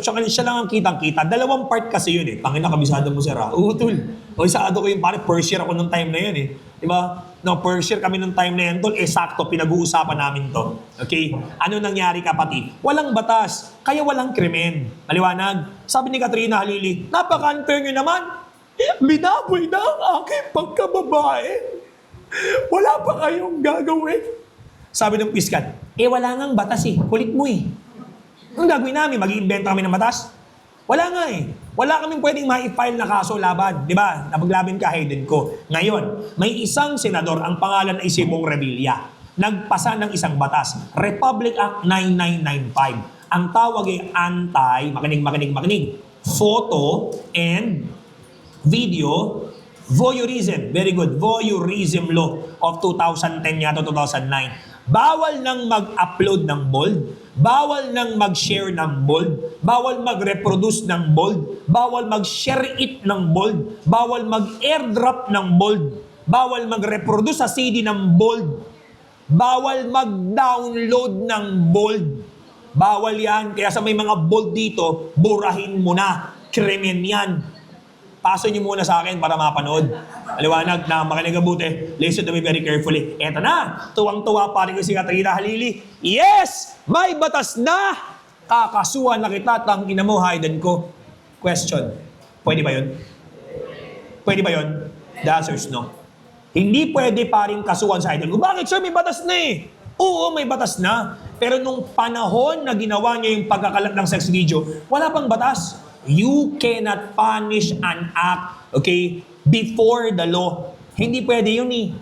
Siya lang ang kitang-kita. Dalawang part kasi yun eh. Tangina, kabisado mo sir ha. Utol. O isado ko yung pare, first year ako nung time na yun eh. Diba? No, first year kami nung time na yan, tol. Sakto, pinag-uusapan namin to. Okay? Ano nangyari kapatid? Walang batas. Kaya walang krimen. Maliwanag? Sabi ni Katrina Halili, napaka-unfair nyo naman. Binaboy na ang aking pagkababae. Wala pa kayong gagawin. Sabi ng piskat, wala ngang batas eh. Kulit mo eh. Ang gagawin namin, mag-iimbento kami ng batas? Wala nga eh. Wala kaming pwedeng ma-file na kaso laban. Di ba? Napaglabin ka, Hayden ko. Ngayon, may isang senador, ang pangalan ay Simong Revilla, nagpasa ng isang batas, Republic Act 9995. Ang tawag ay makinig, photo and video voyeurism. Very good. Voyeurism law of 2010 yata 2009. Bawal nang mag-upload ng bold, bawal nang mag-share ng bold, bawal mag-reproduce ng bold, bawal mag-share it ng bold, bawal mag-airdrop ng bold, bawal mag-reproduce sa CD ng bold, bawal mag-download ng bold. Bawal yan. Kaya sa may mga bold dito, burahin mo na. Krimen yan. Paso niyo muna sa akin para mapanood. Aliwanag na makinig mabuti. Listen to me very carefully. Eto na, tuwang-tuwa pa rin ko si Katrina Halili. Yes! May batas na! Kakasuhan na kita, tangina mo, Hayden ko. Question. Pwede ba yun? Pwede ba yun? The answer is no. Hindi pwede pa rin kasuhan sa Hayden ko. Bakit sir, may batas na eh? Oo, may batas na. Pero nung panahon na ginawa niya yung pagkakalat ng sex video, wala pang batas. You cannot punish an act, okay, before the law. Hindi pwede yun eh.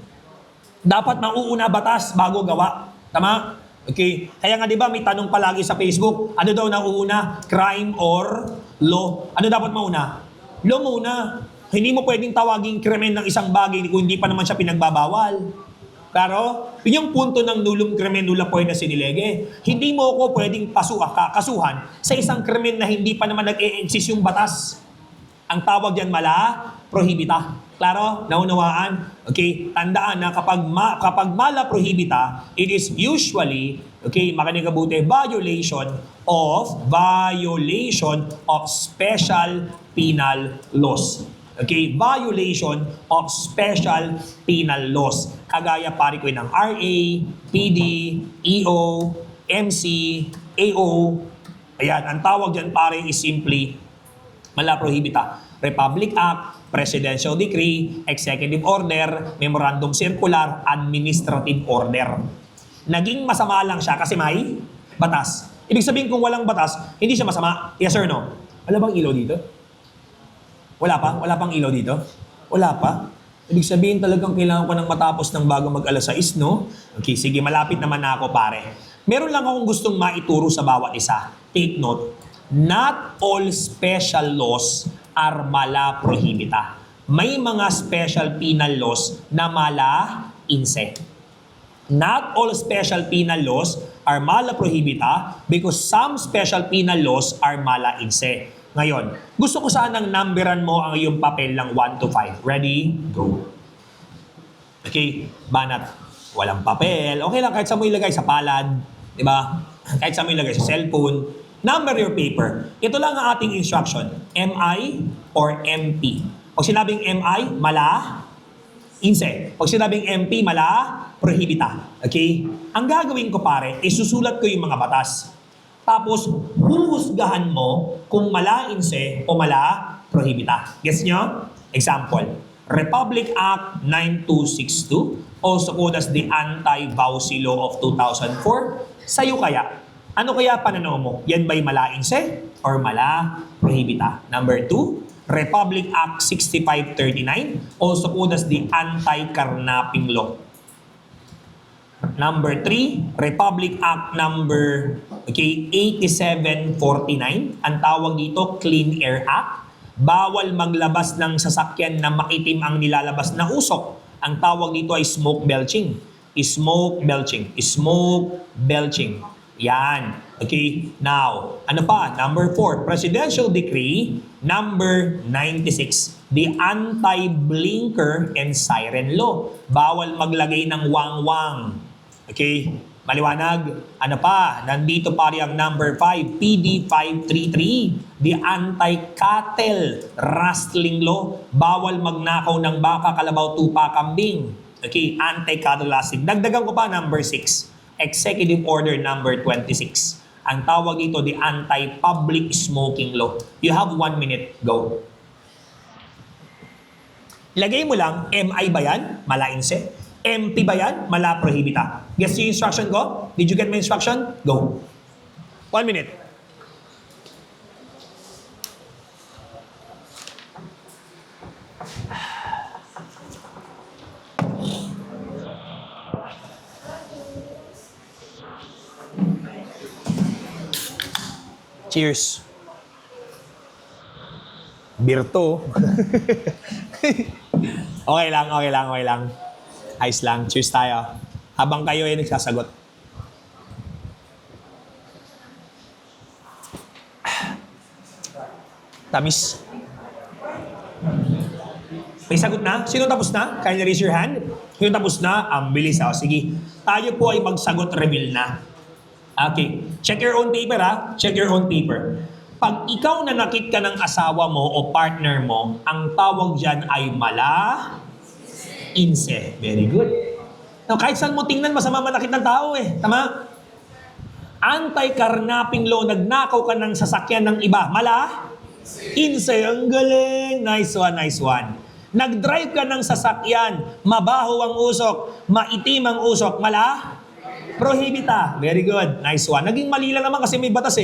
Dapat mauuna batas bago gawa. Tama? Okay. Kaya nga di ba may tanong palagi sa Facebook, ano daw nauuna? Crime or law? Ano dapat mauna? Law muna. Hindi mo pwedeng tawaging krimen ng isang bagay kung hindi pa naman siya pinagbabawal. Claro? Yun yung punto ng nulum krimen nula poy na sinilege. Hindi mo ako pwedeng kasuhan sa isang krimen na hindi pa naman nag-e-exist yung batas. Ang tawag yan prohibita. Claro? Naunawaan? Okay? Tandaan na kapag mala prohibita, it is usually, okay, makinig kabuti, violation of special penal laws. Okay, violation of special penal laws. Kagaya pari ko ng RA, PD, EO, MC, AO. Ayan, ang tawag dyan pare is simply mala prohibita. Republic Act, Presidential Decree, Executive Order, Memorandum Circular, Administrative Order. Naging masama lang siya kasi may batas. Ibig sabihin kung walang batas, hindi siya masama. Yes or no? Wala bang ilaw dito? Wala pa? Wala pang ilaw dito? Wala pa? Ibig sabihin talagang kailangan ko nang matapos ng bago mag-alas 6, no? Okay, sige, malapit naman na ako, pare. Meron lang akong gustong maituro sa bawat isa. Take note. Not all special laws are mala prohibita. May mga special penal laws na mala inse. Not all special penal laws are mala prohibita because some special penal laws are mala inse. Ngayon, gusto ko sanang numberan mo ang iyong papel ng 1 to 5. Ready? Go. Okay, banat. Walang papel. Okay lang, kahit sa mo ilagay sa palad. Diba? Kahit sa mo ilagay sa cellphone. Number your paper. Ito lang ang ating instruction. MI or MP. Pag sinabing MI, mala, inse. Pag sinabing MP, mala, prohibita. Okay? Ang gagawin ko pare, isusulat ko yung mga batas. Tapos, huhusgahan mo kung mala inse o mala prohibita. Gets nyo? Example. Republic Act 9262, also called as the Anti-Vowsy Law of 2004. Sa'yo kaya, ano kaya pananaw mo? Yan ba'y mala-inse or mala-prohibita? Number 2, Republic Act 6539, also called as the Anti-Carnapping Law. Number 3, Republic Act number 8749. Ang tawag dito, Clean Air Act. Bawal maglabas ng sasakyan na maitim ang nilalabas na usok. Ang tawag dito ay smoke belching. Smoke belching. Smoke belching. Yan. Okay, now, ano pa? Number 4, Presidential Decree number 96. The Anti-Blinker and Siren Law. Bawal maglagay ng wang-wang. Okay, maliwanag. Ano pa? Nandito pa rin ang number 5, PD 533, the Anti-Cattle Rustling Law. Bawal magnakaw ng baka, kalabaw, tupa, kambing. Okay, Anti-Cattle Rustling. Dagdagan ko pa, number 6, Executive Order number 26. Ang tawag dito, the Anti-Public Smoking Law. You have 1 minute. Go. Lagay mo lang, MI ba yan? Mala-inse. MP ba yan? Mala-prohibita. Guess yung instruction ko? Did you get my instruction? Go. 1 minute. Cheers. Beer to. Okay lang. Ayos lang. Cheers tayo. Habang kayo ay nagsasagot. Tamis. May sagot na? Sino tapos na? Kindly raise your hand. Sino tapos na? Ang bilis. Sige. Tayo po ay magsagot reveal na. Okay. Check your own paper Check your own paper. Pag ikaw nanakit ka ng asawa mo o partner mo, ang tawag dyan ay mala-inse. Very good. Now, kahit saan mo tingnan, masama manakit ng tao Tama? Anti-carnapping law, nagnakaw ka ng sasakyan ng iba. Mala-inse. Ang galing. Nice one. Nag-drive ka ng sasakyan, mabaho ang usok, maitim ang usok, mala-prohibita. Very good. Nice one. Naging mali lang naman kasi may batas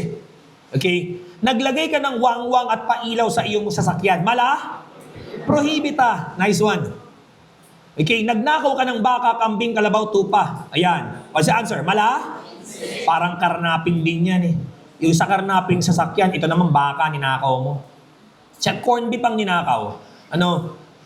Okay? Naglagay ka ng wangwang at pailaw sa iyong sasakyan. Mala-prohibita. Nice one. Okay, nagnakaw ka ng baka, kambing, kalabaw, tupa. Ayan. What's the answer? Mala? Parang karnaping din yan Yung sa karnaping sasakyan, ito naman baka, ninakaw mo. Siya, corn beef ang ninakaw.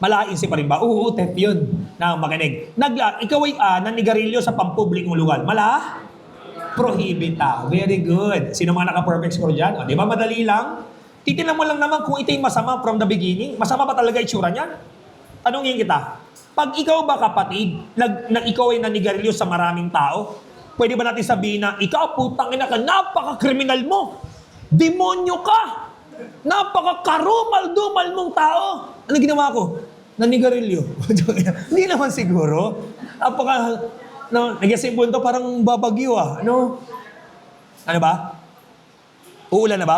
Mala-inse pa rin ba? Oo, theft yun. Na, makinig. Ikaw ay nanigarilyo sa pampublikong lugar. Mala-prohibita. Very good. Sino mga naka-perfect score dyan? Di ba madali lang? Titinan mo lang naman kung ito yung masama from the beginning. Masama ba talaga itsura niyan? Tanungin kita. Pag ikaw ba kapatid, ikaw ay nanigarilyo sa maraming tao, pwede ba natin sabihin na, ikaw putang ina ka, napaka-kriminal mo. Demonyo ka. Napaka-karumal-dumal mong tao. Ano ginawa ko? Nanigarilyo. Hindi naman siguro. Nag-iisip punto, parang babagyo Ano ba? Uulan na ba?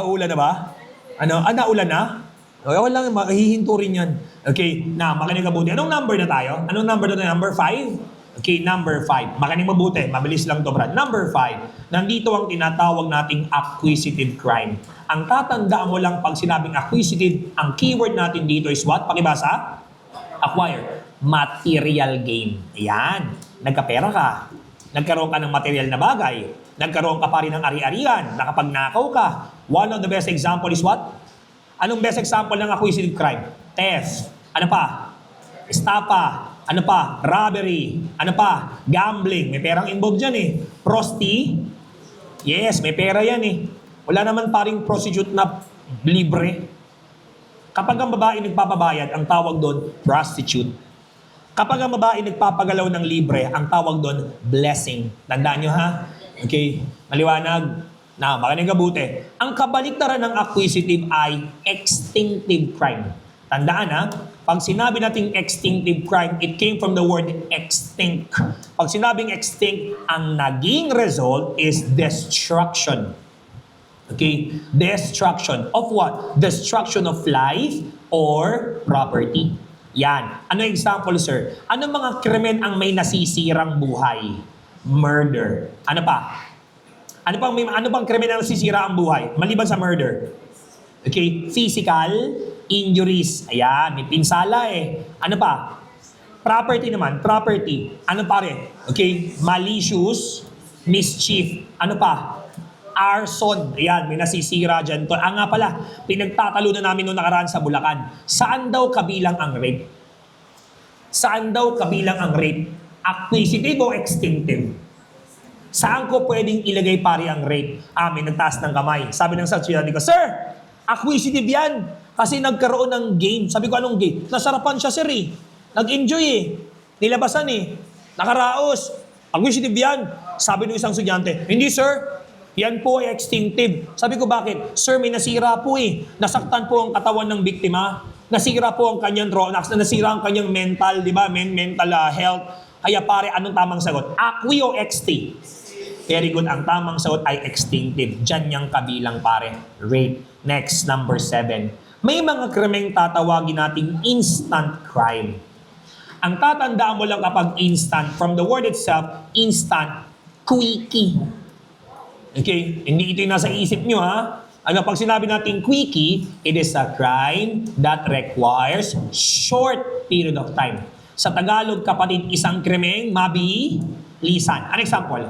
Naulan na? Wala lang, mahihinto rin yan. Okay, makinig mabuti. Anong number na tayo? Number 5? Okay, number 5. Makinig mabuti. Mabilis lang to, Brad. Number 5. Nandito ang tinatawag nating acquisitive crime. Ang tatandaan mo lang pag sinabing acquisitive, ang keyword natin dito is what? Pakibasa? Acquire. Material gain. Ayan. Nagkapera ka. Nagkaroon ka ng material na bagay. Nagkaroon ka pa rin ng ari-arian. Nakapagnakaw ka. One of the best example is what? Anong best example ng acquisitive crime? Theft. Ano pa? Estafa. Ano pa? Robbery. Ano pa? Gambling. May perang involved dyan Prosti. Yes, may pera yan Wala naman paring prostitute na libre. Kapag ang babae nagpapabayad, ang tawag doon, prostitute. Kapag ang babae nagpapagalaw ng libre, ang tawag doon, blessing. Tandaan nyo Okay, maliwanag. Makinig mabuti. Ang kabaliktaran ng acquisitive ay extinctive crime. Tandaan pag sinabi nating extinctive crime, it came from the word extinct. Pag sinabing extinct, ang naging result is destruction. Okay? Destruction of what? Destruction of life or property. Yan. Ano example, sir? Ano mga krimen ang may nasisirang buhay? Murder. Ano pa? Ano bang krimen ang nasisira ang buhay? Maliban sa murder. Okay? Physical injuries. Ayan, may pinsala eh. Ano pa? Property naman. Property. Ano pare? Okay? Malicious mischief. Ano pa? Arson. Ayan, may nasisira dyan. Nga pala, pinagtatalo na namin noong nakaraan sa Bulacan. Saan daw kabilang ang rape? Saan daw kabilang ang rape? Acquisitive o extinctive? Saan ko pwedeng ilagay pare ang rape? May nagtaas ng kamay. Sabi ng saksiyan ko, Sir, acquisitive yan. Kasi nagkaroon ng game. Sabi ko, anong game? Nasarapan siya, sir eh. Nag-enjoy eh. Nilabasan eh. Nakaraos. Acquisitive yan. Sabi ng isang estudyante, hindi sir, yan po ay extinctive. Sabi ko, bakit? Sir, may nasira po eh. Nasaktan po ang katawan ng biktima. Nasira po ang kanyang nasira ang kanyang mental, di ba? Mental health. Kaya pare, anong tamang sagot? Acqui o XT? Very good. Ang tamang sagot ay extinctive. Diyan yung kabilang pare. Rape. Next, number 7. May mga krimeng tatawagin nating instant crime. Ang tatandaan mo lang kapag instant, from the word itself, instant, quickie. Okay? Hindi ito yung nasa isip nyo, ha? Pag sinabi natin quickie, it is a crime that requires short period of time. Sa Tagalog, kapatid, isang krimeng mabilisan. An example,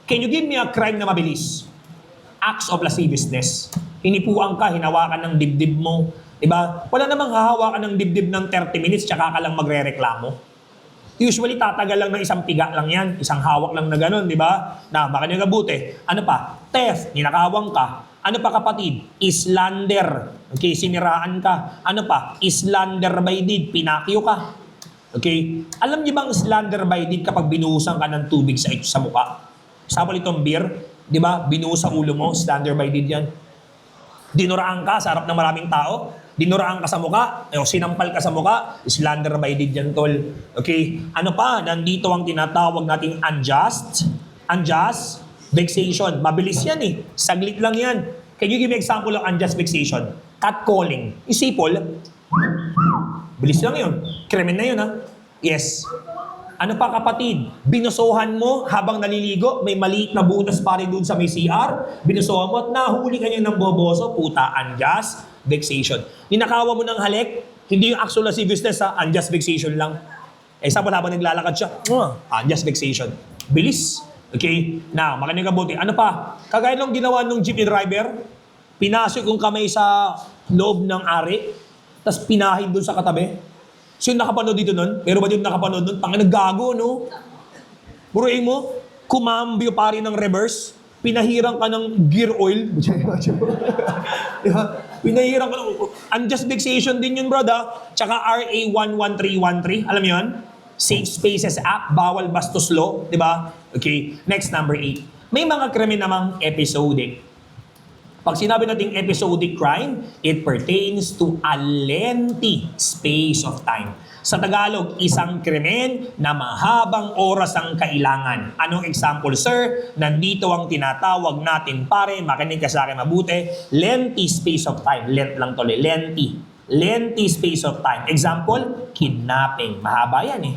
can you give me a crime na mabilis? Acts of lasciviousness. Hinipuan ka, hinawakan ng dibdib mo. Diba? Wala namang hahawakan ng dibdib ng 30 minutes tsaka ka lang magre-reklamo. Usually, tatagal lang ng isang piga lang yan. Isang hawak lang na ganun, di ba? Na, baka nyo gabuti. Ano pa? Theft, ninakawang ka. Ano pa kapatid? Islander. Okay, siniraan ka. Ano pa? Islander by deed, pinakyo ka. Okay? Alam niyo bang slander by deed kapag binuhusan ka ng tubig sa mukha? Sabal itong beer, di ba? Binuhos sa ulo mo, slander by deed yan. Dinuraan ka sa harap ng maraming tao. Dinuraan ka sa mukha, o sinampal ka sa mukha, slander by deed yan, tol. Okay? Ano pa? Nandito ang tinatawag nating unjust vexation. Mabilis yan eh. Saglit lang yan. Can you give me example of unjust vexation? Catcalling. Isipol, bilis lang yun. Krimen na yun, ha? Yes. Ano pa kapatid? Binusuhan mo habang naliligo, may maliit na butas pare doon sa may CR, binusuhan mo at nahuli ka niya ng boboso, puta, unjust vexation. Ninakawa mo ng halik, hindi yung actual lasciviousness, ha? Unjust vexation lang. Sabon habang naglalakad siya, unjust vexation. Bilis. Okay? Now, makinig ka buti. Ano pa? Kagaya nung ginawa nung jeepney driver, pinasok yung kamay sa loob ng ari, tapos pinahid doon sa katabi. Sino nakapanood dito nun? Meron ba dito nakapanood nun? Tangin, naggago, no? Buruin mo, kumambyo pari ng reverse, pinahirang ka ng gear oil. Diba? Pinahirang ka ng... Unjust vexation din yun, brother. Tsaka RA 11313. Alam mo yun? Safe Spaces Act, bawal bastos law. Diba? Okay. Next, number 8. May mga krimen namang episodic. Pag sinabi nating episodic crime, it pertains to a lengthy space of time. Sa Tagalog, isang krimen na mahabang oras ang kailangan. Anong example, sir? Nandito ang tinatawag natin, pare, makinig ka sa akin mabuti, lengthy space of time. Length lang tol, lengthy. Lengthy space of time. Example, kidnapping. Mahaba yan eh.